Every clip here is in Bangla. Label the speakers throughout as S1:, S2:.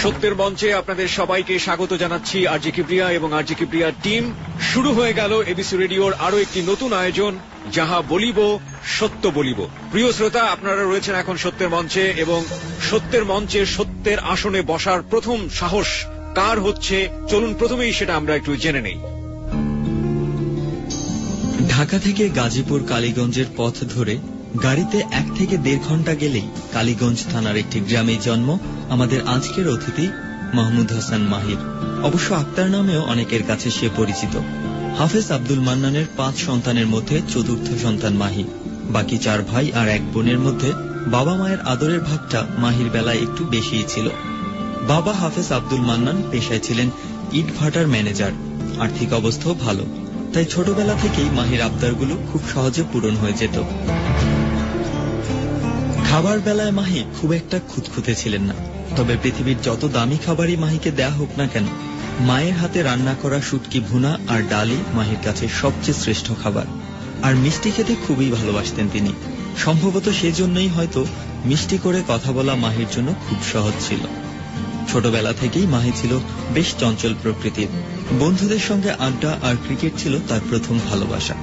S1: সত্যের মঞ্চে আপনাদের সবাইকে স্বাগত জানাচ্ছি। আরজি কিবরিয়া এবং আরজি কিবরিয়ার টিম। শুরু হয়ে গেল এবিসি রেডিওর আরো একটি নতুন আয়োজন, যাহা বলিব সত্য বলিব। প্রিয় শ্রোতা, আপনারা রয়েছেন এখন সত্যের মঞ্চে, এবং সত্যের মঞ্চে সত্যের আসনে বসার প্রথম সাহস কার হচ্ছে, চলুন প্রথমেই সেটা আমরা একটু জেনে নেই।
S2: ঢাকা থেকে গাজীপুর কালীগঞ্জের পথ ধরে গাড়িতে 1 থেকে 1.5 ঘন্টা গেলেই কালীগঞ্জ থানার একটি গ্রামে জন্ম আমাদের আজকের অতিথি মাহমুদ হাসান মাহির। অবশ্য আক্তার নামেও অনেকের কাছে সে পরিচিত। হাফেজ আব্দুল মান্নানের 5 সন্তানের মধ্যে চতুর্থ সন্তান মাহি। বাকি 4 ভাই আর 1 বোনের মধ্যে বাবা মায়ের আদরের ভাগটা মাহির বেলায় একটু বেশিই ছিল। বাবা হাফেজ আব্দুল মান্নান পেশায় ছিলেন ইট ভাটার ম্যানেজার। আর্থিক অবস্থাও ভালো, তাই ছোটবেলা থেকেই মাহির আবদারগুলো খুব সহজে পূরণ হয়ে যেত। খাবার বেলায় মাহি খুব একটা খুঁতখুঁতে ছিলেন না, তবে পৃথিবীর যত দামি খাবারই মাহিকে দেয়া হোক না কেন, মায়ের হাতে রান্না করা শুটকি ভুনা আর ডালই মাহির কাছে সবচেয়ে শ্রেষ্ঠ খাবার। আর মিষ্টি খেতে খুবই ভালোবাসতেন তিনি। সম্ভবত সেজন্যই হয়তো মিষ্টি করে কথা বলা মাহির জন্য খুব সহজ ছিল। ছোটবেলা থেকেই মাহি ছিল বেশ চঞ্চল প্রকৃতির। বন্ধুদের সঙ্গে আড্ডা আর ক্রিকেট ছিল তার প্রথম ভালোবাসা।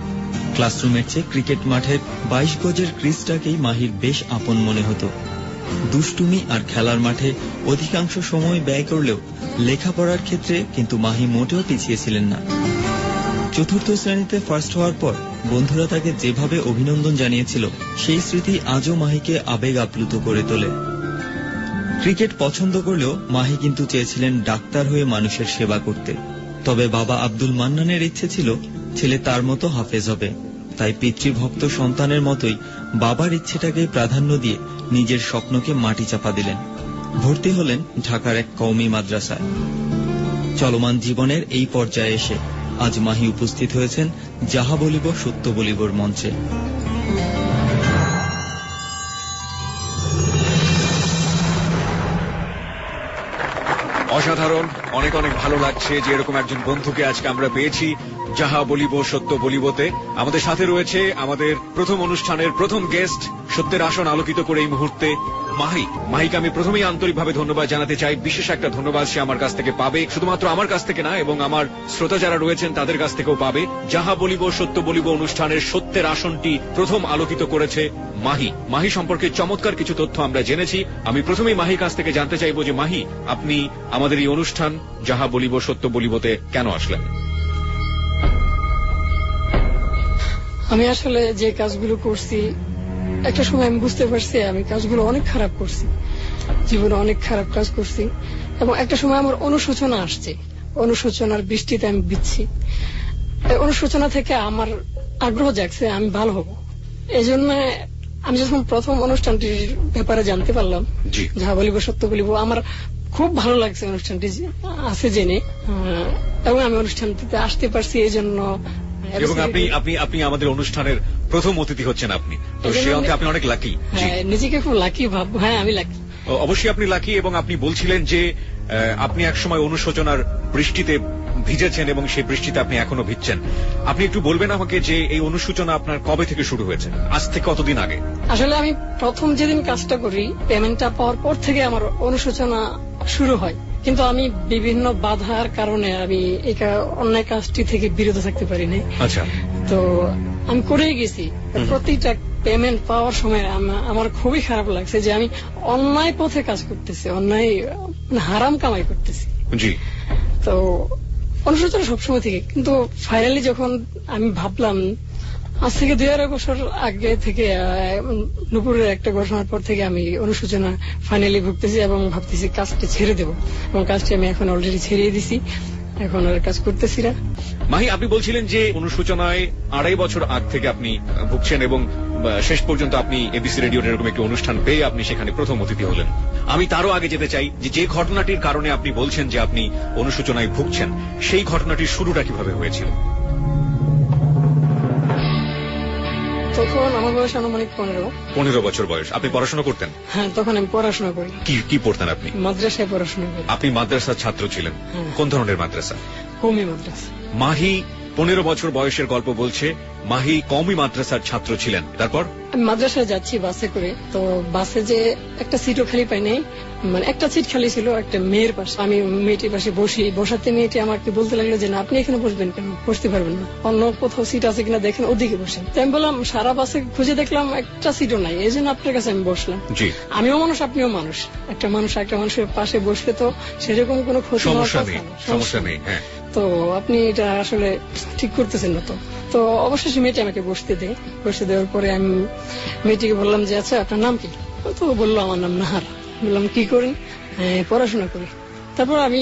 S2: ক্লাসরুমের চেয়ে ক্রিকেট মাঠের 22 গজের ক্রিজটাকেই মাহির বেশ আপন মনে হতো। দুষ্টুমি আর খেলার মাঠে অধিকাংশ সময় ব্যয় করলেও লেখাপড়ার ক্ষেত্রে কিন্তু মাহি মোটেও পিছিয়ে ছিলেন না। 4র্থ শ্রেণীতে ফার্স্ট হওয়ার পর বন্ধুরা তাকে যেভাবে অভিনন্দন জানিয়েছিল, সেই স্মৃতি আজও মাহিকে আবেগ আপ্লুত করে তোলে। ক্রিকেট পছন্দ করলেও মাহি কিন্তু চেয়েছিলেন ডাক্তার হয়ে মানুষের সেবা করতে। তবে বাবা আব্দুল মান্নানের ইচ্ছে ছিল ছেলে তার মতো হাফেজ হবে, তাই পিতৃভক্ত সন্তানের মতোই বাবার ইচ্ছেটাকে প্রাধান্য দিয়ে নিজের স্বপ্নকে মাটি চাপা দিলেন। ভর্তি হলেন ঢাকার এক কওমি মাদ্রাসায়। চলমান জীবনের এই পর্যায়ে এসে আজ মাহি উপস্থিত হয়েছেন যাহা বলিব সত্য বলিবর মঞ্চে।
S1: অসাধারণ, অনেক অনেক ভালো লাগছে যে এরকম একজন বন্ধুকে আজকে আমরা পেয়েছি যাহা বলিব সত্য বলিবতে। আমাদের সাথে রয়েছে আমাদের প্রথম অনুষ্ঠানের প্রথম গেস্ট, সত্যের আসন আলোকিত করে এই মুহূর্তে মাহি। মাহিকে আমি প্রথমেই আন্তরিকভাবে ধন্যবাদ জানাতে চাই। বিশেষ একটা ধন্যবাদ সে আমার কাছ থেকে পাবে, শুধুমাত্র আমার কাছ থেকে না, এবং আমার শ্রোতা যারা রয়েছেন তাদের কাছ থেকেও পাবে। যাহা বলিব সত্য বলিব অনুষ্ঠানের সত্যের আসনটি প্রথম আলোকিত করেছে মাহি। মাহি সম্পর্কে চমৎকার কিছু তথ্য আমরা জেনেছি। আমি প্রথমেই মাহির কাছ থেকে জানতে চাইবো যে মাহি, আপনি আমাদের এই অনুষ্ঠান যাহা বলিব সত্য বলিবতে কেন আসলেন?
S3: আমি আসলে যে কাজগুলো করছি, একটা সময় আমি বুঝতে পারছি আমি কাজগুলো অনেক খারাপ করছি, জীবনে অনেক খারাপ কাজ করছি, এবং একটা সময় আমার অনুশোচনা আসছে। অনুশোচনার বৃষ্টিতে আমি ভিজছি। অনুশোচনা থেকে আমার আগ্রহ জাগছে আমি ভালো হব। এই জন্য আমি যখন প্রথম অনুষ্ঠানটির ব্যাপারে জানতে পারলাম, যাহা বলিব সত্য বলিব, আমার খুব ভালো লাগছে অনুষ্ঠানটি আছে জেনে, এবং আমি অনুষ্ঠানটিতে আসতে পারছি। এই জন্য
S1: এবং আপনি আমাদের অনুষ্ঠানের প্রথম অতিথি হচ্ছেন আপনি, তো সে অঙ্কে আপনি অনেক লাকি।
S3: নিজেকে খুব লাকি ভাববো। হ্যাঁ, আমি লাকি,
S1: অবশ্যই আপনি লাকি। এবং আপনি বলছিলেন যে আপনি একসময় অনুশোচনার বৃষ্টিতে ভিজেছেন এবং সেই বৃষ্টিতে আপনি এখনো ভিজছেন। আপনি একটু বলবেন আমাকে যে এই অনুশোচনা আপনার কবে থেকে শুরু হয়েছে, আজ থেকে কতদিন আগে?
S3: আসলে আমি প্রথম যেদিন কাজটা করি, পেমেন্টটা পাওয়ার পর থেকে আমার অনুশোচনা শুরু হয়, কিন্তু আমি বিভিন্ন বাধার কারণে আমি এই অন্যায় কাজটি থেকে বিরত থাকতে পারিনি।
S1: আচ্ছা,
S3: তো আমি করেই গেছি। প্রতিটা পেমেন্ট পাওয়ার সময় আমার খুবই খারাপ লাগছে যে আমি অন্যায় পথে কাজ করতেছি, অন্যায় হারাম কামাই করতেছি। জি, তো অনুশোচনা সবসময় থেকে। কিন্তু ফাইনালি যখন আমি ভাবলাম, আজ থেকে 2.5 বছর আগে থেকে নুপুরের একটা ঘোষণার পর থেকে আমি অনুশোচনা ফাইনালি ভুগতেছি এবং ভাবতেছি কাজটি ছেড়ে দেব, এবং কাজটি আমি এখন অলরেডি ছেড়িয়ে দিছি, এখন আর কাজ করতেছি না।
S1: মাহি, আপনি বলছিলেন যে অনুশোচনায় 2.5 বছর আগ থেকে আপনি ভুগছেন, এবং শেষ পর্যন্ত আপনি এবিসি রেডিওর এরকম একটি অনুষ্ঠান পেয়ে আপনি সেখানে প্রথম অতিথি হলেন। আমি তারও আগে যেতে চাই যে ঘটনাটির কারণে আপনি বলছেন যে আপনি অনুশোচনায় ভুগছেন, সেই ঘটনাটির শুরুটা কিভাবে হয়েছিল?
S3: তখন আমার বয়স আনুমানিক 15
S1: বছর বয়স। আপনি পড়াশোনা করতেন?
S3: হ্যাঁ, তখন আমি পড়াশোনা করি।
S1: কি পড়তেন আপনি?
S3: মাদ্রাসায় পড়াশোনা করি।
S1: আপনি মাদ্রাসার ছাত্র ছিলেন? কোন ধরনের মাদ্রাসা?
S3: কওমি মাদ্রাসা।
S1: মাহি 15 বছর বয়সের গল্প বলছে মাহি কওমি মাদ্রাসার ছাত্র ছিলেন। তারপর
S3: আমি মাদ্রাসায় যাচ্ছি বাসে করে, তো বাসে যে একটা সিটও খালি পাই নাই, মানে একটা সিট খালি ছিল একটা মেয়ের পাশে। আমি মেয়েটির পাশে বসাতে মেয়েটি আমাকে বলতে লাগলো যে না, আপনি এখানে বসবেন কেন, বসতে পারবেন না, অন্য কোথাও সিট আছে কিনা দেখেন, ওদিকে বসেন। তো আমি বললাম সারা বাসে খুঁজে দেখলাম একটা সিটও নাই, এই জন্য আপনার কাছে আমি বসলাম।
S1: জি,
S3: আমিও মানুষ, আপনিও মানুষ, একটা মানুষের পাশে বসলে তো সেরকম কোনো ক্ষতি হওয়ার
S1: সমস্যা
S3: কথা
S1: নেই,
S3: না।
S1: সমস্যা নেই। হ্যাঁ,
S3: তো আপনি এটা আসলে ঠিক করতেছেন না। তো অবশেষে মেয়েটি আমাকে বসতে দেওয়ার পরে আমি মেয়েটিকে বললাম যে আচ্ছা আপনার নাম কি? তো বললো আমার নাম নাহার। বললাম কি করেন? পড়াশোনা করি। তারপর আমি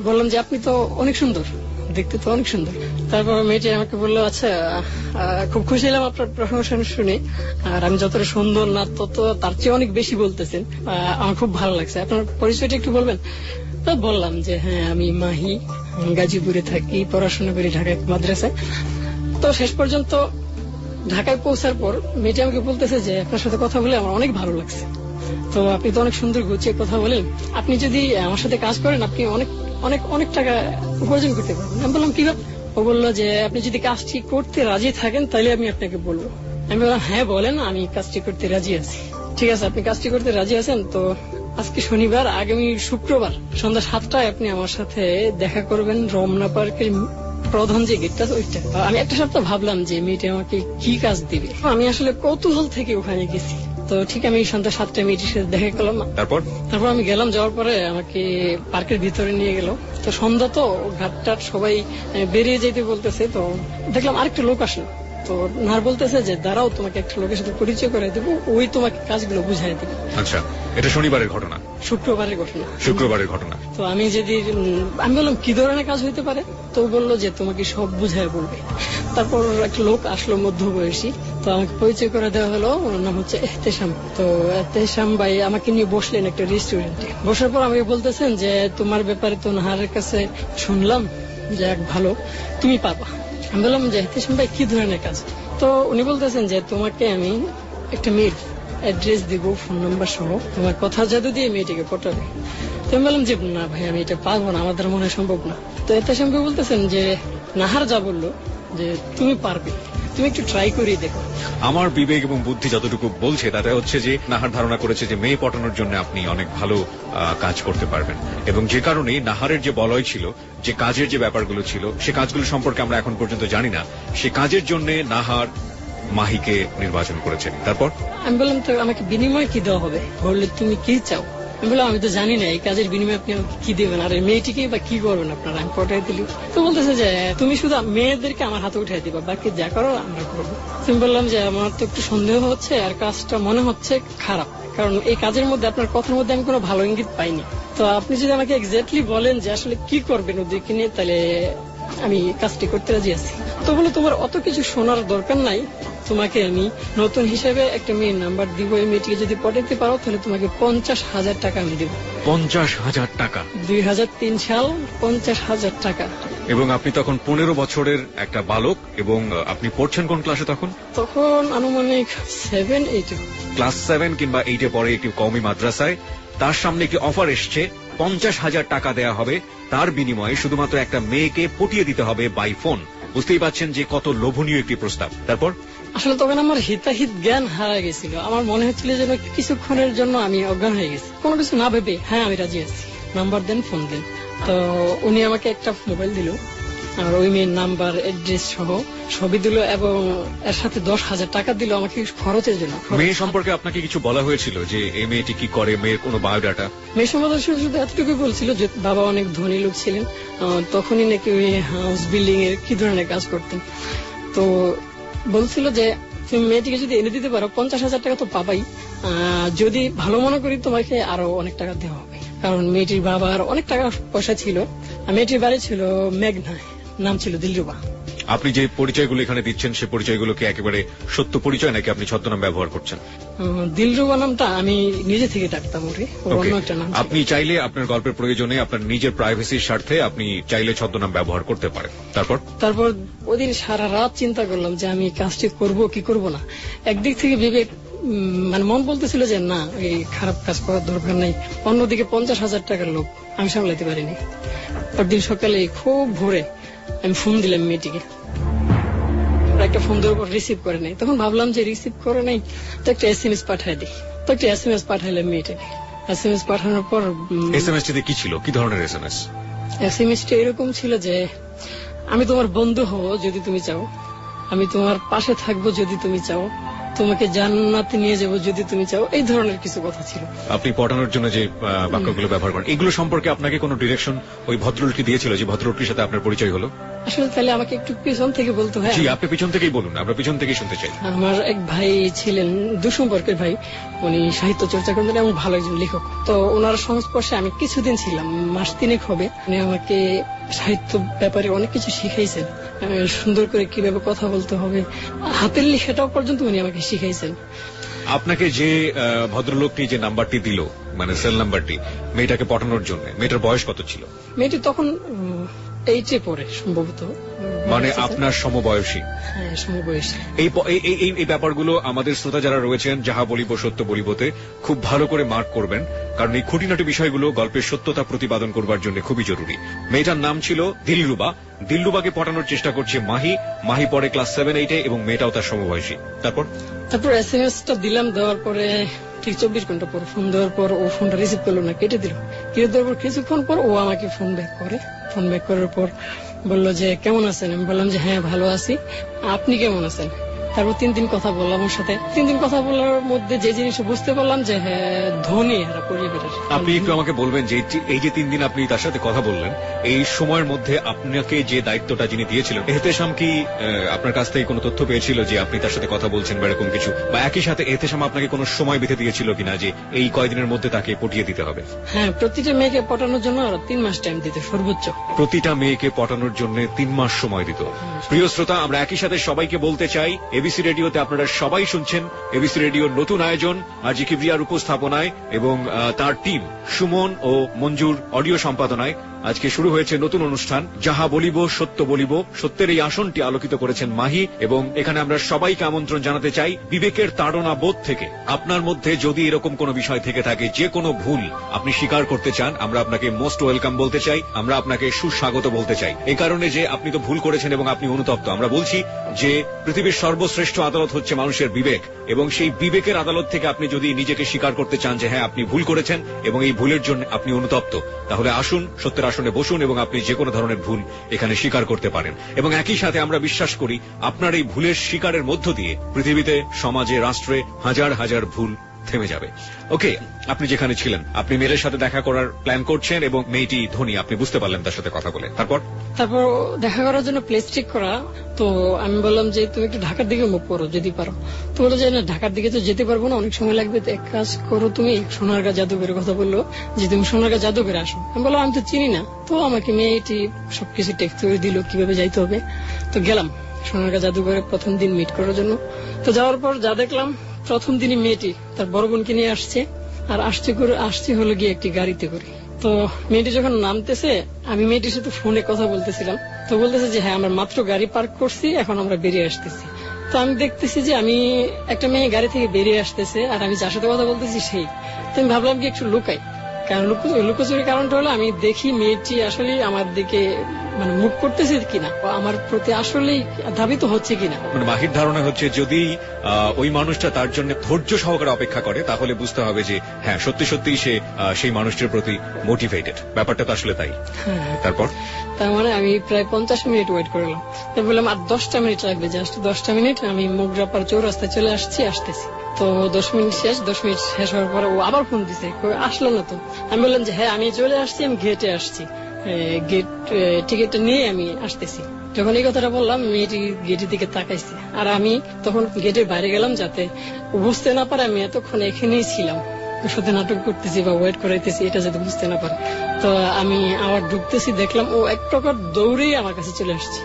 S3: বললাম যে আপনি তো অনেক সুন্দর, দেখতে তো অনেক সুন্দর। তারপর মেয়েটি আমাকে বললো আচ্ছা, খুব খুশি হলাম আপনার প্রশংসা শুনে, আর আমি যতটা সুন্দর না তত তার চেয়ে অনেক বেশি বলতেছেন, আমার খুব ভালো লাগছে। আপনার পরিচয়টা একটু বলবেন? তো বললাম যে হ্যাঁ আমি মাহি, গাজীপুরে থাকি, পড়াশোনা করি ঢাকায় মাদ্রাসায়। তো শেষ পর্যন্ত ঢাকায় পৌঁছার পর মেয়েটি আমাকে বলতেছে যে আপনার সাথে কথা বলে আমার অনেক ভালো লাগছে, তো আপনি তো অনেক সুন্দর গুছিয়ে কথা বলেন, আপনি যদি আমার সাথে কাজ করেন আপনি অনেক অনেক অনেক টাকা উপার্জন করতে পারবেন। আমি বললাম কিভাবে? ও বললো যে আপনি যদি কাজটি করতে রাজি থাকেন তাহলে আমি আপনাকে বলবো। আমি বললাম হ্যাঁ বলেন, আমি কাজটি করতে রাজি আছি। ঠিক আছে, আপনি কাজটি করতে রাজি আছেন তো আজকে শনিবার, আগামী শুক্রবার সন্ধ্যা 7টায় আপনি আমার সাথে দেখা করবেন রমনা পার্কের প্রধান যে গেটটা ওইটা। আমি একটা সপ্তাহ ভাবলাম যে মেয়েটি আমাকে কি কাজ দিবে, আমি আসলে কৌতূহল থেকে ওখানে গেছি। তো ঠিক আমি সন্ধ্যা 7টায় মেয়েটির সাথে দেখা করলাম। তারপর আমি গেলাম, যাওয়ার পরে আমাকে পার্কের ভিতরে নিয়ে গেল। তো সন্ধ্যা তো ঘাটটার সবাই বেরিয়ে যেতে বলতেছে, তো দেখলাম আরেকটা লোক আসলো। তো নার বলতেছে যে দাঁড়াও, তোমাকে একটা লোকের সাথে পরিচয় করে দেবো, ওই তোমাকে কাজগুলো বুঝাই দেবে।
S1: আচ্ছা, এটা শনিবারের ঘটনা? শুক্রবারের ঘটনা।
S3: তো আমি আমি বললাম কি ধরনের কাজ হইতে পারে? তো বললো যে তোমাকে সব বুঝায় বলবে। তারপর একটা লোক আসলো মধ্যবয়সী, তো আমাকে পরিচয় করে দেওয়া হলো, ওর নাম হচ্ছে এহতেশাম। তো এহতেশাম ভাই আমাকে নিয়ে বসলেন একটা রেস্টুরেন্টে। বসার পর আমাকে বলতেছেন যে তোমার ব্যাপারে তো নাহারের কাছে শুনলাম যে এক ভালো, তুমি পাবা। আমি বললাম যে এহতেশাম ভাই কি ধরনের কাজ? তো উনি বলতেছেন যে তোমাকে আমি একটা মেয়ের অ্যাড্রেস দিব, ফোন নাম্বার সহ, তোমার কথা জাদু দিয়ে মেয়েটিকে পটাবে। তো আমি বললাম যে না ভাই, আমি এটা পারবো না, আমাদের মনে সম্ভব না। তো এহতেশাম ভাই বলতেছেন যে নাহার যা বললো যে তুমি পারবে, তুমি একটু ট্রাই করেই দেখো।
S1: আমার বিবেক এবং বুদ্ধি যতটুকু বলছে তাতে হচ্ছে যে নাহার ধারণা করেছে যে মেয়ে পটানোর জন্য আপনি অনেক ভালো কাজ করতে পারবেন, এবং যে কারণে নাহারের যে বলয় ছিল, যে কাজের যে ব্যাপারগুলো ছিল, সে কাজগুলো সম্পর্কে আমরা এখন পর্যন্ত জানি না, সে কাজের জন্য নাহার মাহিকে নির্বাচন করেছে। তারপর
S3: আমি বললাম তো আমাকে বিনিময় কি দেওয়া হবে? বললে তুমি কি চাও? আমি বললাম আমি তো জানি না এই কাজের বিনিময়ে আপনি আমাকে কি দেবেন, আর মেয়েটিকে বা কি করবেন আপনারা? আমি পটাই দিলি। তো বলতেছে যে তুমি শুধু মেয়েদেরকে আমার হাতে উঠাই দিবা, বাকি যা করো আমরা করবো। তুমি বললাম যে আমার তো একটু সন্দেহ হচ্ছে, আর কাজটা মনে হচ্ছে খারাপ, কারণ এই কাজের মধ্যে আপনার কথার মধ্যে আমি কোনো ভালো ইঙ্গিত পাইনি। তো আপনি যদি আমাকে এক্স্যাক্টলি বলেন যে আসলে কি করবেন ওদেরকে নিয়ে, তাহলে আমি কাজটি করতে রাজি আছি। তো বলো তোমার অত কিছু শোনার দরকার নাই, তোমাকে আমি নতুন হিসেবে একটা মেয়ের নাম্বার দিব, এই মেয়েটিকে যদি পটাইতে পারো তাহলে তোমাকে 50,000 টাকা আমি দিব।
S1: 50,000 টাকা?
S3: 2003 সাল, 50,000 টাকা।
S1: এবং আপনি তখন 15 বছরের একটা বালক, এবং আপনি পড়ছেন কোন ক্লাসে তখন?
S3: তখন আনুমানিক 7-8।
S1: ক্লাস 7 কিংবা 8-এ পড়ে একটি কওমি মাদ্রাসায়। তার সামনে একটি অফার এসছে, 50,000 টাকা দেয়া হবে, তার বিনিময়ে শুধুমাত্র একটা মেয়েকে পটিয়ে দিতে হবে বাই ফোন। বুঝতেই পারছেন যে কত লোভনীয় একটি প্রস্তাব। তারপর
S3: আসলে তখন আমার হিতাহিত জ্ঞান হারা গেছিল, আমার মনে হচ্ছিল যেন কিছুক্ষণের জন্য আমি অজ্ঞান হয়ে গেছি। কোনো কিছু না ভেবে হ্যাঁ আমি রাজি আছি, নাম্বার দেন, ফোন দেন। তো উনি আমাকে একটা মোবাইল দিল, আর ওই মেয়ের নাম্বার, অ্যাড্রেস সহ ছবি দিল, এবং এর সাথে 10,000 টাকা দিল আমাকে খরচের জন্য।
S1: মেয়ে সম্পর্কে আপনাকে কিছু বলা হয়েছিল যে এই মেয়েটি কি করে, মেয়ের কোনো বায়োডাটা?
S3: মেয়ে সম্বন্ধে শুধু এতটুকু বলছিল যে বাবা অনেক ধনী লোক ছিলেন, তখনই নাকি ওই হাউস বিল্ডিং এর কি ধরনের কাজ করতেন। তো বলছিল যে তুমি মেয়েটিকে যদি এনে দিতে পারো 50,000 টাকা তো পাবাই, যদি ভালো মনে করি তোমাকে আরো অনেক টাকা দেওয়া হবে, কারণ মেয়েটির বাবার অনেক টাকা পয়সা ছিল। মেয়েটির বাড়ি ছিল মেঘনায়, নাম ছিল দিলরুবা।
S1: আপনি যে পরিচয়গুলো এখানে দিচ্ছেন সে পরিচয়গুলো কি একেবারে সত্য পরিচয়, নাকি আপনি ছদ্মনাম ব্যবহার করছেন?
S3: দিলরুবা নামটা আমি নিজে থেকে ডাকতাম, অন্য একটা নাম।
S1: আপনি চাইলে আপনার গল্পের প্রয়োজনে, আপনার নিজের প্রাইভেসির স্বার্থে আপনি চাইলে ছদ্মনাম ব্যবহার করতে পারেন। তারপর
S3: ওদিন সারা রাত চিন্তা করলাম যে আমি কাজটি করব কি করব না। একদিক থেকে বিবেক মানে মন বলতেছিল যে না, এই খারাপ কাজ করার দরকার নেই, অন্যদিকে 50,000 টাকার লোক আমি সামলাইতে পারিনি। পরদিন সকালে খুব ভোরে আমি ফোন দিলাম মেয়েটিকে, একটা ফোন দেওয়ার পর রিসিভ করে নাই, তখন ভাবলাম যে রিসিভ করে নাই তো একটা SMS পাঠাই দিই। তো একটা SMS পাঠাইলাম মেয়েটাকে। SMS পাঠানোর পর
S1: এসএমএসটিতে কি ছিল, কি ধরনের এসএমএস?
S3: SMSটা এরকম ছিল যে আমি তোমার বন্ধু হব যদি তুমি চাও, আমি তোমার পাশে থাকবো যদি তুমি চাও, তোমাকে জান্নাতে নিয়ে যাব যদি তুমি চাও, এই ধরনের কিছু কথা ছিল।
S1: আপনি পটানোর জন্য যে বাক্যগুলো ব্যবহার করেন, এগুলো সম্পর্কে আপনাকে কোনো ডিরেকশন ওই ভদ্রলোকটি দিয়েছিল, যে ভদ্রলোকটির সাথে আপনার পরিচয় হলো?
S3: আসলে তাহলে আমাকে একটু পিছন থেকে বলতে হয়।
S1: জি, আপনি পিছন থেকেই বলুন, আমরা পিছন থেকেই শুনতে চাই।
S3: আমার এক ভাই ছিলেন, দুঃসম্পর্কের ভাই, উনি সাহিত্য চর্চা করতেন এবং ভালো একজন লেখক। তো ওনার সংস্পর্শে আমি কিছুদিন ছিলাম, মাস 3 হবে। উনি আমাকে সাহিত্য ব্যাপারে অনেক কিছু শিখাইছেন, সুন্দর করে কিভাবে কথা বলতে হবে, হাতের লেখাটাও পর্যন্ত উনি আমাকে শিখাইছেন।
S1: আপনাকে যে ভদ্রলোকটি যে নাম্বারটি দিল, মানে সেল নাম্বারটি, মেয়েটাকে পটানোর জন্য, মেয়েটার বয়স কত ছিল?
S3: মেয়েটি তখন 8-এ পড়ে সম্ভবত,
S1: মানে আপনার সমবয়সী?
S3: হ্যাঁ, সমবয়সী।
S1: এই ব্যাপারগুলো আমাদের শ্রোতা যারা রয়েছেন যাহা বলিব সত্য বলিবতে খুব ভালো করে মার্ক করবেন, কারণ এই খুঁটিনাটি বিষয়গুলো গল্পের সত্যতা প্রতিপাদন করবার জন্য খুবই জরুরি। মেয়েটার নাম ছিল দিলরুবা। দিলরুবাকে পটানোর চেষ্টা করছে মাহি। মাহি পড়ে ক্লাস 7-8-এ এবং মেয়েটাও তার সমবয়সী। তারপর
S3: SMS-টা দিলাম, দেওয়ার পরে ঠিক 24 ঘন্টা পর ফোন দেওয়ার পর ও ফোনটা রিসিভ করলো না, কেটে দিল। কেটে দেওয়ার পর কিছুক্ষণ পর ও আমাকে ফোন ব্যাক করে। ফোন ব্যাক করার পর বললো যে কেমন আছেন? আমি বললাম যে হ্যাঁ ভালো আছি, আপনি কেমন আছেন? তারপর 3 দিন কথা বললাম ওর সাথে। 3 দিন কথা বলার মধ্যে যে জিনিস বুঝতে পারলাম যে হ্যাঁ, ধনী এরা পরিবারের।
S1: আপনি একটু আমাকে বলবেন যে এই যে 3 দিন আপনি তার সাথে কথা বললেন, এই সময়ের মধ্যে আপনাকে যে দায়িত্বটা যিনি দিয়েছিলেন, এহতেশাম কি আপনার কাছ থেকে কোনো তথ্য পেয়েছিল যে আপনি তার সাথে কথা বলছেন বা এরকম কিছু, বা একই সাথে এহতেশাম আপনাকে কোনো সময় বেঁধে দিয়েছিল কিনা যে এই কয়দিনের মধ্যে তাকে পটিয়ে দিতে হবে?
S3: হ্যাঁ, প্রতিটা মেয়েকে পটানোর জন্য 3 মাস টাইম দিতে সর্বোচ্চ।
S1: প্রতিটা মেয়েকে পটানোর জন্য 3 মাস সময় দিত। প্রিয় শ্রোতা, আমরা একই সাথে সবাইকে বলতে চাই, এবিসি রেডিওতে আপনারা সবাই শুনছেন এবিসি রেডিওর নতুন আয়োজন আজি কিবরিয়ার উপস্থাপনায় এবং তার টিম সুমন ও মঞ্জুর অডিও সম্পাদনায় আজকে শুরু হয়েছে নতুন অনুষ্ঠান যাহা বলিব সত্য বলিব। সত্যের এই আসনটি আলোকিত করেছেন মাহি, এবং এখানে আমরা সবাইকে আমন্ত্রণ জানাতে চাই বিবেকের তাড়না বোধ থেকে। আপনার মধ্যে যদি এরকম কোনো বিষয় থেকে থাকে, যে কোনো ভুল আপনি স্বীকার করতে চান, আমরা আপনাকে মোস্ট ওয়েলকাম বলতে চাই, আমরা আপনাকে সুস্বাগত বলতে চাই। এই কারণে যে আপনি তো ভুল করেছেন এবং আপনি অনুতপ্ত। আমরা বলছি যে পৃথিবীর সর্বশ্রেষ্ঠ আদালত হচ্ছে মানুষের বিবেক, এবং সেই বিবেকের আদালত থেকে আপনি যদি নিজেকে স্বীকার করতে চান যে হ্যাঁ আপনি ভুল করেছেন এবং এই ভুলের জন্য আপনি অনুতপ্ত, তাহলে আসুন সত্যের আসনে বসুন এবং আপনি যে কোনো ধরনের ভুল এখানে স্বীকার করতে পারেন। এবং একই সাথে আমরা বিশ্বাস করি আপনার এই ভুলের স্বীকারের মধ্য দিয়ে পৃথিবীতে, সমাজে, রাষ্ট্রে হাজার হাজার ভুল থেমে যাবে। ওকে, আপনি যেখানে ছিলেন, আপনি মেয়ের সাথে দেখা করার প্ল্যান করছেন এবং মেয়েটি ধনী, আপনি বুঝতে পারলেন তার সাথে কথা বলে। তারপর
S3: দেখা করার জন্য প্লেস ঠিক করা। তো আমি বললাম যে তুমি একটু ঢাকার দিকে মুখ করো যদি পারো। তো বললো যে না, ঢাকার দিকে তো যেতে পারবো না, অনেক সময় লাগবে, তো এক কাজ করো, তুমি সোনারগাঁ জাদুঘরের কথা বললো যে তুমি সোনারগাঁ জাদুঘরে আসো। আমি বললাম আমি তো চিনি না। তো আমাকে মেয়েটি সবকিছু টেক্সট করে দিল কিভাবে যাইতে হবে। তো গেলাম সোনারগাঁ জাদুঘরে প্রথম দিন মিট করার জন্য। তো যাওয়ার পর যা দেখলাম, প্রথম দিনই মেয়েটি তার বড় বোনকে নিয়ে আসছে, আর আসছে হলো গিয়ে একটি গাড়িতে করে। তো মেয়েটি যখন নামতেছে, আমি মেয়েটির সাথে ফোনে কথা বলতেছিলাম। তো বলতেছে যে হ্যাঁ আমরা মাত্র গাড়ি পার্ক করছি, এখন আমরা বেরিয়ে আসতেছি। তো আমি দেখতেছি যে আমি একটা মেয়ে গাড়ি থেকে বেরিয়ে আসতেছে, আর আমি যার সাথে কথা বলতেছি সেই। তো আমি ভাবলাম কি একটু লুকাই, কারণ লুকোচুরির কারণটা হলো আমি দেখি মেয়েটি আসলে আমার দিকে মানে মুখ করতেছে কিনা, আমার প্রতি আসলেই ধাবিত হচ্ছে কিনা।
S1: মানে মাহির ধারণা হচ্ছে যদি ওই মানুষটা তার জন্য ধৈর্য সহকারে অপেক্ষা করে, তাহলে বুঝতে হবে যে হ্যাঁ সত্যি সত্যি সে সেই মানুষটির প্রতি মোটিভেটেড। ব্যাপারটা তো আসলে তাই। তারপর
S3: তার মানে আমি প্রায় 50 মিনিট ওয়েট করলাম। তো বললাম আর 10টা মিনিট লাগবে, জাস্ট 10টা মিনিট। আমি মোগরাপাড় চৌরাস্তায় চলে আসতেছি। তো 10 মিনিট শেষ হওয়ার পরে ও আবার ফোন দিছে, আসলো না। তো আমি বললাম যে হ্যাঁ আমি চলে আসছি, আমি গেটে আসছি, গেট টিকিটটা নিয়ে আমি আসতেছি। যখন এই কথাটা বললাম, মেয়েটি গেটের দিকে তাকাইছে, আর আমি তখন গেটের বাইরে গেলাম যাতে ও বুঝতে না পারে আমি এতক্ষণ এখানেই ছিলাম, ওর সাথে নাটক করতেছি বা ওয়েট করাইতেছি, এটা যাতে বুঝতে না পারে। তো আমি আবার ঢুকতেছি, দেখলাম ও এক প্রকার দৌড়েই আমার কাছে চলে আসছে।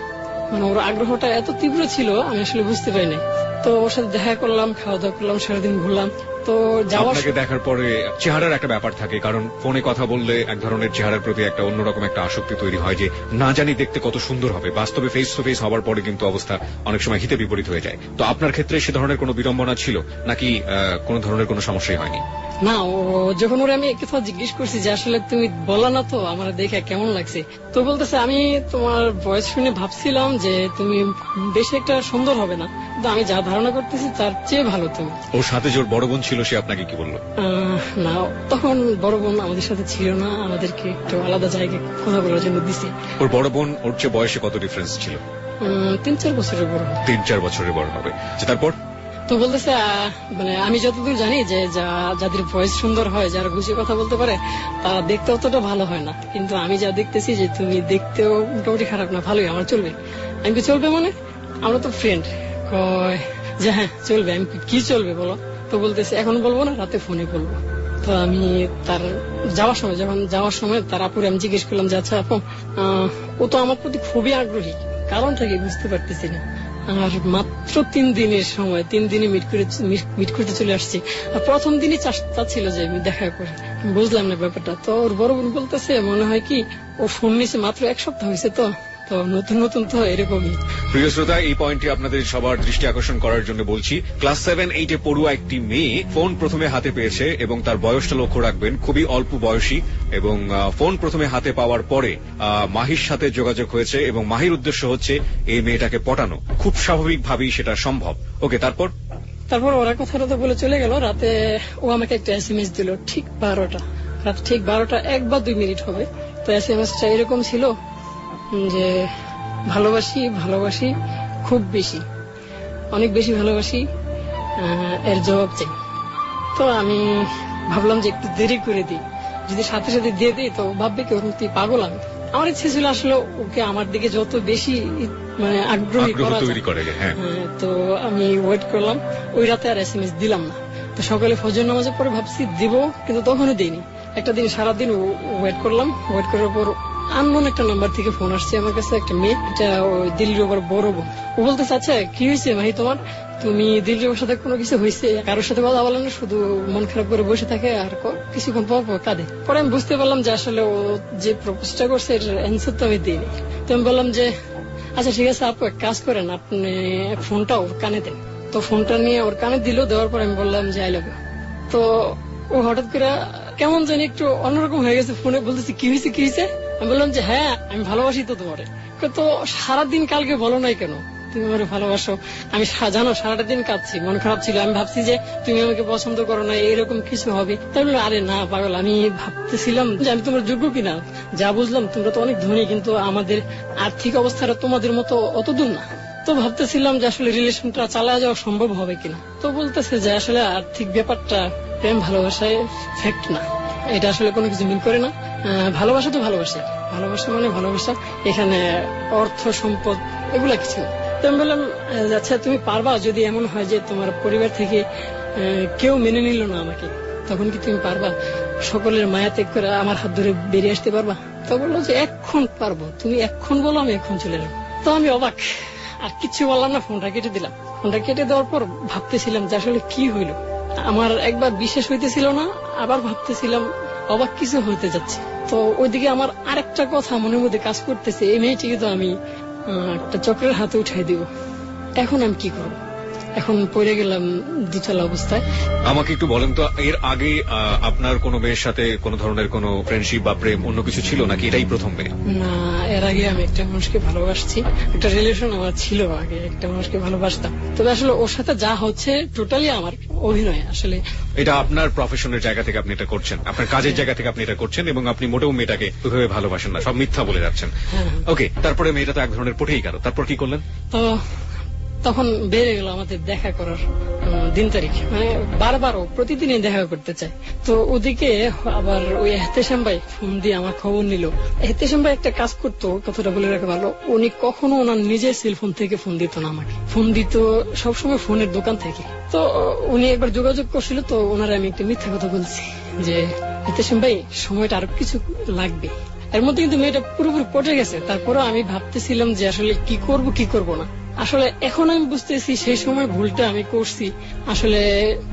S3: মানে ওর আগ্রহটা এত তীব্র ছিল আমি আসলে বুঝতে পারি নাই। তো ওর সাথে দেখা করলাম, খাওয়া দাওয়া করলাম, সারাদিন ঘুরলাম। তো
S1: আপনাকে দেখার পরে চেহারার একটা ব্যাপার থাকে, কারণ ফোনে কথা বললে এক ধরনের চেহারার প্রতি একটা অন্যরকম একটা আসক্তি তৈরি হয় যে না জানি দেখতে কত সুন্দর হবে, বাস্তবে ফেস টু ফেস হওয়ার পরে কিন্তু অবস্থা অনেক সময় হিতে বিপরীত হয়ে যায়। তো আপনার ক্ষেত্রে সে ধরনের কোনো বিড়ম্বনা ছিল নাকি কোনো ধরনের কোনো সমস্যাই হয়নি?
S3: না, ও যখন ওরা আমি একটা কথা জিজ্ঞেস করছি যে আসলে তুমি বলা না তো আমার দেখে কেমন লাগছে, তো বলতেছে আমি তোমার ভয়েস শুনে ভাবছিলাম যে তুমি বেশি একটা সুন্দর হবে না, কিন্তু আমি যা ধারণা করতেছি তার চেয়ে ভালো তুমি।
S1: ওর সাথে যে ওর বড় বোন ছিল সে আপনাকে কি বললো?
S3: না, তখন বড় বোন আমাদের সাথে ছিল না, আমাদেরকে একটু আলাদা জায়গায় কথা বলার জন্য দিছে।
S1: ওর বড় বোন ওর চেয়ে বয়সে কত ডিফারেন্স ছিল?
S3: 3-4 বছরের বড়।
S1: 3-4 বছরের বড় হবে। তারপর
S3: তো বলতেছে মানে আমি যতদূর জানি যে যাদের ভয়েস সুন্দর হয়, যারা গুছিয়ে কথা বলতে পারে, তারা দেখতে অতটা ভালো হয় না, কিন্তু আমি যা দেখতেছি যে তুমি দেখতেও মোটামুটি খারাপ না, ভালোই, আমার চলবে। আমি কি চলবে মানে আমরা তো ফ্রেন্ড, যে হ্যাঁ চলবে। আমি কি চলবে বলো? তো বলতেছে এখন বলবো না, রাতে ফোনে বলবো। তো আমি তার যাওয়ার সময় তার আপুরে আমি জিজ্ঞেস করলাম যে আচ্ছা আপু, ও তো আমার প্রতি খুবই আগ্রহী, কারণটা কি বুঝতে পারতেছি না। আর মাত্র 3 দিনের সময়, 3 দিনে মিট করতে চলে আসছি। আর প্রথম দিনই চাচ্ছিল যে আমি দেখা করে, বুঝলাম না ব্যাপারটা। তো ওর বড় বোন বলতেছে মনে হয় কি ও ফোন নিছে মাত্র 1 সপ্তাহ হয়েছে, তো নতুন নতুন তো এরকমই।
S1: প্রিয় শ্রোতা, এই পয়েন্টটি আপনাদের সবার দৃষ্টি আকর্ষণ করার জন্য বলছি। ক্লাস 7-8 পড়ুয়া একটি মেয়ে ফোন প্রথমে হাতে পেয়েছে এবং তার বয়সটা লক্ষ্য রাখবেন, খুবই অল্প বয়সী। এবং ফোন প্রথমে হাতে পাওয়ার পরে মাহির সাথে যোগাযোগ হয়েছে এবং মাহির উদ্দেশ্য হচ্ছে এই মেয়েটাকে পটানো। খুব স্বাভাবিকভাবেই সেটা সম্ভব। ওকে, তারপর
S3: ওরা কথাটা তো বলে চলে গেল। রাতে ও আমাকে একটা SMS দিল ঠিক 12টা, রাত ঠিক 12টা 1 বা 2 মিনিট হবে। তো SMS-টা এরকম ছিল যে ভালোবাসি ভালোবাসি খুব বেশি, অনেক বেশি ভালোবাসি, এর জবাব চাই। তো আমি ভাবলাম যে একটু দেরি করে দিই, যদি সাথে সাথে দিয়ে দিই তো ভাববে কি ওরকম তুই পাগল। আমার ইচ্ছে ছিল আসলে ওকে আমার দিকে যত বেশি মানে আগ্রহী করা যায়। তো আমি ওয়েট করলাম, ওই রাতে আর SMS দিলাম না। তো সকালে ফজর নামাজের পরে ভাবছি দিব, কিন্তু তখনও দিইনি। একটা দিন সারাদিন ওয়েট করলাম। ওয়েট করার পর আননোন একটা নাম্বার থেকে ফোন আসছে আমার কাছে, একটা মেয়ে, এটা দিল্লির ওপর বড় বোন। ও বলতেছে আচ্ছা কি হয়েছে ভাই তোমার, তুমি দিল্লির সাথে কোনো কিছু হয়েছে? কারোর সাথে কথা বলে না, শুধু মন খারাপ করে বসে থাকে আর কিছুক্ষণ পর কাঁদে। পরে আমি বুঝতে পারলাম যে আসলে ও যে প্রপোজটা করছে এর অ্যান্সার তো আমি দিইনি। তো আমি বললাম যে আচ্ছা ঠিক আছে আপু, এক কাজ করেন, আপনি ফোনটা ওর কানে দেন। তো ফোনটা নিয়ে ওর কানে দিল, দেওয়ার পর আমি বললাম যে আই লাভ ইউ। তো ও হঠাৎ করে কেমন জানি একটু অন্যরকম হয়ে গেছে, ফোনে বলতেছে কি হয়েছে। আমি বললাম যে হ্যাঁ আমি ভালোবাসি তো তোমারে। তো সারাদিন কালকে বলো নাই কেন তুমি আমার ভালোবাসো? আমি জানো সারাটা দিন কাঁদছি, মন খারাপ ছিল, আমি ভাবছি যে তুমি আমাকে পছন্দ করো না, এরকম কিছু হবে। তাই বললো আরে না পাগল, আমি ভাবতেছিলাম যে আমি তোমার যোগ্য কিনা। যা বুঝলাম তোমরা তো অনেক ধনী, কিন্তু আমাদের আর্থিক অবস্থাটা তোমাদের মতো অত দূর না। তো ভাবতেছিলাম যে আসলে রিলেশনটা চালায় যাওয়া সম্ভব হবে কিনা। তো বলতেছে যে আসলে আর্থিক ব্যাপারটা প্রেম ভালোবাসায় ফ্যাক্ট না, এটা আসলে কোনো কিছু মিন করে না। ভালোবাসা তো ভালোবাসা, ভালোবাসা মানে ভালোবাসা, এখানে অর্থ সম্পদ এগুলা কিছু না। তো আমি বললাম আচ্ছা তুমি পারবা, যদি এমন হয় যে তোমার পরিবার থেকে কেউ মেনে নিল না আমাকে, তখন কি তুমি পারবা সকলের মায়া ত্যাগ করে আমার হাত ধরে বেরিয়ে আসতে পারবা? তো বললো যে এখন পারবো, তুমি এখন বলো আমি এখন চলে যাবো। তো আমি অবাক, আর কিছু বললাম না, ফোনটা কেটে দিলাম। ফোনটা কেটে দেওয়ার পর ভাবতেছিলাম যে আসলে কি হইলো। আমার একবার বিশ্বাস হইতেছিল না, আবার ভাবতেছিলাম অবাক কিছু হইতে যাচ্ছে। তো ওইদিকে আমার আরেকটা কথা মনের মধ্যে কাজ করতেছে, এই মেয়েটিকে তো আমি একটা চক্রের হাতে উঠাই দিব, এখন আমি কি করব? এখন পড়ে গেলাম দুচালা অবস্থায়।
S1: আমাকে একটু বলেন তো, এর আগে আপনার কোনো মেয়ের সাথে কোনো ধরনের কোনো ফ্রেন্ডশিপ বা প্রেম অন্য কিছু ছিল নাকি এটাই প্রথম মেয়ে?
S3: না, এর আগে আমি একটা মানুষকে ভালোবাসছি, একটা রিলেশন আমার ছিল আগে, একটা মানুষকে ভালোবাসতাম। তবে আসলে ওর সাথে যা হচ্ছে টোটালি আমার অভিনয়। আসলে
S1: এটা আপনার প্রফেশনের জায়গা থেকে আপনি এটা করছেন, আপনার কাজের জায়গা থেকে আপনি এটা করছেন, এবং আপনি মোটেও মেয়েটাকে ওইভাবে ভালোবাসেন না, সব মিথ্যা বলে যাচ্ছেন। ওকে, তারপরে মেয়েটা তো এক ধরনের পটেই গেল, তারপর কি করলেন?
S3: তো তখন বেড়ে গেল আমাদের দেখা করার দিন তারিখ, মানে বারবারও প্রতিদিনই দেখা করতে চাই। তো ওদিকে আবার ওই এহতেশাম ভাই ফোন দিয়ে আমার খবর নিল। এহতেশাম ভাই একটা কাজ করতো, কথাটা বলে রাখা ভালো, উনি কখনো ওনার নিজের সেলফোন থেকে ফোন দিত না আমাকে, ফোন দিত সবসময় ফোনের দোকান থেকে। তো উনি একবার যোগাযোগ করছিল, তো ওনারা আমি একটা মিথ্যা কথা বলছি যে এহতেশাম ভাই সময়টা আরো কিছু লাগবে। এর মধ্যে কিন্তু মেয়েটা পুরোপুরি পটে গেছে। তারপরে আমি ভাবতেছিলাম যে আসলে কি করব কি করব না। আসলে এখন আমি বুঝতেছি সেই সময় ভুলটা আমি করছি। আসলে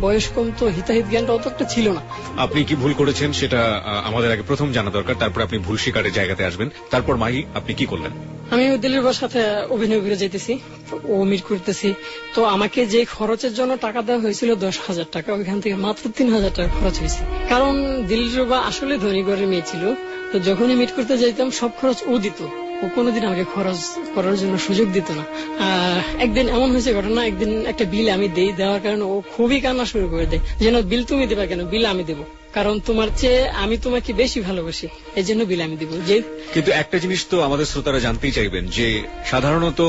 S3: বয়স কম তো, হিতাহিত জ্ঞানটা অতটা ছিল না।
S1: আপনি কি ভুল করেছেন সেটা আমাদের আগে প্রথম জানা দরকার, তারপর আপনি ভুল স্বীকারের জায়গাতে আসবেন। তারপর মাহি, আপনি কি করলেন?
S3: আমি দিলরুবার সাথে অভিনয় করে যেতেছি, ও মিট করতেছি। তো আমাকে যে খরচের জন্য টাকা দেওয়া হয়েছিল 10,000 টাকা, ওইখান থেকে মাত্র 3,000 টাকা খরচ হয়েছে। কারণ দিলরুবা আসলে ধনী ঘরের মেয়ে ছিল। তো যখনই মিট করতে যাইতাম সব খরচ ও দিত, ও কোনোদিন আমাকে খরচ করার জন্য সুযোগ দিত না। একদিন এমন হয়েছে ঘটনা, একদিন একটা বিল আমি দেওয়ার কারণে ও খুবই কান্না শুরু করে দেয়, যেন বিল তুমি দেবা কেন, বিল আমি দেবো, কারণ তোমার চেয়ে আমি তোমাকে বেশি ভালোবাসি, এই জন্য বিল আমি দেবো। যে
S1: কিন্তু একটা জিনিস তো আমাদের শ্রোতারা জানতেই চাইবেন যে সাধারণত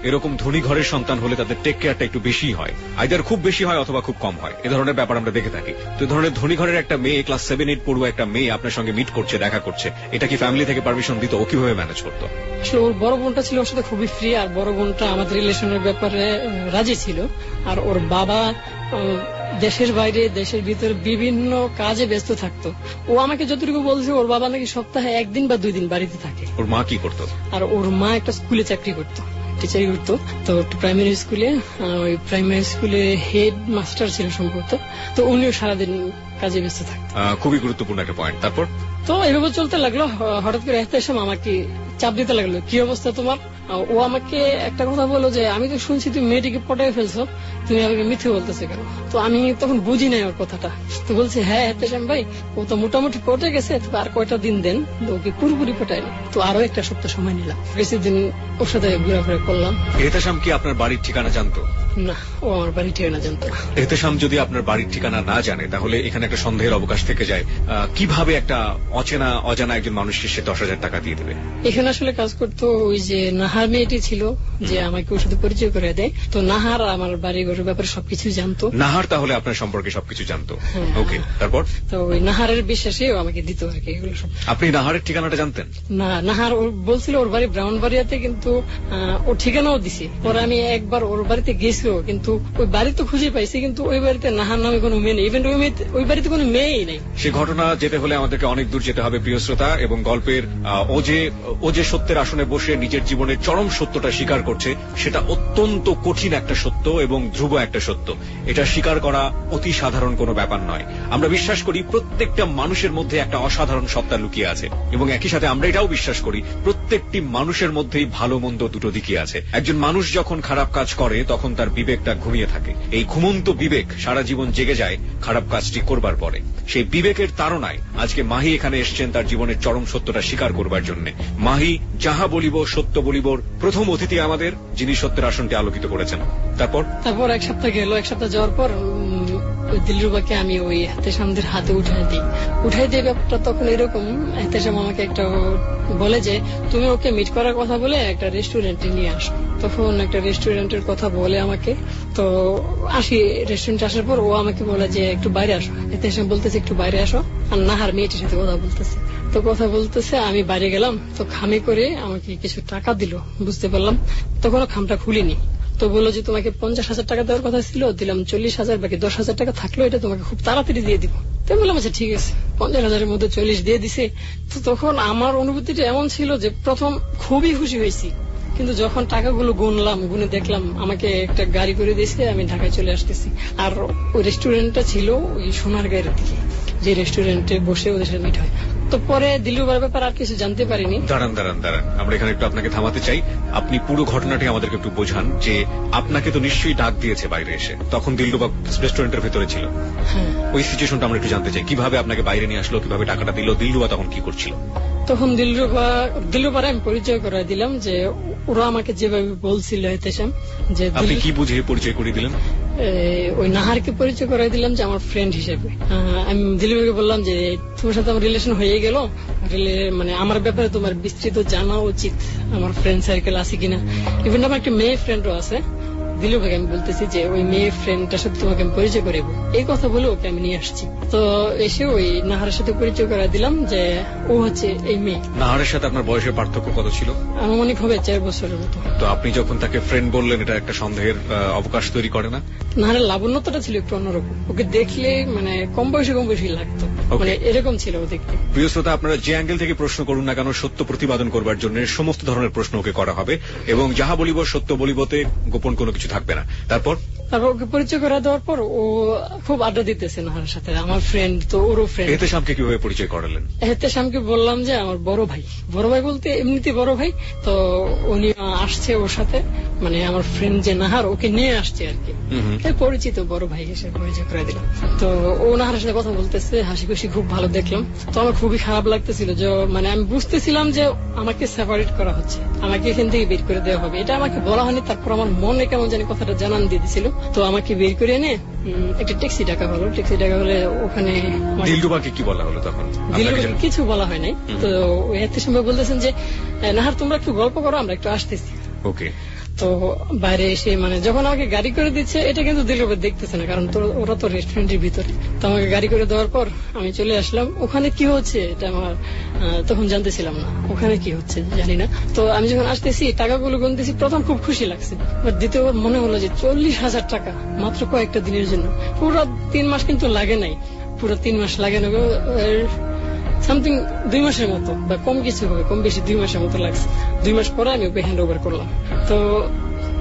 S1: এরকম ধনী ঘরের সন্তান হলে তাদের টেক কেয়ারটা একটু বেশি হয়, আইদার খুব বেশি হয় অথবা খুব কম হয়। এ ধরনের ব্যাপার আমরা দেখে থাকি। তো এই ধরনের ধনী ঘরের একটা মেয়ে, ক্লাস 7-8 পড়ুয়া একটা মেয়ে আপনার সঙ্গে মিট করছে, দেখা করছে, এটা কি ফ্যামিলি থেকে পারমিশন দিত? ও কিভাবে ম্যানেজ করতো?
S3: আসলে ওর বড় বোনটা ছিল ওর সাথে খুবই ফ্রি, আর বড় বোনটা আমাদের রিলেশনের ব্যাপারে রাজি ছিল। আর ওর বাবা দেশের বাইরে দেশের ভিতরে বিভিন্ন কাজে ব্যস্ত থাকতো। ও আমাকে যতটুকু বলছে, ওর বাবা নাকি সপ্তাহে 1 দিন বা 2 দিন বাড়িতে থাকে।
S1: ওর মা কি করতো?
S3: আর ওর মা একটা স্কুলে চাকরি করতো, টিচারই করতো। তো প্রাইমারি স্কুলে, ওই প্রাইমারি স্কুলে হেড মাস্টার ছিল সম্ভবত। তো উনিও সারাদিন কাজে ব্যস্ত থাকতো।
S1: খুবই গুরুত্বপূর্ণ একটা পয়েন্ট। তারপর
S3: তো এভাবে চলতে লাগলো। হঠাৎ করে এসে আমাকে চাপ দিতে লাগলো, কি অবস্থা তোমার? ও আমাকে একটা কথা বললো যে, আমি তো শুনছি তুমি মেয়েটিকে পটায় ফেলছো, তুমি আমাকে মিথ্যে বলতেছো কেন? তো আমি তখন বুঝি নাই ওর কথাটা। তো বলছে, হ্যাঁ এহতেশাম ভাই, ও তো মোটামুটি পটে গেছে, আর কয়টা দিন দেন, ওকে পুরোপুরি পটায়নি। তো আরো একটা সপ্তাহ সময় নিলাম, বেশিদিন ওর সাথে ঘোরাফেরা করলাম।
S1: এহতেশাম কি আপনার বাড়ির ঠিকানা জানতো?
S3: না, ও আমার বাড়ি ঠিকানা জানতো না।
S1: এহতেশাম যদি আপনার বাড়ির ঠিকানা না জানে, তাহলে এখানে একটা সন্দেহের অবকাশ থেকে যায়। কিভাবে একটা অজানা একজন মানুষকে সে 10,000 টাকা দিয়ে দেবে?
S3: এখানে আসলে কাজ করতো ওই যে নাহার মেয়েটি ছিল, যে আমাকে ওর সাথে পরিচয় করে দেয়। তো নাহার আমার বাড়ি ঘরের ব্যাপারে সবকিছু জানতো।
S1: নাহার তাহলে আপনার সম্পর্কে সবকিছু জানতো?
S3: হ্যাঁ।
S1: ওকে, তারপর?
S3: তো ওই নাহারের বিশ্বাসে ও আমাকে দিত আর কি এগুলো সব।
S1: আপনি নাহারের ঠিকানাটা জানতেন?
S3: না, নাহার বলছিল ওর বাড়ি ব্রাউনবাড়িয়াতে, কিন্তু ওর ঠিকানাও দিছে। পরে আমি একবার ওর বাড়িতে গেছিও, কিন্তু ওই বাড়ি তো খুঁজে পাইছি, কিন্তু ওই বাড়িতে নাহার নামে কোনো মেয়ে নেই, ইভেন ওই বাড়িতে কোনো মেয়েই নেই।
S1: সে ঘটনা যেতে হলে আমাদেরকে অনেক দূর যেতে হবে প্রিয় শ্রোতা, এবং গল্পের ও যে সত্যের আসনে বসে নিজের জীবনের চরম সত্যটা স্বীকার করছে, সেটা অত্যন্ত কঠিন একটা সত্য এবং ধ্রুব একটা সত্য। এটা স্বীকার করা অতি সাধারণ কোনো ব্যাপার নয়। আমরা বিশ্বাস করি প্রত্যেকটা মানুষের মধ্যে একটা অসাধারণ সত্তা লুকিয়ে আছে, এবং একই সাথে আমরা এটাও বিশ্বাস করি প্রত্যেকটি মানুষের মধ্যেই ভালো মন্দ দুটো দিকই আছে। একজন মানুষ যখন খারাপ কাজ করে, তখন তার বিবেকটা ঘুমিয়ে থাকে। এই ঘুমন্ত বিবেক সারা জীবন জেগে যায় খারাপ কাজটি করবার পরে। সেই বিবেকের তাড়নায় আজকে মাহি এখানে এসেছেন তার জীবনের চরম সত্যটা স্বীকার করবার জন্য। মাহি, যাহা বলিব সত্য বলিবর প্রথম অতিথি আমাদের, যিনি সত্যের আসনটি আলোকিত করেছেন। তারপর
S3: 1 সপ্তাহ গেল। 1 সপ্তাহ যাওয়ার পর ওই দিলরুবাকে আমি ওই এহতেশামদের হাতে উঠাই দিই। ব্যাপারটা তখন এরকম, এহতেশাম আমাকে একটা বলে যে, তুমি ওকে মিট করার কথা বলে একটা রেস্টুরেন্টে নিয়ে আসো। তখন একটা রেস্টুরেন্টের কথা বলে আমাকে, তো আসি। রেস্টুরেন্টে আসার পর ও আমাকে বলে যে, একটু বাইরে আসো। এহতেশাম বলতেছে একটু বাইরে আসো, আর নাহার মেয়েটির সাথে কথা বলতেছে। তো কথা বলতেছে, আমি বাইরে গেলাম। তো খামে করে আমাকে কিছু টাকা দিল, বুঝতে পারলাম। তখনও খামটা খুলিনি। তো বললো যে, তোমাকে 50,000 টাকা দেওয়ার কথা ছিল, দিলাম 40,000, বাকি 10,000 টাকা থাকলো, এটা তোমাকে খুব তাড়াতাড়ি দিয়ে দিব। তো বললাম, আচ্ছা ঠিক আছে। 50,000-এর মধ্যে 40 দিয়ে দিছে। তো তখন আমার অনুভূতিটা এমন ছিল যে, প্রথম খুবই খুশি হয়েছি, কিন্তু যখন টাকাগুলো গুনে দেখলাম আমাকে একটা গাড়ি করে দিয়েছে, আমি ঢাকায় চলে আসতেছি। আর ওই রেস্টুরেন্টটা ছিল ওই সোনারগাঁয়ের দিকে, যে রেস্টুরেন্টে বসে ওদের সাথে মিট হয়। তো পরে দিলরুবার ব্যাপার আর কিছু জানতে পারিনি।
S1: দাঁড়ান, আমরা এখানে একটু আপনাকে থামাতে চাই। আপনি পুরো ঘটনাটি আমাদেরকে একটু বোঝান, যে আপনাকে তো নিশ্চয়ই ডাক দিয়েছে বাইরে এসে, তখন দিলরুবা রেস্টুরেন্টের ভেতরে ছিল।
S3: হ্যাঁ।
S1: ওই সিচুয়েশনটা আমরা একটু জানতে চাই, কিভাবে আপনাকে বাইরে নিয়ে আসলো, কিভাবে টাকাটা দিল, দিলরুবা তখন কি করছিল?
S3: তখন দিলরুবার আমি পরিচয় করে দিলাম, যে ওরা আমাকে যেভাবে বলছিল এহতেশাম, যে
S1: আপনি কি বুঝে পরিচয় করে দিলেন?
S3: ওই নাহারকে পরিচয় করাই দিলাম যে আমার ফ্রেন্ড হিসেবে। আমি দিলরুবাকে বললাম যে, তোমার সাথে আমার রিলেশন হয়ে গেল, মানে আমার ব্যাপারে তোমার বিস্তৃত জানা উচিত, আমার ফ্রেন্ড সার্কেল আছে কিনা। ইভেন আমার একটা মেয়ে ফ্রেন্ডও আছে। দিলরুবাকে আমি বলতেছি যে, ওই মেয়ে ফ্রেন্ডটার সাথে তোমাকে আমি পরিচয় করাবো, এই কথা বলে ওকে আমি নিয়ে আসছি। তো এসে ওই নাহারের সাথে পরিচয় করাই দিলাম যে, ও হচ্ছে এই মেয়ে।
S1: নাহারের সাথে আপনার বয়সের পার্থক্য কত ছিল?
S3: আনুমানিক হবে 4 বছরের মতো।
S1: তো আপনি যখন তাকে ফ্রেন্ড বললেন, এটা একটা সন্দেহের অবকাশ তৈরি করে না?
S3: নাহারের লাবণ্যতাটা ছিল একটু অন্যরকম, ওকে দেখলে মানে কম বয়সী লাগতো, মানে এরকম ছিল ও দেখতে।
S1: প্রিয় শ্রোতা, আপনারা যে অ্যাঙ্গেল থেকে প্রশ্ন করুন না কেন, সত্য প্রতিপাদন করবার জন্য সমস্ত ধরনের প্রশ্ন ওকে করা হবে, এবং যাহা বলিব সত্য বলিবতে গোপন কোনো কিছু থাকবে না। তারপর
S3: ওকে পরিচয় করে দেওয়ার পর ও খুব আড্ডা দিতেছে নাহারের সাথে, আমার ফ্রেন্ড তো ওরও ফ্রেন্ড।
S1: এহতেশামকে কিভাবে পরিচয় করালেন?
S3: এহতেশামকে বললাম যে আমার বড় ভাই বলতে এমনিতে বড় ভাই, তো উনি আসছে ওর সাথে, মানে আমার ফ্রেন্ড যে নাহার ওকে নিয়ে আসছে আর কি, পরিচিত বড় ভাই এসে পরিচয় করে দিলাম। তো ও নাহারের সাথে কথা বলতেছে, হাসি খুশি, খুব ভালো দেখলাম। তো আমার খুবই খারাপ লাগতেছিল যে মানে আমি বুঝতেছিলাম যে আমাকে সেপারেট করা হচ্ছে, আমাকে এখান থেকে বের করে দেওয়া হবে। এটা আমাকে বলা হয়নি, তারপর আমার মনে কেমন জানি কথাটা জানান দিয়ে দিছিল। তো আমাকে বের করে এনে একটা ট্যাক্সি ডাকা হলো। ট্যাক্সি ডাকা হলে ওখানে
S1: দিলরুবাকে কি বলা হলো তখন?
S3: কিছু বলা হয় নাই। তো এতে সময় বলতেছেন যে নাহার তোমরা একটু গল্প করো, আমরা একটু আসতেছি।
S1: ওকে।
S3: তো বাইরে এসে মানে যখন আমাকে গাড়ি করে দিচ্ছে, এটা কিন্তু দিলরুবা দেখতেছে না, কারণ ওরা তো রেস্টুরেন্টের ভিতরে। তো আমাকে গাড়ি করে দেওয়ার পর আমি চলে আসলাম। ওখানে কি হচ্ছে এটা আমার তখন জানতেছিলাম না, ওখানে কি হচ্ছে জানি না। তো আমি যখন আসতেছি, টাকাগুলো গুনতেছি, প্রথম খুব খুশি লাগছে, বাট দ্বিতীয়বার মনে হলো যে 40,000 টাকা মাত্র কয়েকটা দিনের জন্য। পুরো 3 মাস কিন্তু লাগে নাই, পুরো 3 মাস লাগে না, সামথিং 2 মাসের মতো, বা কম কিছু হবে, কম বেশি 2 মাসের মতো লাগছে। 2 মাস পরে আমি ওকে হ্যান্ড ওভার করলাম। তো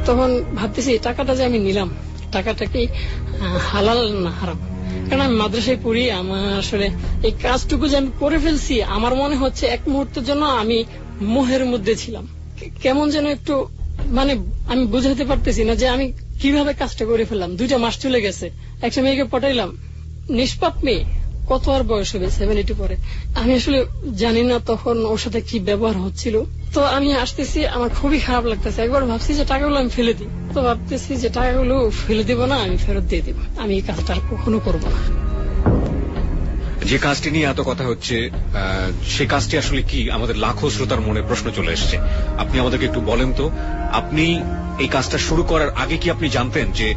S3: তখন ভাবতেছি টাকাটা যে আমি নিলাম, টাকাটা কি হালাল না হারাম? কারণ আমি মাদ্রাসায় পড়ি, আমার আসলে এই কাজটুকু যে আমি করে ফেলছি, আমার মনে হচ্ছে এক মুহূর্তের জন্য আমি মোহের মধ্যে ছিলাম, কেমন যেন একটু মানে আমি বুঝাতে পারতেছি না যে আমি কিভাবে কাজটা করে ফেললাম। 2টা মাস চলে গেছে, একটা মেয়েকে পটাইলাম, নিষ্পাপ মেয়ে, কত আর বয়স হবে, 70 পরে। আমি আসলে জানি না তখন ওর সাথে কি ব্যবহার হচ্ছিল। তো আমি আসতেছি, আমার খুবই খারাপ লাগতেছে। একবার ভাবছি যে টাকাগুলো আমি ফেলে দিই, তো ভাবতেছি যে টাকাগুলো ফেলে দিব না, আমি ফেরত দিয়ে দিব, আমি এই কাজটা আর কখনো করবো না।
S1: যে কাজটি নিয়ে এত কথা হচ্ছে, সে কাজটি আসলে কি? আমাদের লাখো শ্রোতার মনে প্রশ্ন চলে এসছে। আপনি আমাদেরকে একটু বলেন তো, আপনি এই কাজটা শুরু করার আগে কি আপনি জানতেন যে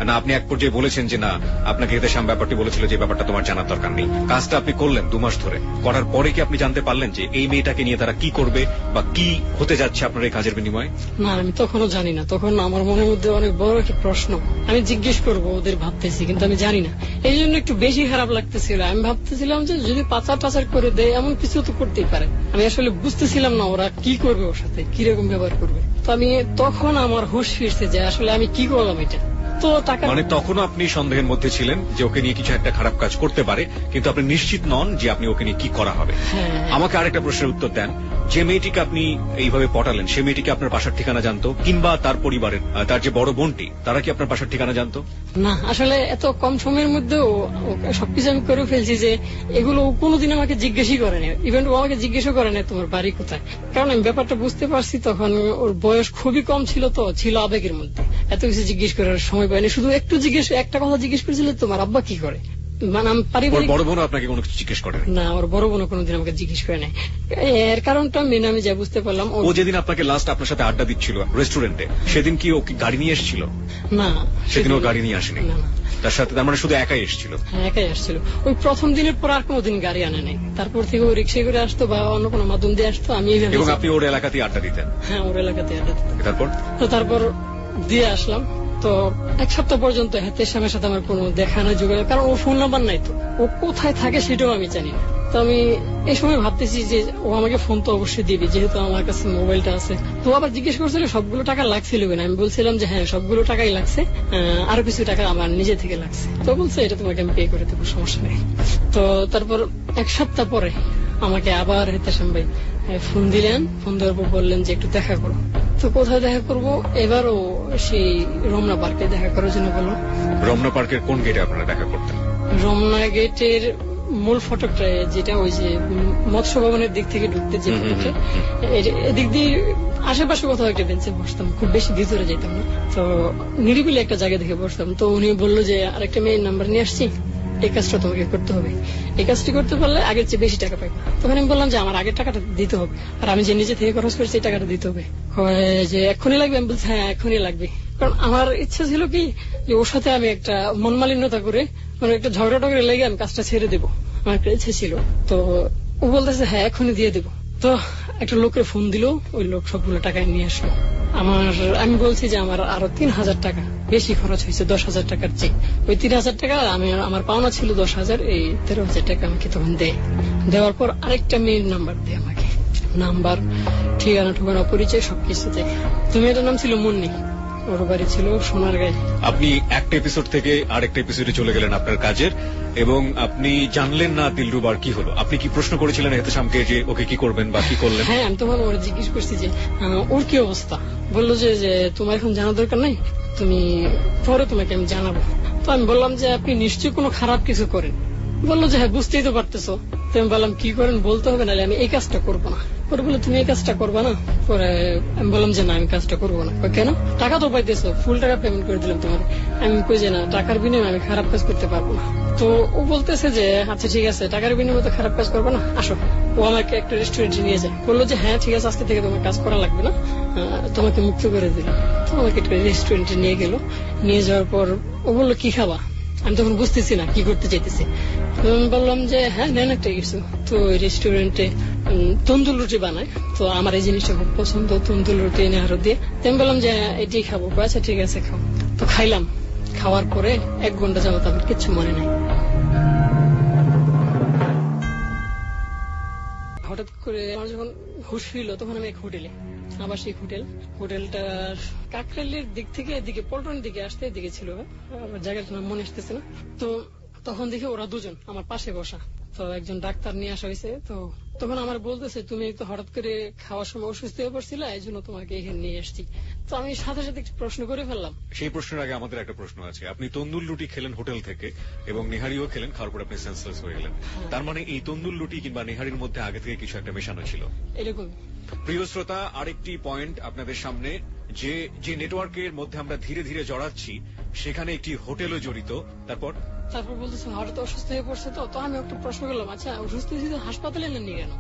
S1: না? আপনি এক পর্যায়ে বলেছেন যে না, আপনাকে এহতেশাম ব্যাপারটি বলেছিল যে ব্যাপারটা তোমার জানার দরকার নেই। কাজটা আপনি করলেন 2 মাস ধরে, করার পরে কি আপনি জানতে পারলেন যে এই মেয়েটাকে নিয়ে তারা কি করবে বা কি হতে যাচ্ছে আপনার এই কাজের বিনিময়ে?
S3: না, আমি তখনও জানি না। তখন আমার মনের মধ্যে অনেক বড় একটা প্রশ্ন, আমি জিজ্ঞেস করবো ওদের ভাবতেছি, কিন্তু আমি জানি না। এই জন্য একটু বেশি খারাপ লাগতেছিল। আমি ভাবতেছিলাম যে যদি পাচার টাচার করে দেয়, এমন কিছু তো করতেই পারে। আমি আসলে বুঝতেছিলাম না ওরা কি করবে, ওর সাথে কিরকম ব্যবহার করবে। তো আমি তখন আমার হুঁশ ফিরছে যে আসলে আমি কি করলাম এটা। তো টাকা
S1: মানে তখনও আপনি সন্দেহের মধ্যে ছিলেন যে ওকে নিয়ে কিছু একটা খারাপ কাজ করতে পারে, কিন্তু আপনি নিশ্চিত নন যে আপনি ওকে নিয়ে কি করা হবে। আমাকে আরেকটা প্রশ্নের উত্তর দেন, যে মেয়েটিকে আপনি এইভাবে পটালেন, সে মেয়েটিকে আপনার বাসার ঠিকানা জানতো, কিংবা তার পরিবারের, তার যে বড় বোনটি, তারা কি আপনার বাসার ঠিকানা জানতো?
S3: না, আসলে এত কম সময়ের মধ্যে সবকিছু আমি করে ফেলছি যে এগুলো কোনোদিন আমাকে জিজ্ঞেসই করে না। ইভেন ও আমাকে জিজ্ঞেসও করে না তোমার বাড়ি কোথায়, কারণ আমি ব্যাপারটা বুঝতে পারছি তখন ওর বয়স খুবই কম ছিল, তো ছিল আবেগের মধ্যে, এত কিছু জিজ্ঞেস করার সময় পাইনি। শুধু একটু একটা কথা জিজ্ঞেস করেছিল, তোমার আব্বা কি করে। মানে আমি পারিবারিক।
S1: বড় বোন আপনাকে কোনো কিছু জিজ্ঞেস করে
S3: না, ওর বড় বোন কোনোদিন আমাকে জিজ্ঞেস করে নাই। এর কারণটা মেনে আমি যা বুঝতে পারলাম,
S1: ও যেদিন আপনাকে লাস্ট আপনার সাথে আড্ডা দিচ্ছিল রেস্টুরেন্টে, সেদিন কি ও গাড়ি নিয়ে এসেছিল?
S3: না,
S1: সেদিন ও গাড়ি নিয়ে আসেনি। তার সাথে তার মানে শুধু একাই এসেছিল?
S3: হ্যাঁ, একাই আসছিল। ওই প্রথম দিনের পর আর কোনোদিন গাড়ি আনে নাই। তারপর থেকে ও রিক্সা করে আসতো বা অন্য কোনো মাধ্যম দিয়ে আসতো। আমি
S1: এবং আপনি ওর এলাকাতেই আড্ডা দিতেন?
S3: হ্যাঁ, ওর এলাকাতে আড্ডা দিতাম।
S1: তারপর
S3: দিয়ে আসলাম। তো 1 সপ্তাহ পর্যন্ত এহতেশামের সাথে আমার কোনো দেখা না, যোগাযোগ, কারণ ও ফোন নাম্বার নাই, তো ও কোথায় থাকে সেটাও আমি জানি না। তো আমি এই সময় ভাবতেছি যে ও আমাকে ফোন তো অবশ্যই দিবি, যেহেতু আমার কাছে মোবাইলটা আছে। তো আবার জিজ্ঞেস করছিল সবগুলো টাকা লাগছিল কিনা। আমি বলছিলাম যে হ্যাঁ, সবগুলো টাকাই লাগছে, আরো কিছু টাকা আমার নিজে থেকে লাগছে। তো বলছে এটা তোমাকে আমি পে করে দেবো, সমস্যা নেই। তো তারপর 1 সপ্তাহ পরে আমাকে আবার এহতেশাম ভাই ফোন দিলেন। ফোন দেওয়ার পর বললেন যে একটু দেখা করো। তো কোথায় দেখা করবো? এবারও সেই রমনা পার্কে দেখা করার জন্য বললো।
S1: রমনা পার্কের কোন গেটে আপনারা দেখা করতেন?
S3: রমনা গেটের মূল ফটকটা, যেটা ওই যে মৎস্য ভবনের দিক থেকে ঢুকতে যে ফটকটা, এদিক দিয়ে আশেপাশে কোথাও একটা বেঞ্চে বসতাম, খুব বেশি ভিতরে যেতাম না। তো নিরিবিলি একটা জায়গা দেখে বসতাম। তো উনি বললো যে আরেকটা মেয়ের নাম্বার নিয়ে আসছি, এই কাজটা তোমাকে করতে হবে, এই কাজটি করতে পারলে আগের চেয়ে বেশি টাকা পাই। তখন আমি বললাম যে আমার আগের টাকাটা দিতে হবে, আর আমি যে নিজে থেকে খরচ করছি এই টাকাটা দিতে হবে। যে এক্ষুনি লাগবে? আমি বলছি হ্যাঁ, এখনই লাগবে। কারণ আমার ইচ্ছা ছিল কি যে ওর সাথে আমি একটা মনমালিন্যতা করে, মানে একটা ঝগড়া টগড়া লেগে আমি কাজটা ছেড়ে দেবো, আমার একটা ইচ্ছে ছিল। তো ও বলতেছে হ্যাঁ, এখনই দিয়ে দেবো। তো একটা লোকের ফোন দিল, ওই লোক সবগুলো টাকা নিয়ে আসলো। আমি বলছি যে আমার আরো 3,000 টাকা বেশি খরচ হয়েছে 10,000 টাকার চেয়ে। ওই 3,000 টাকা আমার পাওনা ছিল 10,000, এই 13,000 টাকা আমাকে তখন দেয়। দেওয়ার পর আরেকটা মেয়ের নাম্বার দেয় আমাকে, নাম্বার, ঠিকানা ঠিকানা পরিচয় সবকিছু দেয়। তো মেয়েটার নাম ছিল মুন্নি, ওর বাড়ি ছিল সোনারগাঁয়ে।
S1: আপনি একটা এপিসোড থেকে আরেকটা এপিসোডে চলে গেলেন আপনার কাজের, এবং আপনি জানলেন না দিলরুবার কি হলো। আপনি কি প্রশ্ন করেছিলেন এহতেশামকে যে ওকে কি করবেন বা কি করলেন?
S3: হ্যাঁ, আমি তখন ওর জিজ্ঞেস করছি যে ওর কি অবস্থা। বললো যে তোমার এখন জানা দরকার নাই, তুমি পরে তোমাকে আমি জানাবো। তো আমি বললাম যে আপনি নিশ্চয়ই কোনো খারাপ কিছু করেন। বললো যে হ্যাঁ, বুঝতেই তো পারতেছো। তো আমি বললাম কি করেন বলতে হবে, নাহলে আমি এই কাজটা করবো না। পরে বললো তুমি এই কাজটা করবা না। পরে আমি বললাম যে না, আমি কাজটা করবো না। কেন? টাকা তো পাইতেছো, ফুল টাকা পেমেন্ট করে দিলাম তোমার। আমি কই যে না, টাকার বিনিময়ে আমি খারাপ কাজ করতে পারবো না। তো ও বলতেছে যে আচ্ছা ঠিক আছে, টাকার বিনিময়ে তো খারাপ কাজ করবে না, আসো। ও আমাকে একটা রেস্টুরেন্টে নিয়ে যায়। বললো যে হ্যাঁ ঠিক আছে, আজকে থেকে তোমার কাজ করা লাগবে না, তোমাকে মুক্ত করে দিলাম। তো আমাকে একটা রেস্টুরেন্টে নিয়ে গেল। নিয়ে যাওয়ার পর ও বললো কি খাবা। আমি তখন বুঝতেছি না কি করতে চাইতেছি। বললাম যে হ্যাঁ নেন একটা কিছু। তো ওই রেস্টুরেন্টে তন্দুর রুটি বানায়, তো আমার এই জিনিসটা খুব পছন্দ, তন্দুর রুটি এনে আরো দিয়ে। আমি বললাম যে এটাই খাবো। আচ্ছা ঠিক আছে খাও। তো খাইলাম। খাওয়ার পরে 1 ঘন্টা যাবত আমার কিচ্ছু মনে নাই। হঠাৎ করে আমার যখন হুশ ফিরল, তখন আমি এক হোটেলে, আবাসিক হোটেলটা কাকরাইলের দিক থেকে এদিকে পল্টনের দিকে আসতে এদিকে ছিল, আমার জায়গাটার নাম মনে আসতেছে না। তো তখন দেখি ওরা দুজন আমার পাশে বসা। তো একজন ডাক্তার নিয়ে আসা হয়েছে। তো তখন আমার বলতেছে তুমি তো হঠাৎ করে খাওয়ার সময় অসুস্থ হয়ে পড়ছিলা, এই জন্য তোমাকে এখানে নিয়ে আসছি। তো আমি সাথে সাথে একটু প্রশ্ন করে ফেললাম।
S1: সেই প্রশ্নের আগে আমাদের একটা প্রশ্ন আছে। আপনি তন্দুর রুটি খেলেন হোটেল থেকে এবং নেহারিও খেলেন, খাওয়ার পর আপনি সেন্সলেস হয়ে গেলেন। তার মানে এই তন্দুর রুটি কিংবা নেহারির মধ্যে আগে থেকে কিছু একটা মেশানো ছিল।
S3: এরকম।
S1: প্রিয় শ্রোতা, আরেকটি পয়েন্ট আপনাদের সামনে, যে নেটওয়ার্কের মধ্যে আমরা ধীরে ধীরে জড়াচ্ছি সেখানে একটি হোটেলও জড়িত। তারপর
S3: বলতেছে হঠাৎ অসুস্থ হয়ে পড়ছে। তো আমি একটু প্রশ্ন করলাম, আচ্ছা অসুস্থ হয়েছে হাসপাতালে নেননি কেন,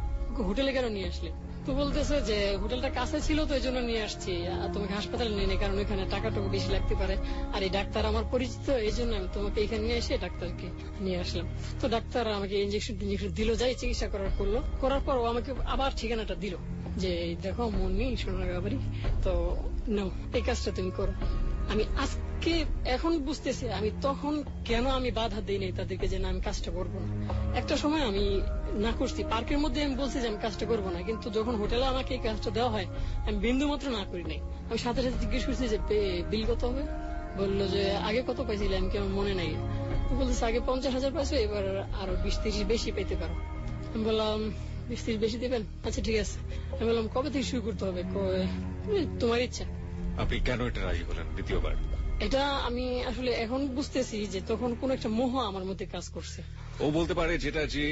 S3: হোটেলে কেন নিয়ে আসলে? তো বলতেছে যে হোটেলটা কাছে ছিল তো এই জন্য নিয়ে আসছি, তোমাকে হাসপাতালে নিয়ে নেই, কারণ ওইখানে টাকাটুকু বেশি লাগতে পারে। আর এই ডাক্তার আমার পরিচিত, এই জন্য আমি তোমাকে এখানে নিয়ে এসে ডাক্তারকে নিয়ে আসলাম। তো ডাক্তার আমাকে ইঞ্জেকশন দিল, যাই চিকিৎসা করার পর ও আমাকে আবার ঠিকানাটা দিল যে দেখো মুন্নি সোনারগাঁ বাড়ি, তো নাও এই কাজটা তুমি করো। আমি আজকে এখন বুঝতেছি আমি তখন কেন আমি বাধা দিই নাই তাদেরকে যে না আমি কাজটা করবো না। একটা সময় আমি না করছি, পার্কের মধ্যে আমি বলছি যে আমি কাজটা করবো না, কিন্তু যখন হোটেলে আমাকে এই কাজটা দেওয়া হয় আমি বিন্দু মাত্র না করি নাই। আমি সাথে সাথে জিজ্ঞেস করছি যে বিল কত হবে। বললো যে আগে কত পাইছিলে, আমি কেমন মনে নাই। বলতেছে আগে 50,000 পাইছো, এবার আরো 20-30 বেশি পেতে পারো। আমি বললাম 20-30 বেশি দেবেন, আচ্ছা ঠিক আছে। আমি বললাম কবে থেকে শুরু করতে হবে? তোমার ইচ্ছা।
S1: আপনি কেন এটা রাজি হলেন দ্বিতীয়বার?
S3: এটা আমি আসলে এখন বুঝতেছি যে তখন কোন একটা মোহ আমার মধ্যে কাজ করছে।
S1: ও বলতে পারে যেটা যে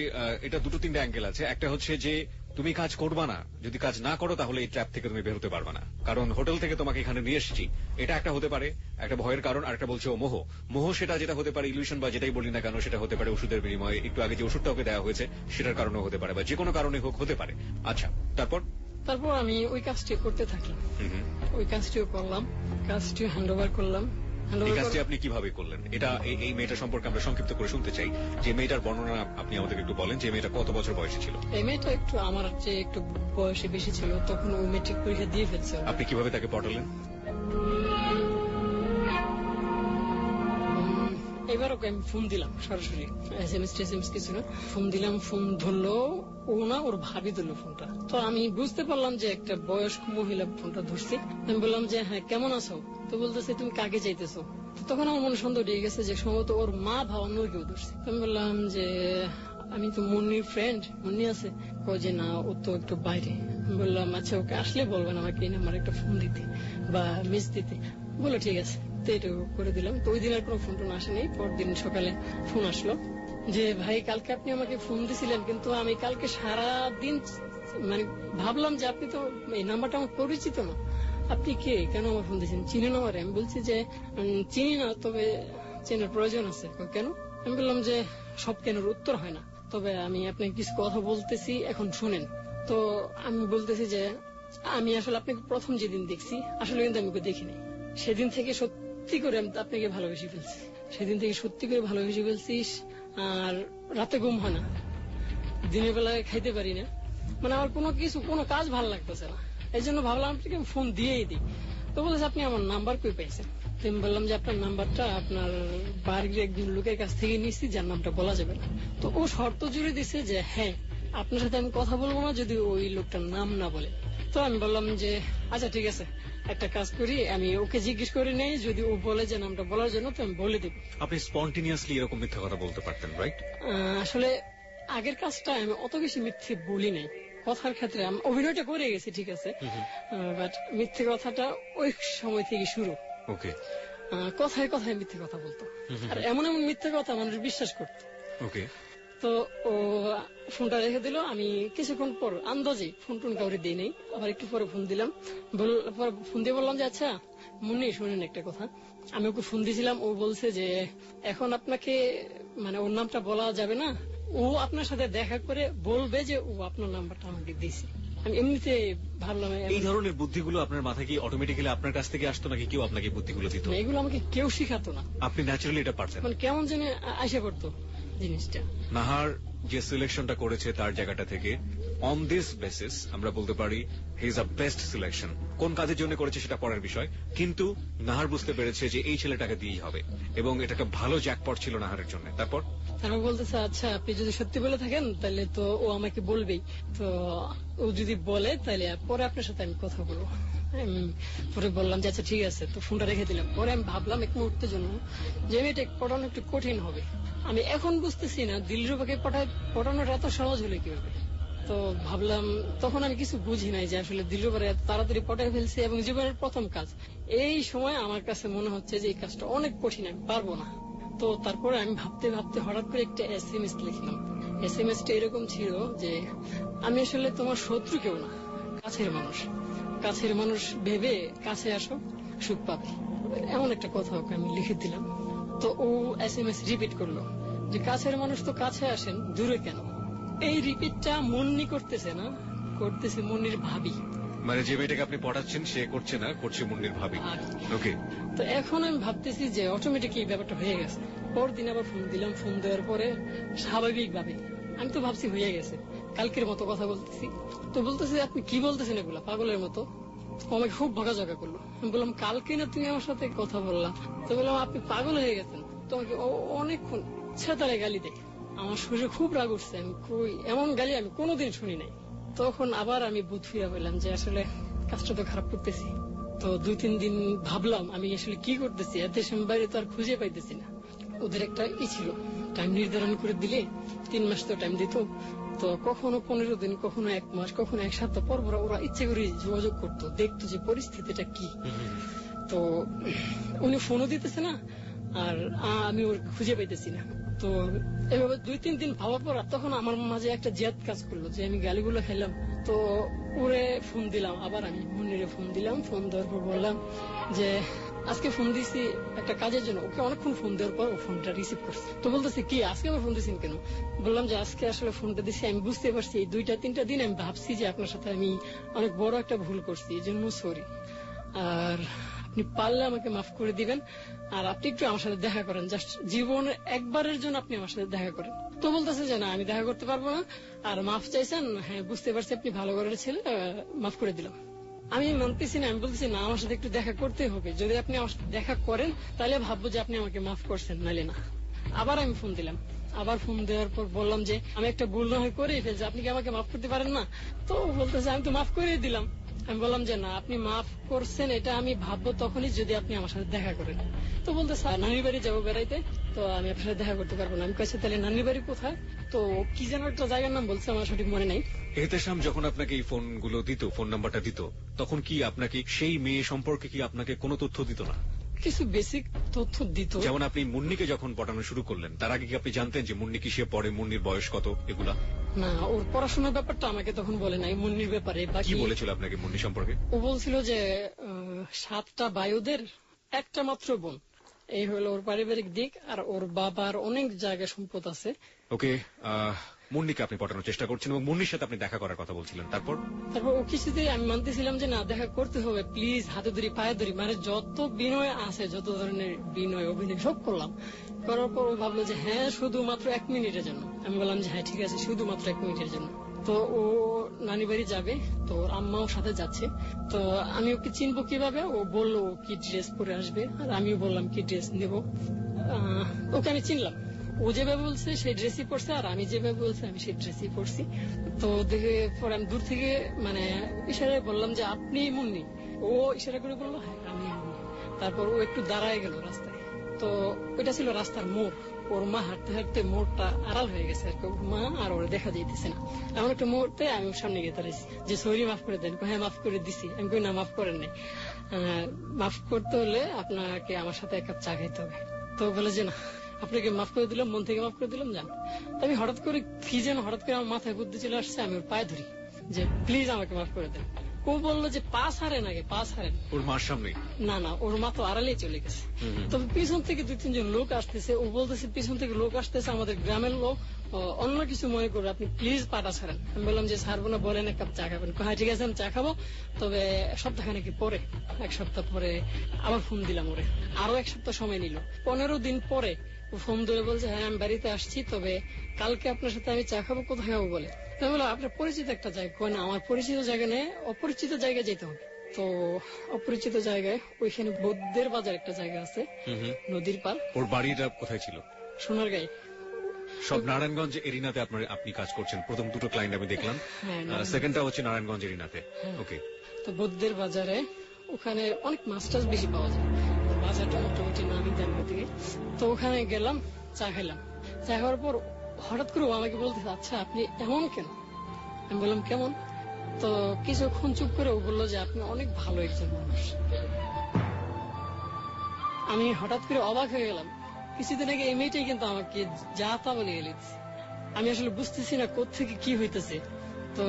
S1: এটা 2-3টা অ্যাঙ্গেল আছে। একটা হচ্ছে যে তুমি কাজ করবা না, যদি কাজ না করো তাহলে এই ট্র্যাপ থেকে তুমি বের হতে পারবা না, কারণ হোটেল থেকে তোমাকে এখানে নিয়ে এসেছি, এটা একটা হতে পারে একটা ভয়ের কারণ। আর একটা বলছে ও মোহ সেটা যেটা হতে পারে ইলিউশন বা যেটাই বলি না কেন, সেটা হতে পারে ওষুধের বিনিময়ে, একটু আগে যে ওষুধটা ওকে দেওয়া হয়েছে সেটার কারণেও হতে পারে, বা যে কোনো কারণে হোক হতে পারে। আচ্ছা তারপর
S3: আমি ওই কাজটি করতে থাকলাম, ওই কাজটিও করলাম, কাজটিও হ্যান্ড ওভার করলাম।
S1: এই কাজটি আপনি কিভাবে করলেন? এটা এই মেয়েটা সম্পর্কে আমরা সংক্ষিপ্ত করে শুনতে চাই। যে মেয়েটার বর্ণনা আপনি আমাদেরকে একটু বলেন, যে মেয়েটা কত বছর বয়সে ছিল?
S3: এই মেয়েটা একটু আমার চেয়ে একটু বয়সে বেশি ছিল, তখন ও মেট্রিক পরীক্ষা দিয়ে ফেলছে। আপনি
S1: কিভাবে তাকে পটালেন?
S3: এবার ওকে আমি ফোন দিলাম সরাসরি, এসএমএস কিছু না, ফোন দিলাম, ফোন ধরলো ও না, ওর ভাবি ধরলো ফোনটা। তো আমি বুঝতে পারলাম যে একটা বয়স্ক মহিলা ফোনটা ধরছে। আমি বললাম যে হ্যাঁ কেমন আছো? তো বলতেছে তুমি কাকে চাইতেছো? তখন আমার মনে সন্দেহ উঠে গেছে যে সম্ভবত ওর মা বা অন্য কেউ ধরছে। আমি বললাম যে আমি তো মুন্নির ফ্রেন্ড, মুন্নি আছে? যে না, ও তো একটু বাইরে। বললাম আচ্ছা ওকে আসলে বলবেন আমাকে এই নাম্বারে একটা ফোন দিতে বা মেস দিতে। বললো ঠিক আছে, তো এটা করে দিলাম। তো ওই দিন আর কোনো ফোন টোন আসেনি। পরদিন সকালে ফোন আসলো যে ভাই কালকে আপনি আমাকে ফোন দিছিলেন, কিন্তু আমি কালকে সারাদিন মানে ভাবলাম যে আপনি তো এই নাম্বারটা আমার পরিচিত না, আপনি কে, কেন আমার ফোন দিয়েছেন, চিনেন আমারে? আমি বলছি যে চিনি না, তবে চেনার প্রয়োজন আছে। কেন? আমি বললাম যে সব কেনার উত্তর হয় না, তবে আমি আপনাকে কিছু কথা বলতেছি, এখন শুনেন। তো আমি বলতেছি যে আমি আসলে আপনাকে প্রথম যেদিন দেখছি, আসলে কিন্তু আমি দেখিনি, সেদিন থেকে সত্যি করে আমি আপনাকে ভালোবেসে ফেলছি, সেদিন থেকে সত্যি করে ভালোবেসে ফেলছিস। আর রাতে ঘুম হয় না, দিনের বেলায় খাইতে পারি না, মানে আমার কোনো কাজ ভালো লাগতেছে না। এই জন্য ভাবলাম আপনাকে আমি ফোন দিয়েই দিই। তো বলেছে আপনি আমার নাম্বার কই পাইছেন? তো আমি বললাম যে আপনার নাম্বারটা আপনার বাড়ির একজন লোকের কাছ থেকে নিচ্ছি, যার নামটা বলা যাবে না। তো ও শর্ত জুড়ে দিছে যে হ্যাঁ, আপনার সাথে আমি কথা বলবো না যদি ওই লোকটার নাম না বলে। তো আমি বললাম যে আচ্ছা ঠিক আছে, একটা কাজ করি, আমি ওকে জিজ্ঞেস করে নেই, যদি ও বলে যে নামটা বলার জন্য তো আমি বলে দিব।
S1: আপনি স্পন্টেনিয়াসলি এরকম মিথ্যা কথা বলতে পারতেন, রাইট?
S3: আসলে আগের কাজটা আমি অত বেশি মিথ্যে বলি নাই। কথার ক্ষেত্রে আমি অভিনয়টা করে গেছি ঠিক আছে, বাট মিথ্যে কথাটা ওই সময় থেকে শুরু।
S1: ওকে
S3: কথায় কথায় মিথ্যে কথা বলতো, আর এমন এমন মিথ্যে কথা মানুষ বিশ্বাস করতো।
S1: ওকে
S3: তো ও ফোনটা রেখে দিল। আমি কিছুক্ষণ পর আন্দাজে ফোন টোন কাউরে দিই নাই, আবার একটু পরে ফোন দিলাম। ফোন দিয়ে বললাম যে আচ্ছা মুন্নি শুনেন একটা কথা। আমি ওকে ফোন দিয়েছিলাম, ও বলছে যে এখন আপনাকে মানে ওর নামটা বলা যাবে না, ও আপনার সাথে দেখা করে বলবে যে ও আপনার নাম্বারটা আমাকে দিয়েছে। আমি এমনিতে ভাবলাম
S1: এই ধরনের বুদ্ধিগুলো আপনার মাথায় কি অটোমেটিক্যালি আপনার কাছ থেকে আসতো নাকি কেউ আপনাকে বুদ্ধিগুলো দিত?
S3: এগুলো আমাকে কেউ শিখাতো না,
S1: আপনি ন্যাচারালি এটা পারতেন?
S3: মানে কেমন যেন আশা করতো জিনিসটা।
S1: নাহার যে সিলেকশনটা করেছে তার জায়গাটা থেকে অন দিস বেসিস আমরা বলতে পারি he is a best selection. কোন কাজের জন্য করেছে সেটা পরের বিষয়, কিন্তু নাহার বুঝতে পেরেছে যে এই ছেলেটাকে দিয়েই হবে, এবং এটাকে ভালো জ্যাকপট ছিল নাহারের জন্য। তারপর
S3: বলতেছে আচ্ছা আপনি যদি সত্যি বলে থাকেন তাহলে তো ও আমাকে বলবেই, তো ও যদি বলে তাহলে পরে আপনার সাথে আমি কথা বলবো। পরে বললাম যে আচ্ছা ঠিক আছে, তো ফোনটা রেখে দিলাম। পরে আমি ভাবলাম এক মুহূর্তের জন্য যে এটা পড়ানো একটু কঠিন হবে। আমি এখন বুঝতেছি না দিলরুবাকে পড়ানোটা এত সহজ হলে কিভাবে। তো ভাবলাম, তখন আমি কিছু বুঝি নাই যে আসলে দিলরুবারে এত তাড়াতাড়ি পটায় ফেলছে এবং জীবনের প্রথম কাজ। এই সময় আমার কাছে মনে হচ্ছে যে এই কাজটা অনেক কঠিন, আমি পারবো না। তো তারপরে আমি ভাবতে ভাবতে হঠাৎ করে একটা SMS লিখলাম। SMS-টা এরকম ছিল যে আমি আসলে তোমার শত্রু কেউ না, কাছের মানুষ। কাছের মানুষ ভেবে কাছে আসো, সুখ পাবে, এমন একটা কথা ওকে আমি লিখে দিলাম। তো ও SMS রিপিট করলো যে কাছের মানুষ তো কাছে আসেন, দূরে কেন। এই রিপিটটা মুন্নি করতেছে না, করতেছে মুন্নির ভাবি।
S1: মানে যে মেয়েটাকে আপনি পড়াচ্ছেন সে করছে না, করছে মুন্নির ভাবি। ওকে,
S3: তো এখন আমি ভাবতেছি যে অটোমেটিকলি ব্যাপারটা হয়ে গেছে। পরদিন আবার ফোন দিলাম, ফোন দেওয়ার পরে স্বাভাবিক ভাবে আমি তো ভাবছি হয়ে গেছে, কালকের মতো কথা বলতেছি। তো বলতেছি আপনি কি বলতেছেন এগুলা পাগলের মতো। ও আমাকে খুব বকাঝকা করলো। আমি বললাম কালকে না তুমি আমার সাথে কথা বললাম। তো বললাম আপনি পাগল হয়ে গেছেন। তোমাকে অনেকক্ষণ ছেতারে গালি দেয়। আমার শরীরে খুব রাগ উঠছে, আমি এমন গালি আমি কোনোদিন শুনি নাই। তখন আবার আমি বুঝ ফিরা পেলাম যে আসলে কাজটা তো খারাপ করতেছি। তো 2-3 দিন ভাবলাম আমি আসলে কি করতেছি, দেশের বাইরে তো আর খুঁজে পাইতেছি না। ওদের একটা ছিল টাইম নির্ধারণ করে দিলে 3 মাস তো টাইম দিত। তো কখনো 15 দিন, কখনো 1 মাস, কখনো 1 সপ্তাহ পর পর ওরা ইচ্ছে করে যোগাযোগ করতো, দেখতো যে পরিস্থিতিটা কি। তো উনি ফোনও দিতেছে না আর আমি ওর খুঁজে পাইতেছি না। তো এভাবে 2-3 দিন ভাবার পর তখন আমার মাঝে একটা জেদ কাজ করলো যে আমি গালিগুলো খেলাম। তো ওরে ফোন দিলাম, আবার আমি মুন্নিরে ফোন দিলাম। ফোন দেওয়ার পর বললাম যে আজকে ফোন দিছি একটা কাজের জন্য। ওকে অনেকক্ষণ ফোন দেওয়ার পর ও ফোনটা রিসিভ করছে। তো বলতেছে কি আজকে আবার ফোন দিচ্ছেন কেন? বললাম যে আজকে আসলে ফোনটা দিছি, আমি বুঝতে পারছি এই 2-3 দিন আমি ভাবছি যে আপনার সাথে আমি অনেক বড় একটা ভুল করছি, এই জন্য সরি। আর আপনি পারলে আমাকে মাফ করে দিবেন, আর আপনি একটু আমার সাথে দেখা করেন, জাস্ট জীবনে একবারের জন্য আপনি আমার সাথে দেখা করেন। তো বলতেছে যে না আমি দেখা করতে পারবো না, আর মাফ চাইছেন, হ্যাঁ বুঝতে পারছি আপনি ভালো করে ছেলে, মাফ করে দিলাম। আমি মানতেছি না, আমি বলতেছি না আমার সাথে একটু দেখা করতে হবে, যদি আপনি আমার সাথে দেখা করেন তাহলে ভাববো যে আপনি আমাকে মাফ করছেন, নাহলে না। আবার আমি ফোন দিলাম, আবার ফোন দেওয়ার পর বললাম যে আমি একটা ভুল না হয় করেই ফেলছি, আপনি কি আমাকে মাফ করতে পারেন না? তো বলতেছে আমি তো মাফ করে দিলাম। আমি বললাম যে না আপনি মাফ করছেন এটা আমি ভাববো তখনই যদি আপনি আমার সাথে দেখা করেন। তো বলতেছে নানির বাড়ি যাবো বেড়াইতে, তো আমি আপনার সাথে দেখা করতে পারবো না। আমি কাছে তাহলে নানির বাড়ি কোথায়? তো কি যেন একটা জায়গার নাম বলছে, আমার সঠিক মনে নাই।
S1: এহতেশাম যখন আপনাকে এই ফোনগুলো দিত, ফোন নাম্বারটা দিত, তখন কি আপনাকে সেই মেয়ে সম্পর্কে কি আপনাকে কোনো তথ্য দিত না?
S3: কিছু বেসিক তথ্য দিত।
S1: যেমন আপনি মুন্নিকে যখন পটানো শুরু করলেন তার আগে কি আপনি জানতেন যে মুন্নি কিসে পড়ে, মুন্নির বয়স কত, এগুলা?
S3: না, ওর পড়াশোনার ব্যাপারটা আমাকে তখন বলে নাই। মুন্নির ব্যাপারে
S1: কি বলেছিল আপনাকে মুন্নি সম্পর্কে?
S3: ও বলছিল যে 7টা বায়ুদের একটা মাত্র বোন, এই হলো ওর পারিবারিক দিক, আর ওর বাবার অনেক জায়গায় সম্পদ আছে।
S1: ওকে, মুন্নিকে আপনি পটানোর চেষ্টা করছেন এবং মুন্নির সাথে আপনি দেখা করার কথা বলছিলেন। তারপর
S3: ও কিছুতেই আমি মানতেছিলাম যে না দেখা করতে হবে, প্লিজ হাতে ধরি পায়ে ধরি, মানে যত বিনয় আছে, যত ধরনের বিনয় অভিনয় সব করলাম। করার পর ও ভাবলো যে হ্যাঁ শুধুমাত্র 1 মিনিটের জন্য। আমি বললাম যে হ্যাঁ ঠিক আছে শুধুমাত্র 1 মিনিটের জন্য। তো ও নানি বাড়ি যাবে, তো ওর আম্মাও সাথে যাচ্ছে। তো আমি ওকে চিনবো কিভাবে? ও বললো ও কি ড্রেস পরে আসবে, আর আমিও বললাম কি ড্রেস নেব। ওকে আমি চিনলাম, ও যেভাবে বলছে সেই ড্রেসই পরছে, আর আমি যেভাবে বলছি আমি সেই ড্রেসই পরছি। তো দেখে পরে আমি দূর থেকে মানে ইশারায় বললাম যে আপনি মুন্নি। ও ইশারা করে বললো হ্যাঁ আমি মুন্নি। তারপর ও একটু দাঁড়ায় গেল রাস্তায়। তো ওইটা ছিল রাস্তার মোড়। ওর মা হাঁটতে হাঁটতে মোড়টা আড়াল হয়ে গেছে আর কি, ওর মা আর ওরা দেখা যাইতেছে না। এমন একটা মুহূর্তে আমি ওর সামনে গিয়ে দাঁড়াইছি যে সরি মাফ করে দেন। হ্যাঁ মাফ করে দিছি। আমি কই না মাফ করেন নাই, মাফ করতে হলে আপনাকে আমার সাথে এক কাপ চা খাইতে হবে। তো বলে যে না আপনাকে মাফ করে দিলাম, মন থেকে মাফ করে দিলাম, যান। আমি হঠাৎ করে কি যেন হঠাৎ করে আমার মাথায় বুদ্ধি চলে আসছে, আমি ওর পায়ে ধরি যে প্লিজ আমাকে মাফ করে দেন। ও বললো যে পাস হারেন আগে, পাস হারেন।
S1: ওর মার সামনে?
S3: না না, ওর মা তো আড়ালেই চলে গেছে। তবে পিছন থেকে 2-3 জন লোক আসতেছে। ও বলতেছে পিছন থেকে লোক আসতেছে, আমাদের গ্রামের লোক, অন্য কিছু মনে করে আপনি প্লিজ পাটা ছাড়েন। আমি বললাম যে ছাড়বো না, বলেন এক কাপ চা খাবেন। হ্যাঁ ঠিক আছে আমি চা খাবো, তবে সপ্তাহখানেক পরে। 1 সপ্তাহ পরে আবার ফোন দিলাম ওরে, আরো 1 সপ্তাহ সময় নিল। 15 দিন পরে ও ফোন ধরে বলছে হ্যাঁ আমি বাড়িতে আসছি, তবে কালকে আপনার সাথে আমি চা খাবো, কোথায় খাবো বলে। আমি বললাম আপনার পরিচিত একটা জায়গা। কয় না আমার পরিচিত জায়গা নেই, অপরিচিত জায়গায় যেতে হবে। তো অপরিচিত জায়গায় ওইখানে বৌদ্ধের বাজার একটা জায়গা আছে, নদীর পার।
S1: ওর বাড়িটা কোথায় ছিল?
S3: সোনারগাঁয়ে।
S1: সব নারায়ণগঞ্জ এরিনাতে আপনি কাজ করছেন। প্রথম 2টো ক্লায়েন্ট আমি দেখলাম, সেকেন্ডটা হচ্ছে নারায়ণগঞ্জ এরিনাতে। ওকে।
S3: তো বৌদ্ধের বাজারে ওখানে অনেক মাছ টাছ বেশি পাওয়া যায়, বাজারটা মোটামুটি নামি দামের দিকে। তো ওখানে গেলাম, চা খেলাম। চা খাওয়ার পর হঠাৎ করে ও আমাকে বলতে আচ্ছা আপনি এমন কেন? আমি বললাম কেমন? তো কিছুক্ষণ চুপ করে ও বললো যে আপনি অনেক ভালো একজন মানুষ। আমি হঠাৎ করে অবাক হয়ে গেলাম। কিছুদিন আগে এই মেয়েটাই কিন্তু আমাকে যা তা বলে গেল। আমি আসলে বুঝতেছি না কোত্থেকে কি হইতেছে। তো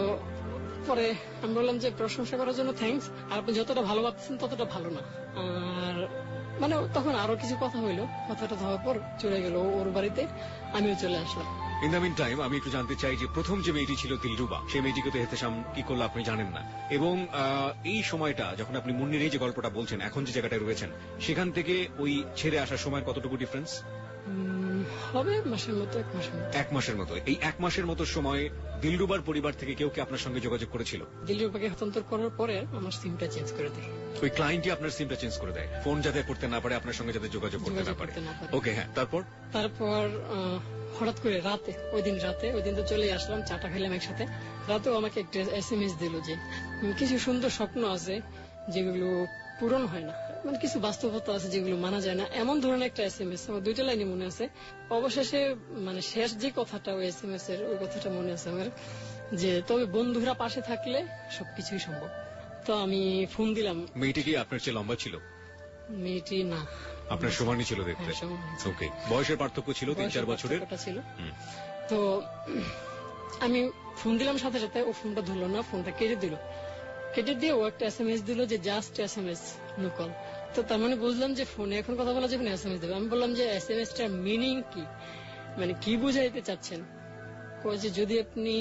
S3: পরে আমি বললাম যে প্রশংসা করার জন্য থ্যাঙ্কস, আর আপনি যতটা ভালো ভাবছেন ততটা ভালো না। আর মানে তখন আরো কিছু কথা হইলো, কথাটা হওয়ার পর চলে গেল ওর বাড়িতে, আমিও চলে আসলাম।
S1: ইন দ্য মিন টাইম আমি একটু জানতে চাই যে প্রথম যে মেয়েটি ছিল দিলরুবা, সেই মেয়েটিকে তো এহতেশাম কি করলো আপনি জানেন না, এবং এই সময়টা যখন আপনি মুন্নির এই যে গল্পটা বলছেন, এখন যে জায়গাটায় রয়েছেন, সেখান থেকে ওই ছেড়ে আসার সময় কতটুকু ডিফারেন্স
S3: হবে? মাসের মতো, 1 মাসের মতো।
S1: 1 মাসের মতো। এই 1 মাসের মতো সময় দিলরুবার পরিবার থেকে কেউ কি আপনার সঙ্গে যোগাযোগ করেছিল?
S3: দিলরুবাকে হস্তান্তর করার পরে আমার সিমটা চেঞ্জ করে দেয়।
S1: ওই ক্লায়েন্টই আপনার সিমটা চেঞ্জ করে দেয়, ফোন যাতে করতে না পারে, আপনার সঙ্গে যাতে যোগাযোগ করতে না পারে। ওকে, হ্যাঁ। তারপর
S3: হঠাৎ করে রাতে, ওই দিন তো চলে আসলাম, চাটা খেলাম একসাথে। রাতেও আমাকে একটা SMS দিল যে কিছু সুন্দর স্বপ্ন আছে যেগুলো পূরণ হয় না, মানে কিছু বাস্তবতা আছে যেগুলো মানা যায় না, এমন ধরনের একটা SMS। আমার 2টা লাইনই মনে আছে। অবশেষে মানে শেষ যে কথাটা ওই SMS এর, ওই কথাটা মনে আছে আমার, যে তবে বন্ধুরা পাশে থাকলে সবকিছুই সম্ভব। তো আমি ফোন দিলাম।
S1: মেয়েটি কি আপনার চেয়ে লম্বা ছিল?
S3: মেয়েটি না,
S1: আপনার সমানই ছিল দেখতে। ওকে। বয়সের পার্থক্য ছিল 3-4 বছরের
S3: ছিল। তো আমি ফোন দিলাম সাথে সাথে, ও ফোনটা ধরলো না, ফোনটা কেটে দিল। কেটে দিয়ে ও একটা SMS দিল যে জাস্ট SMS, নো কল। তো তার মানে বুঝলাম যে ফোনে এখন কথা বলা যাবে না, SMS দেবে। আমি বললাম যে SMS টার মিনিং কি, মানে কি বুঝাইতে চাচ্ছেন? যে যদি আপনি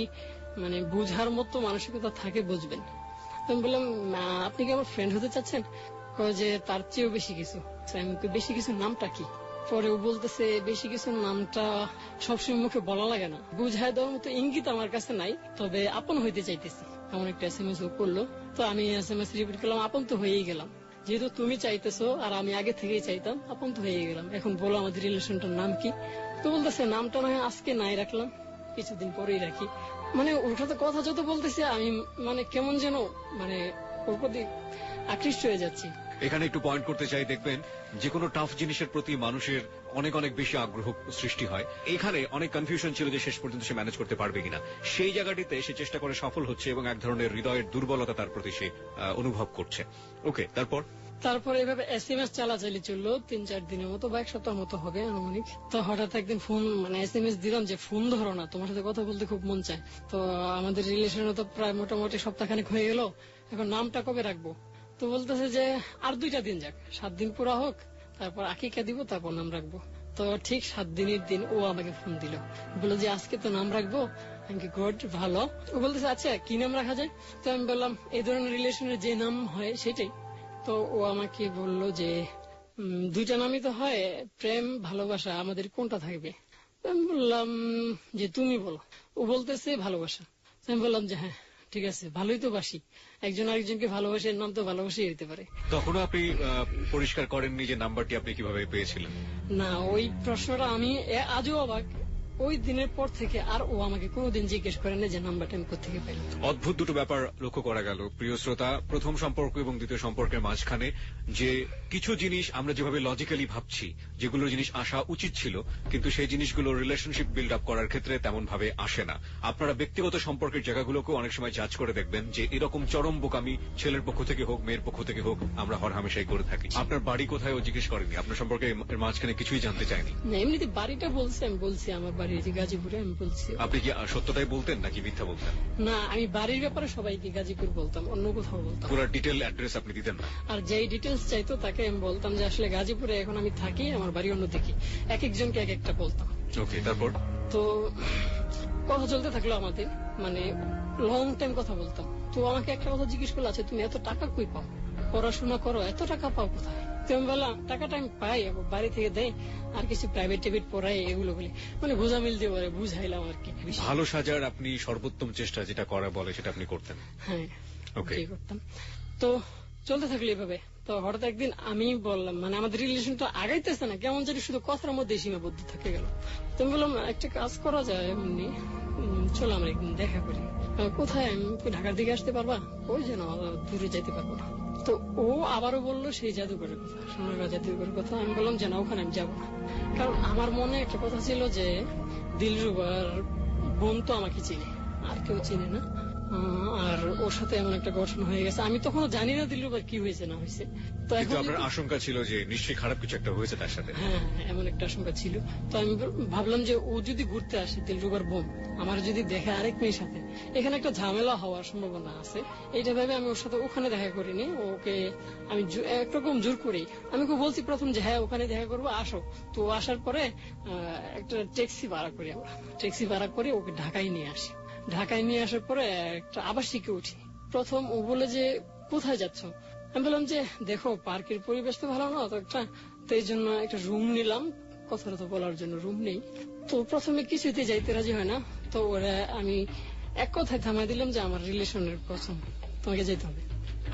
S3: মানে বুঝার মতো মানসিকতা থাকে বুঝবেন। তো আমি বললাম আপনি কি আমার ফ্রেন্ড হতে চাচ্ছেন? যে তার চেয়েও বেশি কিছু। বেশি কিছু নামটা কি? পরে ও বলতেছে বেশি কিছু নামটা সবসময় মুখে বলা লাগে না, বুঝাই দেওয়ার মতো ইঙ্গিত আমার কাছে নাই, তবে আপন হইতে চাইতেছি, এমন একটা SMS ও করলো। তো আমি SMS রিপিট করলাম, আপন তো হয়েই গেলাম, যেহেতু তুমি চাইতেছো আর আমি আগে থেকেই চাইতাম, আপন তো হয়ে গেলাম। এখন বলো আমাদের রিলেশনটার নাম কি? তো বলতেছে নামটা না আজকে নাই রাখলাম, কিছুদিন পরেই রাখি। মানে ওটাতে কথা যত বলতেছে আমি মানে কেমন যেন মানে ওর প্রতি আকৃষ্ট হয়ে যাচ্ছি।
S1: এখানে একটু পয়েন্ট করতে চাই, দেখবেন যে কোনো টাফ জিনিসের প্রতি মানুষের অনেক অনেক বেশি আগ্রহ সৃষ্টি হয়। এখানে অনেক কনফিউশন ছিল যে শেষ পর্যন্ত সে ম্যানেজ করতে পারবে কিনা। সেই জায়গাটিতে সে চেষ্টা করে সফল হচ্ছে এবং এক ধরনের হৃদয়ের দুর্বলতা তার প্রতি সে অনুভব করছে। ওকে, তারপর
S3: এভাবে SMS চালাচালি চললো 3-4 দিনের মতো বা 1 সপ্তাহ মতো হবে আনুমানিক। তো হঠাৎ একদিন ফোন মানে SMS দিলাম যে ফোন ধরো না, তোমার সাথে কথা বলতে খুব মন চায়। তো আমাদের রিলেশনে তো প্রায় মোটামুটি সপ্তাহখানেক হয়ে গেল, এখন নামটা কবে রাখবো? তো বলতেছে যে আর 2টা দিন যাক, 7 দিন পুরা হোক, তারপর আকিকা দিব, তারপর নাম রাখবো। তো ঠিক 7 দিনের দিন ও আমাকে ফোন দিল, বললো যে আজকে তো নাম রাখবো। আমি গুড, ভালো। ও বলতেছে আচ্ছা কি নাম রাখা যায়? তো আমি বললাম এই ধরনের রিলেশনের যে নাম হয় সেটাই। তো ও আমাকে বলল যে 2টা নামই তো হয়, প্রেম ভালোবাসা, আমাদের কোনটা থাকবে? আমি বললাম যে তুমি বলো। ও বলতেছে ভালোবাসা। আমি বললাম যে হ্যাঁ ঠিক আছে, ভালোই তো বাসি, একজন আরেকজনকে ভালোবাসে, এর নাম তো ভালোবাসি হইতে পারে।
S1: তখনও আপনি পরিষ্কার করেননি যে নাম্বারটি আপনি কিভাবে পেয়েছিলেন?
S3: না, ওই প্রশ্নটা আমি আজও অবাক, ওই দিনের পর থেকে আর ও আমাকে কোনোদিন জিজ্ঞেস করে না যে নাম্বারটা আমি কোথেকে পেলাম।
S1: অদ্ভুত দুটো ব্যাপার লক্ষ্য করা গেল প্রিয় শ্রোতা। প্রথম সম্পর্ক এবং দ্বিতীয় সম্পর্কের মাঝখানে যে কিছু জিনিস আমরা যেভাবে লজিক্যালি ভাবছি, যেগুলো জিনিস আসা উচিত ছিল, কিন্তু সেই জিনিসগুলো রিলেশনশিপ বিল্ড আপ করার ক্ষেত্রে তেমন ভাবে আসে না। আপনারা ব্যক্তিগত সম্পর্কের জায়গাগুলোকেও অনেক সময় জাজ করে দেখবেন যে এরকম চরম বোকামি ছেলের পক্ষ থেকে হোক মেয়ের পক্ষ থেকে হোক আমরা হরহামেশাই করে থাকি। আপনার বাড়ি কোথায় ও জিজ্ঞেস করেনি, আপনার সম্পর্কে এর মাঝখানে কিছুই জানতে চায়নি?
S3: না, এমনিতে বাড়িটা বলছে, আমি বলছি আমার বাড়ি গাজীপুরে, আমি বলছি।
S1: আপনি কি সত্যটাই বলতেন নাকি মিথ্যা বলতেন?
S3: না, আমি বাড়ির ব্যাপারে সবাইকে গাজীপুর বলতাম, অন্য কোথাও বলতাম।
S1: পুরো ডিটেল অ্যাড্রেস আপনি দিতেন না?
S3: আর যেই ডিটেলস চাইতো তাকে আমি বলতাম যে আসলে গাজীপুরে এখন আমি থাকি, আমার বাড়ি অন্যদিকে। এক একজনকে এক একটা বলতাম।
S1: ওকে, তারপর?
S3: তো কথা চলতে থাকলো আমাদের, মানে লং টাইম কথা বলতাম। তো আমাকে একটা কথা জিজ্ঞেস করলো, আছে তুমি এত টাকা কই পাও, পড়াশোনা করো, এত টাকা পাও কোথায়? তো আমি বললাম টাকাটা আমি পাই, বাড়ি থেকে দেয়, আর কিছু প্রাইভেট টিভিট পড়াই, এগুলো বলে মানে বোঝা মিল দিয়ে পরে বুঝাইলাম আর কি।
S1: ভালো সাজার আপনি সর্বোত্তম চেষ্টা যেটা করা বলে সেটা আপনি করতেন?
S3: হ্যাঁ,
S1: ওকে,
S3: করতাম। তো চলতে থাকলো এভাবে। তো হঠাৎ একদিন আমি বললাম, মানে আমাদের রিলেশন তো আগাইতেছে না, কেমন জানি শুধু কথার মধ্যে সীমাবদ্ধ থেকে গেল। তো আমি বললাম একটা কাজ করা যায়, এমনি চলো আমরা একদিন দেখা করি। কোথায়? আমি ঢাকার দিকে আসতে পারবা? ওই যেন দূরে যেতে পারবো না। তো ও আবারও বললো সেই জাদুঘরের কথা, সোনারগাঁ জাদুঘরের কথা। আমি বললাম যে না, ওখানে আমি যাবো না, কারণ আমার মনে একটা কথা ছিল যে দিলরুবার বোন তো আমাকে চিনে, আর কেউ চিনে না। আর ওর সাথে এমন একটা ঘটনা হয়ে গেছে, আমি তখনও জানি না দিলরুবার কি হয়েছে না হয়েছে। তো
S1: কিন্তু
S3: এখন
S1: আপনার আশঙ্কা ছিল যে নিশ্চয়ই খারাপ কিছু একটা হয়েছে তার সাথে?
S3: হ্যাঁ, এমন একটা আশঙ্কা ছিল। তো আমি ভাবলাম যে ও যদি ঘুরতে আসে, দিলরুবার বোন আমার যদি দেখে আরেক মেয়ের সাথে, এখানে একটা ঝামেলা হওয়ার সম্ভাবনা আছে। এইটা ভেবে আমি ওর সাথে ওখানে দেখা করিনি, ওকে আমি একরকম জোর করি। আমি ওকে বলছি প্রথম যে হ্যাঁ ওখানে দেখা করবো, আসো। তো আসার পরে একটা ট্যাক্সি ভাড়া করি, আমরা ট্যাক্সি ভাড়া করে ওকে ঢাকায় নিয়ে আসি। ঢাকায় নিয়ে আসার পরে একটা আবাসিকে উঠি। প্রথম ও বলে যে কোথায় যাচ্ছ? আমি বললাম যে দেখো পার্কের পরিবেশ তো ভালো না, তো একটা, তো এই জন্য একটা রুম নিলাম, কথাটা তো বলার জন্য রুম নেই। তো প্রথমে কিছুতে যাইতে রাজি হয় না। তো ওরা আমি এক কথায় থামাই দিলাম যে আমার রিলেশনের প্রথম, তোমাকে যেতে হবে।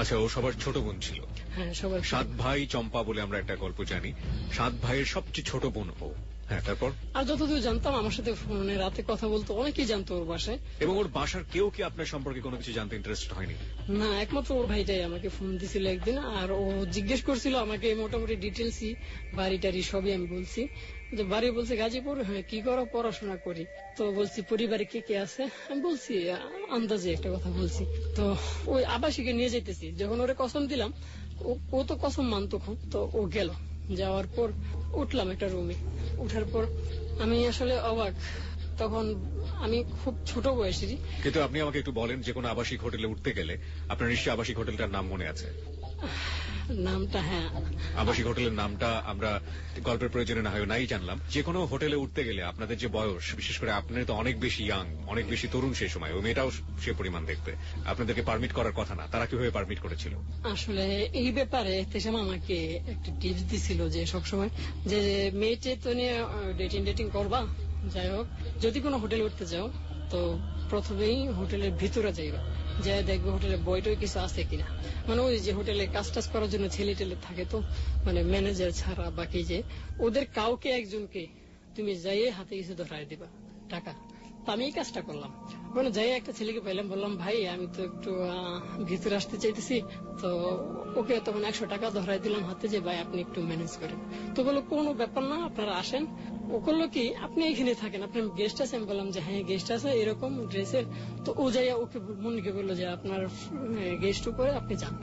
S1: আচ্ছা, ও সবার ছোট বোন ছিল?
S3: হ্যাঁ, সবার।
S1: 7 ভাই চম্পা বলে আমরা একটা গল্প জানি, 7 ভাইয়ের সবচেয়ে ছোট বোন ও। হ্যাঁ, তারপর?
S3: আর যতদূর জানতাম আমার সাথে ফোনে রাতে কথা বলতো, অনেকেই জানতো ওর বাসায়।
S1: এবং ওর বাসার কেউ কি আপনার সম্পর্কে কোনো কিছু জানতে ইন্টারেস্ট হয়নি?
S3: না, একমাত্র ওর ভাইটাই আমাকে ফোন দিছিল একদিন, আর ও জিজ্ঞেস করছিল আমাকে মোটামুটি ডিটেলসই, বাড়ি টাড়ি সবই আমি বলছি। যে বাড়ি বলছে গাজীপুর। হ্যাঁ, কি করো? পড়াশোনা করি। তো বলছি পরিবারে কে কে আছে, আমি বলছি আন্দাজে একটা কথা বলছি। তো ওই আবাসিকে নিয়ে যেতেছি, যখন ওরে কসম দিলাম, ও তো কসম মানতো খুব। তো ও গেল, যাওয়ার পর উঠলাম একটা রুমে। উঠার পর আমি আসলে অবাক, তখন আমি খুব ছোট বয়সেরই।
S1: কিন্তু আপনি আমাকে একটু বলেন, যে কোনো আবাসিক হোটেলে উঠতে গেলে আপনার নিশ্চয়ই আবাসিক হোটেলটার নাম মনে আছে?
S3: নামটা? হ্যাঁ,
S1: আবাসিক হোটেলের নামটা আমরা গল্পের প্রয়োজনে না হয় নাই জানলাম। যে কোনো হোটেলে উঠতে গেলে আপনাদের যে বয়স, বিশেষ করে আপনার তো অনেক বেশি ইয়াং, অনেক বেশি তরুণ সেই সময়, ওই মেয়েটাও সে পরিমাণ দেখতে, আপনাদেরকে পারমিট করার কথা না, তারা কিভাবে পারমিট করেছিল?
S3: আসলে এই ব্যাপারে তেসাম আমাকে একটা টিপস দিছিল যে সবসময় যে মেয়েটে তো নিয়ে ডেটিং করবা, যাই হোক যদি কোনো হোটেলে উঠতে যাও তো প্রথমেই হোটেলের ভিতরে যাইবা, যাই দেখবে হোটেলের বইটই কিছু আছে কিনা। মানে ওই যে হোটেলে কাজ টাজ করার জন্য ছেলে টেলে থাকে, তো মানে ম্যানেজার ছাড়া বাকি যে ওদের কাউকে একজনকে তুমি যাইয়ে হাতে কিছু ধরাই দিবা টাকা। তো আমি এই কাজটা করলাম। মানে যাই একটা ছেলেকে পাইলাম, বললাম ভাই আমি তো একটু ভিতরে আসতে চাইতেছি। তো ওকে তখন 100 টাকা ধরাই দিলাম হাতে, যে ভাই আপনি একটু ম্যানেজ করেন। তো বললো কোনো ব্যাপার না, আপনারা আসেন। ও করলো কি, আপনি এখানে থাকেন, আপনার গেস্ট আছে? আমি বললাম যে হ্যাঁ গেস্ট আছে, এরকম ড্রেসের। তো ও যাইয়া ওকে মনিকে বললো যে আপনার গেস্ট উপরে, আপনি যান।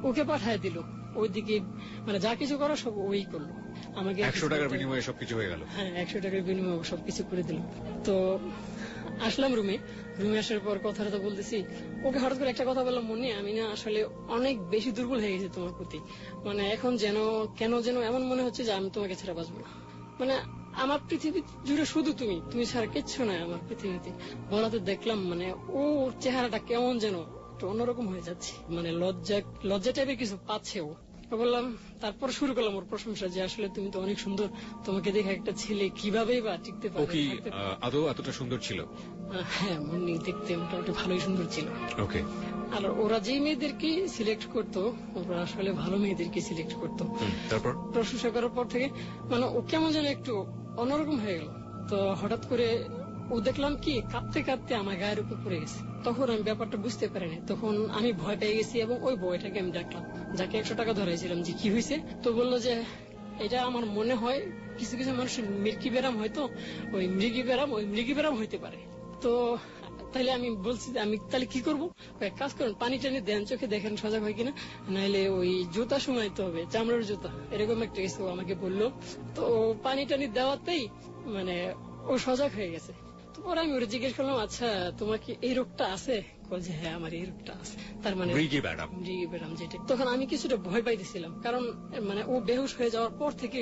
S3: ওকে পাঠায় দিল ওইদিকে, মানে যা কিছু করা সব ওই করলো। আমাকে
S1: 100 টাকার বিনিময়ে সবকিছু হয়ে গেল?
S3: হ্যাঁ, 100 টাকার বিনিময়ে সবকিছু করে দিল। তো আসলাম রুমে আসার পর কথাটা তো বলতেছি, ওকে হঠাৎ করে একটা কথা বললাম, মনে আমি না আসলে অনেক বেশি দুর্বল হয়ে গেছি তোমার প্রতি। মানে এখন কেন যেন এমন মনে হচ্ছে যে আমি তোমাকে ছেড়ে বাঁচবো না। মানে আমার পৃথিবী জুড়ে শুধু তুমি ছাড়া কিচ্ছু নাই আমার পৃথিবীতে। বলাতে দেখলাম মানে ওর চেহারাটা কেমন যেন একটু অন্যরকম হয়ে যাচ্ছে, মানে লজ্জা টাইপের কিছু পাচ্ছে ও। বললাম, তারপর শুরু করলাম ওর প্রশংসা যে আসলে তুমি তো অনেক সুন্দর, তোমাকে দেখে একটা ছেলে কিভাবেই বা টিকতে পারে।
S1: ও কি আদৌ এতটা সুন্দর ছিল?
S3: হ্যাঁ, মুন্নি দেখতে মোটামুটি ভালোই সুন্দর ছিল।
S1: ওকে।
S3: আর ওরা যেই মেয়েদেরকে সিলেক্ট করতো, ওরা আসলে ভালো মেয়েদেরকে সিলেক্ট করতো।
S1: তারপর
S3: প্রশংসা করার পর থেকে মানে ও কেমন যেন একটু অন্যরকম হয়ে গেল। তো হঠাৎ করে ও দেখলাম কি কাঁপতে কাঁপতে আমার গায়ের উপর পড়ে গেছে। তখন আমি ব্যাপারটা বুঝতে পারিনি, তখন আমি ভয় পেয়ে গেছি এবং ওই বয়টাকে আমি ডাকলাম, যাকে 100 টাকা ধরাইছিলাম, যে কি হয়েছে। তো বললো যে এটা আমার মনে হয় কিছু কিছু মানুষের মৃগী ব্যারাম, হয়তো ওই মৃগী ব্যারাম হইতে পারে। তো তাহলে আমি বলছি আমি তাহলে কি করবো, এক কাজ করেন পানি টানি দেন, চোখে দেখেন সজাগ হয় কিনা, নাইলে ওই জুতা সময়তে হবে, চামড়ার জুতা, এরকম একটা কিছু আমাকে বললো। তো পানি টানি দেওয়াতেই মানে ও সজাগ হয়ে গেছে। তো পরে আমি ওরা জিজ্ঞেস করলাম, আচ্ছা তোমার কি এই রোগটা আছে? যে হ্যাঁ আমার এই রোগটা আছে। তার মানে
S1: মৃগী ব্যারাম
S3: যেটা। তখন আমি কিছুটা ভয় পাইতেছিলাম, কারণ মানে ও বেহুশ হয়ে যাওয়ার পর থেকে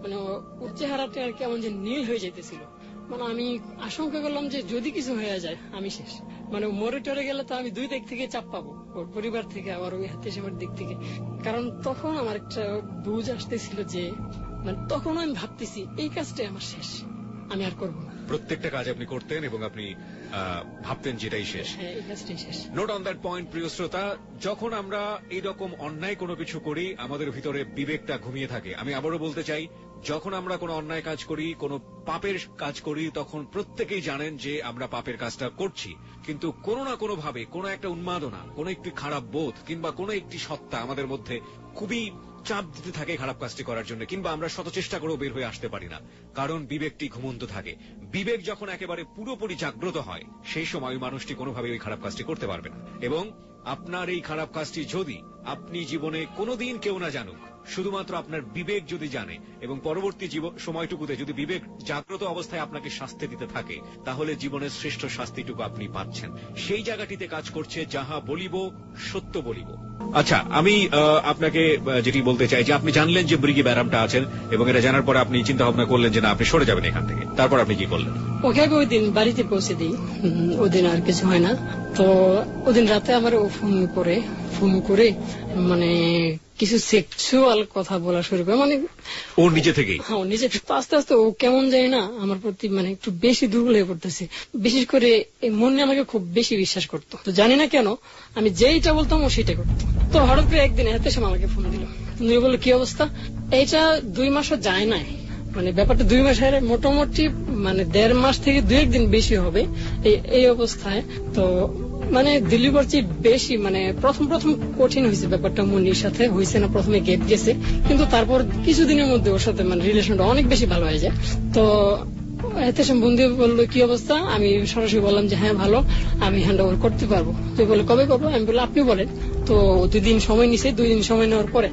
S3: মানে ওর চেহারাটা আর কেমন যে নীল হয়ে যেতেছিল। মানে আমি আশঙ্কা করলাম যে যদি কিছু হয়ে যায় আমি শেষ, মানে মরে টরে গেলে তো আমি দুই দিক থেকে চাপ পাবো, ওর পরিবার থেকে আবার ওই হাতে সেবার দিক থেকে। কারণ তখন আমার একটা বুঝ আসতেছিল যে মানে তখন আমি ভাবতেছি এই কাজটাই আমার শেষ, আমি আর করবো না।
S1: প্রত্যেকটা কাজ আপনি করতেন এবং আপনি ভাবতেন যেটাই শেষ।
S3: হ্যাঁ, এই কাজটাই শেষ।
S1: নোট অন দ্যাট পয়েন্ট, প্রিয় শ্রোতা, যখন আমরা এইরকম অন্যায় কোনো কিছু করি আমাদের ভিতরে বিবেকটা ঘুমিয়ে থাকে। আমি আবারও বলতে চাই, যখন আমরা কোনো অন্যায় কাজ করি, কোনো পাপের কাজ করি, তখন প্রত্যেকেই জানেন যে আমরা পাপের কাজটা করছি, কিন্তু কোনো না কোনো ভাবে কোনো একটা উন্মাদনা, কোনো একটি খারাপ বোধ কিংবা কোনো একটি সত্তা আমাদের মধ্যে খুবই চাপ দিতে থাকে খারাপ কাজটি করার জন্য, কিংবা আমরা শত চেষ্টা করেও বের হয়ে আসতে পারি না, কারণ বিবেকটি ঘুমন্ত থাকে। বিবেক যখন একেবারে পুরোপুরি জাগ্রত হয়, সেই সময় ওই মানুষটি কোনোভাবে ওই খারাপ কাজটি করতে পারবে না। এবং আপনার এই খারাপ কাজটি যদি আপনি জীবনে কোনোদিন কেউ না জানুক, শুধুমাত্র আপনার বিবেক যদি জানে এবং পরবর্তী সময়টুকুতে যদি বিবেক জাগ্রত অবস্থায় আপনাকে শাস্তি দিতে থাকে, তাহলে জীবনের শ্রেষ্ঠ শাস্তিটুকু আপনি পাচ্ছেন। সেই জায়গাটিতে কাজ করছে যাহা বলিব সত্য বলিব। আচ্ছা, আমি আপনাকে যেটি বলতে চাই যে আপনি জানলেন যে মৃগী ব্যারামটা আছেন এবং এটা জানার পরে আপনি চিন্তা ভাবনা করলেন যে না, আপনি সরে যাবেন এখান থেকে। তারপর আপনি কি করলেন?
S3: ওকে ওই দিন বাড়িতে পৌঁছে দিই, ওদিন আর কিছু হয় না। তো ওদিন রাতে আমার ও ফোন করে মানে কিছু সেক্সুয়াল কথা বলা শুরু করে, মানে
S1: ও নিজে থেকেই।
S3: হ্যাঁ, নিজে থেকে। আস্তে আস্তে ও কেমন যায় না আমার প্রতি মানে একটু বেশি দুর্বল হয়ে পড়তেছে। বিশেষ করে মনে আমাকে খুব বেশি বিশ্বাস করতো। তো জানি না কেন আমি যেইটা বলতাম ও সেটা করতো। তো হঠাৎ করে একদিন হাতে সময় আমাকে ফোন দিল, বললো কি অবস্থা। এইটা 2 মাসও যায় নাই, মানে ব্যাপারটা 2 মাসের মোটামুটি মানে 1.5 মাস থেকে 2-1 দিন বেশি হবে এই অবস্থায়। তো মানে দিল্লির চেয়ে বেশি মানে প্রথম কঠিন হয়েছে ব্যাপারটা। মুন্নির সাথে হয়েছে না, প্রথমে গেট গেছে, কিন্তু তারপর কিছুদিনের মধ্যে ওর সাথে মানে রিলেশনটা অনেক বেশি ভালো হয়ে যায়। তো এতে বন্ধু বললো কি অবস্থা, আমি সরাসরি বললাম যে হ্যাঁ ভালো, আমি হ্যান্ড ওভার করতে পারবো। তো বলে কবে করবো, আমি বললাম আপনি বলেন। তো 2 দিন সময় নিছে, 2 দিন সময় নেওয়ার পরে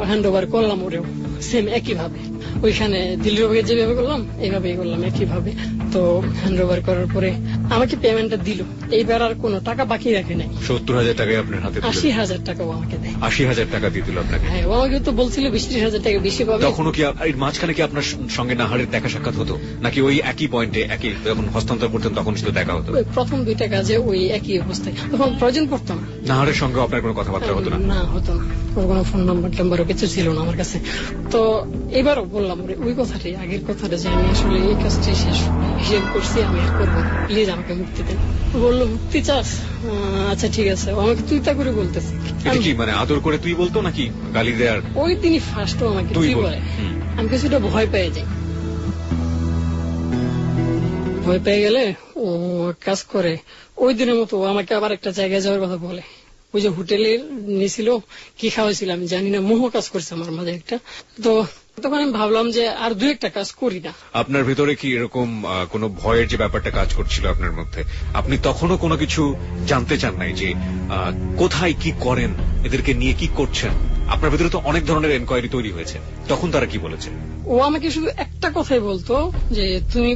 S3: হ্যান্ড ওভার করলাম ওরেও সেম একই ভাবে। ওইখানে দিল্লির ভাবে যেভাবে করলাম এইভাবেই করলাম একই ভাবে। তো হ্যান্ড ওভার করার পরে আমাকে পেমেন্টটা দিল, এইবার আর কোনো টাকা বাকি রাখে নাই।
S1: 70,000 টাকাই আপনার হাতে?
S3: 80,000 টাকা ও আমাকে দেয়।
S1: 80,000 টাকা দিয়ে দিল আপনাকে?
S3: হ্যাঁ, ও আমাকে তো বলছিল 20,000 টাকা বেশি পাবে।
S1: তখনও কি এর মাঝখানে কি আপনার সঙ্গে নাহারের দেখা সাক্ষাৎ হতো, নাকি ওই একই পয়েন্টে একই যখন হস্তান্তর করতেন তখন শুধু দেখা হতো?
S3: প্রথম 2টা কাজে ওই একই অবস্থায়, তখন প্রয়োজন পড়তো না।
S1: নাহারের সঙ্গে আপনার কোনো কথাবার্তা হতো না?
S3: না, হতো না। ওর কোনো ফোন নাম্বারও কিছু ছিল না আমার কাছে। তো এবারও বললাম ওই কথাটাই, আগের কথাটা, যে আমি আসলে এই কাজটাই শেষ হিসেব করছি, আমি আর করবো না, প্লিজ আমাকে মুক্তি দেন। বললো মুক্তি চাস, আচ্ছা ঠিক আছে। আমাকে তুই তা করে বলতেছে।
S1: এটা কি মানে আদর করে তুই বলতো নাকি গালি দেয়ার?
S3: ওই তিনি ফার্স্টও আমাকে তুই বলে। আমি কিছুটা ভয় পেয়ে যাই। ভয় পেয়ে গেলে ও কাজ করে ওই দিনের মতো আমাকে আবার একটা জায়গায় যাওয়ার কথা বলে। ওই যে হোটেলের নিয়েছিল, কি খাওয়াইছিল আমি জানি না, মোহ কাজ করছে আমার মাঝে একটা। তো তখন আমি ভাবলাম যে আর 2-1টা কাজ করি না।
S1: আপনার ভিতরে কি এরকম কোনো ভয়ের যে ব্যাপারটা কাজ করছিল আপনার মধ্যে, আপনি তখনও কোনো কিছু জানতে চান নাই যে কোথায় কি করেন, এদেরকে নিয়ে কি করছেন? আপনার ভিতরে তো অনেক ধরনের এনকোয়ারি তৈরি হয়েছে, তখন তারা কি বলেছে?
S3: ও আমাকে শুধু একটা কথাই বলতো যে তুমি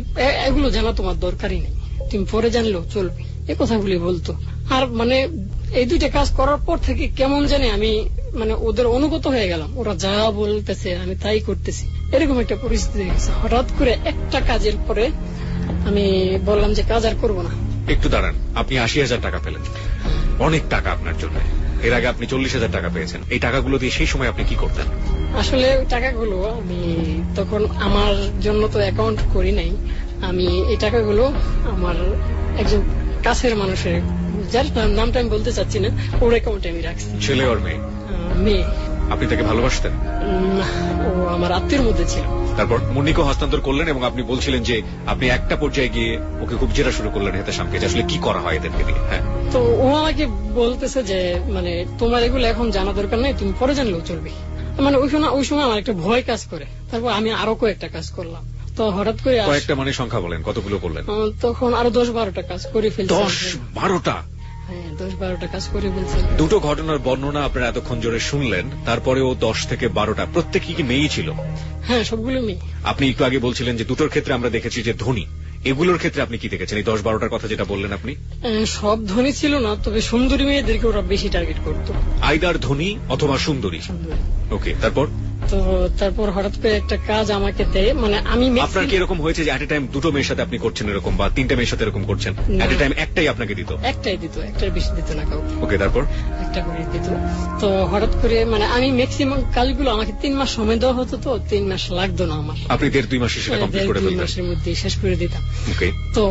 S3: এগুলো জানা তোমার দরকারই নেই, তুমি পরে জানলেও চলবে, এই কথাগুলি বলতো। আর মানে এই 2টা কাজ করার পর থেকে কেমন জানে আমি মানে ওদের অনুগত হয়ে গেলাম, ওরা যা বলতেছে আমি তাই করতেছি, এরকম একটা পরিস্থিতি হয়ে গেছে। হঠাৎ করে একটা কাজের পরে আমি বললাম যে কাজ আর করবো না।
S1: একটু দাঁড়ান, আপনি 80,000 টাকা পেলেন, অনেক টাকা আপনার জন্য। এর আগে আপনি 40,000 টাকা পেয়েছেন। এই টাকাগুলো দিয়ে সেই সময় আপনি কি করতেন?
S3: আসলে ওই টাকাগুলো আমি তখন আমার জন্য তো অ্যাকাউন্ট করি নাই, আমি এই টাকাগুলো আমার একজন কাছের মানুষের, যার নামটা আমি বলতে চাচ্ছি না, ওর অ্যাকাউন্টে আমি রাখছি।
S1: ছেলে ওর মেয়ে?
S3: মেয়ে।
S1: আপনি তাকে ভালোবাসতেন?
S3: না, ও আমার আত্মীয়ের মধ্যে ছিল।
S1: তারপর মুন্নিকে হস্তান্তর করলেন এবং আপনি বলছিলেন যে আপনি একটা পর্যায়ে গিয়ে ওকে খুব জেরা শুরু করলেন হেতাশামকে, যে আসলে কি করা হয় এদেরকে দিয়ে। হ্যাঁ,
S3: তো ও আমাকে বলতেছে যে মানে তোমার এগুলো এখন জানা দরকার নাই, তুমি পরে জানলেও চলবে। মানে ওই সময় আমার একটা ভয় কাজ করে। তারপর আমি আরো কয়েকটা কাজ করলাম। তো হঠাৎ করে
S1: কয়েকটা মানে সংখ্যা বলেন, কতগুলো করলেন?
S3: তখন আরো 10-12টা কাজ করে ফেলছি।
S1: 10-12টা?
S3: হ্যাঁ, 10-12টা কাজ করে ফেলছি।
S1: দুটো ঘটনার বর্ণনা আপনারা এতক্ষণ জোরে শুনলেন, তারপরেও 10 থেকে 12টা, প্রত্যেকই কি মেয়েই ছিল?
S3: হ্যাঁ, সবগুলো মেয়ে।
S1: আপনি একটু আগে বলছিলেন যে দুটোর ক্ষেত্রে আমরা দেখেছি যে ধনী, এগুলোর ক্ষেত্রে আপনি কি দেখেছেন? এই 10-12টার কথা যেটা বললেন আপনি,
S3: সব ধনী ছিল না, তবে সুন্দরী মেয়েদেরকে ওরা বেশি টার্গেট করতো।
S1: আইদার ধনী অথবা সুন্দরী। ওকে, তারপর?
S3: তো তারপর হঠাৎ করে একটা কাজ আমাকে দেয়, মানে আমি
S1: আপনার কি এরকম হয়েছে যে এট এ টাইম দুটো মেয়ের সাথে আপনি করছেন এরকম, বা তিনটা মেয়ের সাথে এরকম করছেন? এট এ টাইম একটাই আপনাকে দিত?
S3: একটাই দিত, একটার বেশি দিত না কাউকে।
S1: ওকে, তারপর?
S3: একটা করে দিত। তো হঠাৎ করে মানে আমি ম্যাক্সিমাম কাজগুলো আমাকে 3 মাস সময় দেওয়া হতো, তো 3 মাস লাগতো না আমার।
S1: আপনি 1.5-2 মাসে সেটা কমপ্লিট করে
S3: 2
S1: ফেলতেন?
S3: মাসের মধ্যে শেষ করে দিতাম।
S1: ওকে।
S3: তো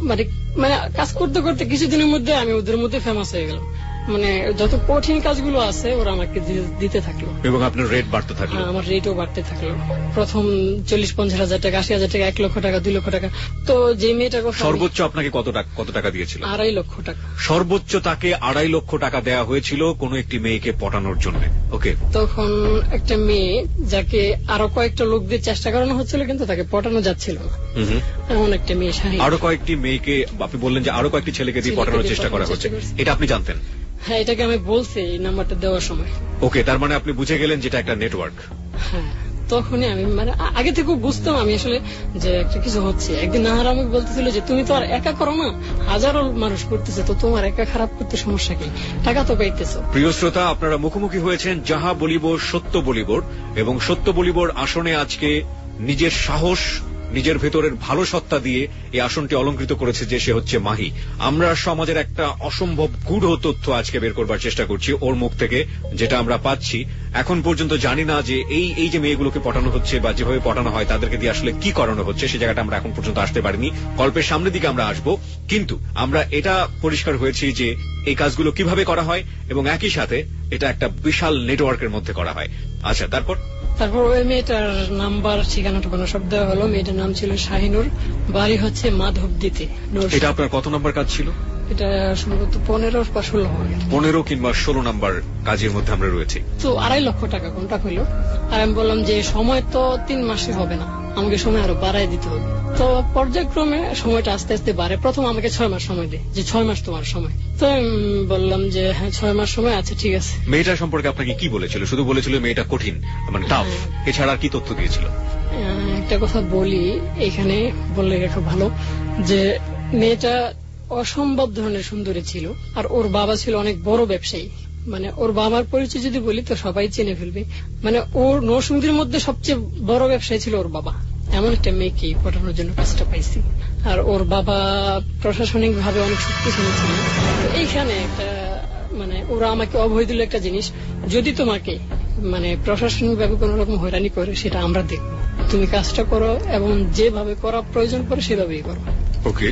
S3: মানে মানে কাজ করতে করতে কিছুদিনের মধ্যে আমি ওদের মধ্যে ফেমাস হয়ে গেলাম। মানে যত কঠিন কাজগুলো আছে ওরা আমাকে দিতে থাকলো
S1: এবং আপনার রেট বাড়তে থাকলো?
S3: আমার রেটও বাড়তে থাকলো। প্রথম 40-50 হাজার টাকা, 80 হাজার টাকা, 1 লক্ষ টাকা, 2 লক্ষ টাকা। তো যে মেয়েটার কথা
S1: সর্বোচ্চ আপনাকে কত টাকা দিয়েছিল?
S3: 2.5 লক্ষ টাকা।
S1: সর্বোচ্চ তাকে 2.5 লক্ষ টাকা দেওয়া হয়েছিল কোন একটি মেয়েকে পটানোর জন্য। ওকে।
S3: তখন একটা মেয়ে যাকে আরো কয়েকটা লোক দিয়ে চেষ্টা করানো হচ্ছিল, কিন্তু তাকে পটানো যাচ্ছিল না। এমন একটা মেয়ে শাহিন।
S1: আরো কয়েকটি মেয়েকে আপনি বললেন যে আরো কয়েকটি ছেলেকে দিয়ে পটানোর চেষ্টা করা হচ্ছে, এটা আপনি জানতেন?
S3: হ্যাঁ, এটাকে আমি বলছি এই নাম্বারটা দেওয়ার সময়।
S1: ওকে, তার মানে আপনি বুঝে গেলেন যেটা একটা নেটওয়ার্ক।
S3: হ্যাঁ, তখনই আমি মানে আগে থেকে বুঝতাম আমি আসলে যে একটা কিছু হচ্ছে। একদিন নাহার আমাকে বলতেছিল যে তুমি তো আর একা করো না, হাজারো মানুষ করতেছে, তো তোমার একা খারাপ করতে সমস্যা কি, টাকা তো পাইতেছো।
S1: প্রিয় শ্রোতা, আপনারা মুখোমুখি হয়েছেন যাহা বলিব সত্য বলিবর, এবং সত্য বলিবর আসনে আজকে নিজের সাহস, নিজের ভেতরের ভালো সত্তা দিয়ে এই আসনটি অলংকৃত করেছে যে সে হচ্ছে মাহি। আমরা সমাজের একটা অসম্ভব গূঢ় তথ্য আজকে বের করবার চেষ্টা করছি ওর মুখ থেকে, যেটা আমরা পাচ্ছি। এখন পর্যন্ত জানি না যে এই যে মেয়েগুলোকে পটানো হচ্ছে বা যেভাবে পটানো হয় তাদেরকে দিয়ে আসলে কি করানো হচ্ছে, সে জায়গাটা আমরা এখন পর্যন্ত আসতে পারিনি। গল্পের সামনের দিকে আমরা আসবো, কিন্তু আমরা এটা পরিষ্কার হয়েছি যে এই কাজগুলো কিভাবে করা হয় এবং একই সাথে এটা একটা বিশাল নেটওয়ার্কের মধ্যে করা হয়। আচ্ছা, তারপর
S3: ওই মেয়েটার নাম্বার, ঠিকানা ঠিকানা সব দেওয়া হলো। মেয়েটার নাম ছিল শাহিনুর, বাড়ি হচ্ছে মাধবদীতে।
S1: এটা আপনার কত নম্বর কাজ ছিল?
S3: এটা সম্ভবত 15 বা 16 হবে।
S1: 15 কিংবা 16 নাম্বার কাজের মধ্যে আমরা রয়েছি।
S3: তো 2.5 লক্ষ টাকা কন্ট্রাক্ট হইলো। আর আমি বললাম যে সময় তো 3 মাসে হবে না, আমাকে সময় আরো বাড়াই দিতে হবে। তো পর্যায়ক্রমে সময়টা আস্তে আস্তে বাড়ে। প্রথম আমাকে 6 মাস সময় দেয়, যে 6 মাস তোমার সময়। তো আমি বললাম যে হ্যাঁ 6 মাস সময় আছে, ঠিক আছে।
S1: মেয়েটা সম্পর্কে আপনাকে কি বলেছিল? শুধু বলেছিল মেয়েটা কঠিন, মানে টাফ, এছাড়া আর কি তথ্য দিয়েছিল?
S3: একটা কথা বলি এখানে, বললে খুব ভালো, যে মেয়েটা অসম্ভব ধরনের সুন্দরী ছিল। আর ওর বাবা ছিল অনেক বড় ব্যবসায়ী। মানে ওর বাবার পরিচয় যদি বলি তো সবাই চিনে ফেলবে। মানে ওর নরসিংদীর মধ্যে সবচেয়ে বড় ব্যবসায়ী ছিল ওর বাবা। এমন একটা মেয়েকে পটানোর জন্য কাজটা পাইছি। আর ওর বাবা প্রশাসনিক ভাবে অনেক শক্তিশালী ছিল। তো এইখানে একটা মানে ওরা আমাকে অভয় দিল একটা জিনিস, যদি তোমাকে মানে প্রশাসনিক ভাবে কোন রকম হয়রানি করে সেটা আমরা দেখবো, তুমি কাজটা করো এবং যেভাবে করা প্রয়োজন পড়ে সেভাবেই করো।
S1: ওকে।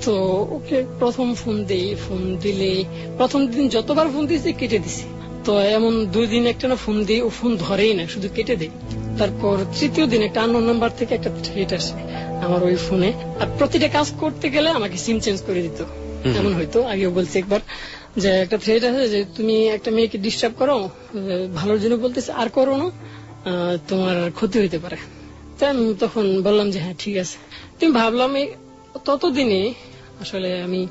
S3: তো ওকে প্রথম ফোন দেই, ফোন দিলে প্রথম দিন যতবার ফোন দিয়েছি কেটে দিছি। তো এমন 2 দিন একটা না ফোন দিই, ও ফোন ধরেই না, শুধু কেটে দেয়। তারপর তৃতীয় দিন একটা আননোন নাম্বার থেকে একটা থ্রেট আসে আমার ওই ফোনে। আর প্রতিটা কাজ করতে গেলে আমাকে সিম চেঞ্জ করে দিত। এমন হয়তো আগেও বলছি একবার যে একটা থ্রেট আছে যে তুমি একটা মেয়েকে ডিস্টার্ব করো, ভালোর জন্য বলতেছে, আর করো না, তোমার ক্ষতি হইতে পারে। তাই আমি তখন বললাম যে হ্যাঁ ঠিক আছে। তুমি ভাবলাম ততদিনে আসলে আমি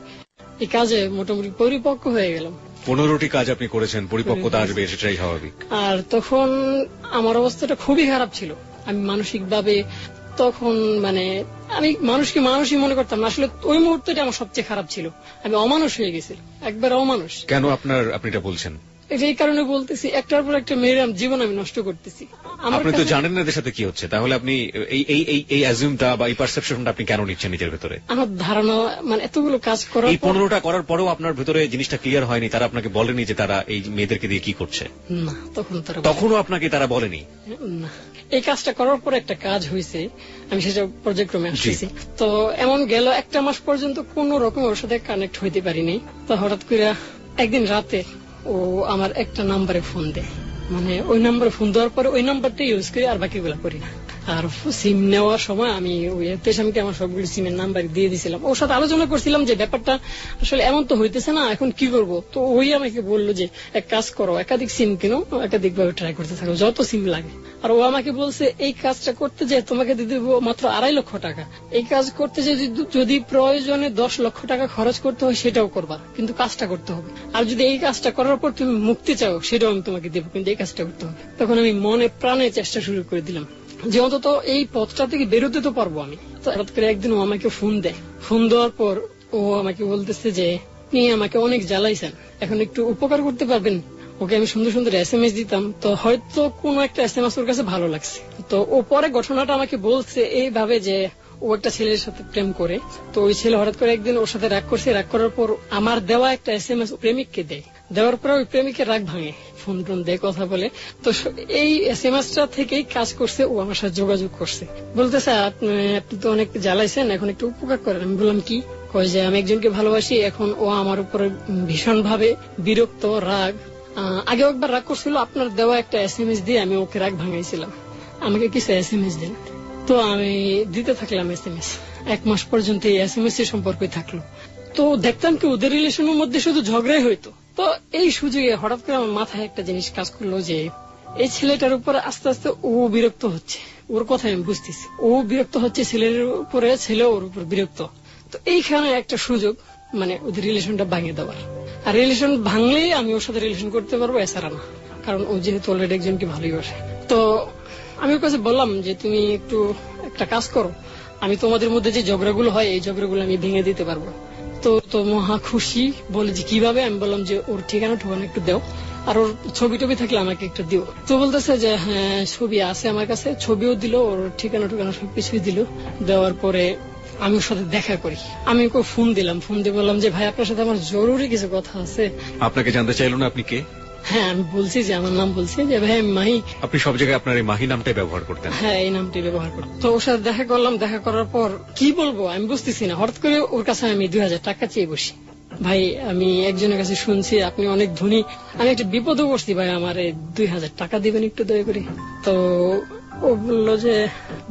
S3: এই কাজে মোটামুটি পরিপক্ক হয়ে গেলাম।
S1: 15টি কাজ আপনি করেছেন, পরিপক্কতা আসবে, সেটাই স্বাভাবিক।
S3: আর তখন আমার অবস্থাটা খুবই খারাপ ছিল। আমি মানসিক ভাবে তখন মানে আমি মানুষকে মানুষই মনে করতাম না। আসলে ওই মুহূর্তটা আমার সবচেয়ে খারাপ ছিল। আমি অমানুষ হয়ে গেছিলাম, একবার অমানুষ।
S1: কেন আপনি এটা বলছেন?
S3: এই কারণে বলতেছি, একটার পর একটা মেয়ের জীবন আমি নষ্ট করতেছি। আমার
S1: আপনি তো
S3: কাছে-
S1: জানেন না এদের সাথে কি হচ্ছে, তাহলে আপনি এই অ্যাজিউমটা বা এই পারসেপশনটা আপনি কেন নিচ্ছেন নিজের ভেতরে?
S3: আমার ধারণা মানে এতগুলো কাজ করার
S1: এই
S3: পর
S1: 15টা করার পরেও আপনার ভেতরে জিনিসটা ক্লিয়ার হয়নি, তারা আপনাকে বলেনি যে তারা এই মেয়েদেরকে দিয়ে কি করছে?
S3: না, তখন তারা
S1: তখনও আপনাকে তারা বলেনি?
S3: না। এই কাজটা করার পর একটা কাজ হয়েছে, আমি সেটা পর্যায়ক্রমে আসতেছি। তো এমন গেল 1 মাস পর্যন্ত কোন রকম ওর সাথে কানেক্ট হইতে পারিনি। তো হঠাৎ করে একদিন রাতে ও আমার একটা নাম্বারে ফোন দেয়, মানে ওই নাম্বারে ফোন দেওয়ার পরে ওই নাম্বারটা ইউজ করি, আর বাকিগুলো করি না। আর সিম নেওয়ার সময় আমি ওই তেসামকে আমার সবগুলো সিমের নাম্বার দিয়ে দিয়েছিলাম। ওর সাথে আলোচনা করছিলাম যে ব্যাপারটা আসলে এমন তো হইতেছে না, এখন কি করব। তো ওই আমাকে বললো যে এক কাজ করো, একাধিক সিম কিনো, একাধিক ভাবে ট্রাই করতে থাকো, যত সিম লাগে। আর ও আমাকে বলছে এই কাজটা করতে যে তোমাকে দিয়ে দেবো মাত্র 2.5 লক্ষ টাকা। এই কাজ করতে যে যদি প্রয়োজনে 10 লক্ষ টাকা খরচ করতে হয় সেটাও করবা, কিন্তু কাজটা করতে হবে। আর যদি এই কাজটা করার পর তুমি মুক্তি চাও সেটাও আমি তোমাকে দেবো, কিন্তু এই কাজটা করতে হবে। তখন আমি মনে প্রাণে চেষ্টা শুরু করে দিলাম যে অন্তত এই পথটা থেকে বেরোতে তো পারবো আমি। তো হঠাৎ করে একদিন ও আমাকে ফোন দেয়। ফোন দেওয়ার পর ও আমাকে বলতেছে যে আপনি আমাকে অনেক জ্বালাইছেন, এখন একটু উপকার করতে পারবেন। ওকে আমি সুন্দর সুন্দর SMS দিতাম, তো হয়তো কোন একটা SMS ওর কাছে ভালো লাগছে। তো ও পরে ঘটনাটা আমাকে বলছে এইভাবে যে ও একটা ছেলের সাথে প্রেম করে। তো ওই ছেলে হঠাৎ করে একদিন ওর সাথে রাগ করছে, রাগ করার পর আমার দেওয়া একটা SMS প্রেমিককে দেয়। দেওয়ার পরে ওই প্রেমিকের রাগ ভাঙে, ফোন টোন দেয়, কথা বলে। তো এই SMS-টা থেকেই কাজ করছে, ও আমার সাথে যোগাযোগ করছে, বলতেছে আপনি তো অনেক জ্বালাইছেন, এখন একটু উপকার করেন। আমি বললাম কি? কয় যে আমি একজনকে ভালোবাসি, এখন ও আমার উপরে ভীষণ ভাবে বিরক্ত, রাগ। আগে একবার রাগ করছিল, আপনার দেওয়া একটা SMS দিয়ে আমি ওকে রাগ ভাঙাইছিলাম, আমাকে কিছু SMS দেন। তো আমি দিতে থাকলাম SMS। 1 মাস পর্যন্ত এই SMS এর সম্পর্কই থাকলো। তো দেখতাম কি ওদের রিলেশনের মধ্যে শুধু ঝগড়াই হইতো। তো এই সুযোগে হঠাৎ করে আমার মাথায় একটা জিনিস কাজ করলো যে এই ছেলেটার উপরে আস্তে আস্তে ও বিরক্ত হচ্ছে। ওর কথা আমি বুঝতেছি, ও বিরক্ত হচ্ছে ছেলের উপরে, ছেলে ওর উপর বিরক্ত। তো এইখানে একটা সুযোগ, মানে ওদের রিলেশনটা ভাঙিয়ে দেওয়ার। আর রিলেশন ভাঙলেই আমি ওর সাথে রিলেশন করতে পারবো, এছাড়া না, কারণ ও যেহেতু অলরেডি একজনকে ভালোবাসে। তো আমি ওর কাছে বললাম যে তুমি একটু একটা কাজ করো, আমি তোমাদের মধ্যে যে ঝগড়াগুলো হয় এই ঝগড়াগুলো আমি ভেঙে দিতে পারবো। তো মহা খুশি, বলে যে কিভাবে? আমি বললাম যে ওর ঠিকানা একটু দাও, আর ওর ছবি টবি থাকলে আমাকে একটু দিও। তো বলতেছে যে হ্যাঁ ছবি আছে আমার কাছে। ছবিও দিল, ওর ঠিকানা সবকিছুই দিল। দেওয়ার পরে আমি ওর সাথে দেখা করি। আমি ওকে ফোন দিলাম, ফোন দিয়ে বললাম যে ভাই আপনার সাথে আমার জরুরি কিছু কথা আছে।
S1: আপনাকে জানতে চাইলো না আপনি কে?
S3: হ্যাঁ আমি বলছি যে আমার নাম, বলছি যে ভাই আমি মাহি।
S1: আপনি সব জায়গায় আপনার এই মাহি নামটাই ব্যবহার করতেন?
S3: হ্যাঁ এই নামটি ব্যবহার করি। তো ওর সাথে দেখা করলাম, দেখা করার পর কি বলবো আমি বুঝতেছি না। হঠাৎ করে ওর কাছে আমি 2000 টাকা চেয়ে বসি। ভাই আমি একজনের কাছে শুনছি আপনি অনেক ধনী, আমি একটা বিপদে পড়ছি ভাই, আমার 2000 টাকা দিবেন একটু দয়া করে। তো ও বললো যে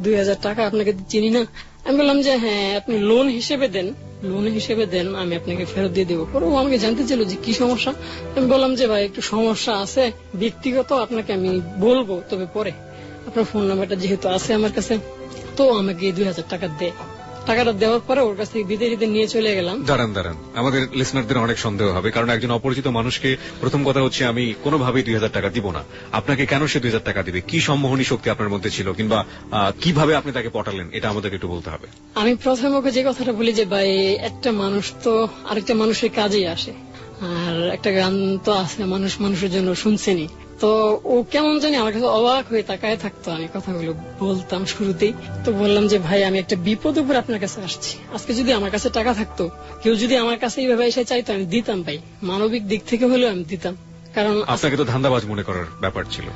S3: 2000 টাকা আপনাকে চিনি না। আমি বললাম যে হ্যাঁ আপনি লোন হিসেবে দেন, আমি আপনাকে ফেরত দিয়ে দেবো। পরে ও আমাকে জানতে চাইলো যে কি সমস্যা। আমি বললাম যে ভাই একটু সমস্যা আছে ব্যক্তিগত, আপনাকে আমি বলবো, তবে পরে আপনার ফোন নাম্বারটা যেহেতু আছে আমার কাছে। তো আমাকে 2000 টাকা দেয়। টাকাটা দেওয়ার পরে ওর কাছ থেকে বিদেশিতে নিয়ে চলে গেলাম।
S1: দাঁড়ান, আমাদের লিসনারদের অনেক সন্দেহ হবে, কারণ একজন অপরিচিত মানুষকে প্রথম কথা হচ্ছে আমি কোনোভাবেই 2000 টাকা দিব না। আপনাকে কেন সে 2000 টাকা দিবে? কি সম্মোহনী শক্তি আপনার মধ্যে ছিল, কিংবা কিভাবে আপনি তাকে পটালেন, এটা আমাদেরকে একটু বলতে হবে।
S3: আমি প্রথমে ওকে যে কথাটা বলি যে ভাই একটা মানুষ তো আরেকটা মানুষের কাজেই আসে, আর একটা গান তো আছে মানুষ মানুষের জন্য, শুনছেনি। তো ও কেমন জানি আমার কাছে অবাক হয়ে তাকায় থাকতো, আমি কথাগুলো বলতাম শুরুতেই। তো বললাম যে ভাই আমি একটা বিপদ উপর আপনার কাছে আসছি, আজকে যদি আমার কাছে টাকা থাকতো, কেউ যদি আমার কাছে এইভাবে এসে চাইতো, আমি দিতাম ভাই, মানবিক দিক থেকে হলেও আমি দিতাম। কারণ
S1: আপনাকে তো ধান্দাবাজ মনে করার ব্যাপার ছিল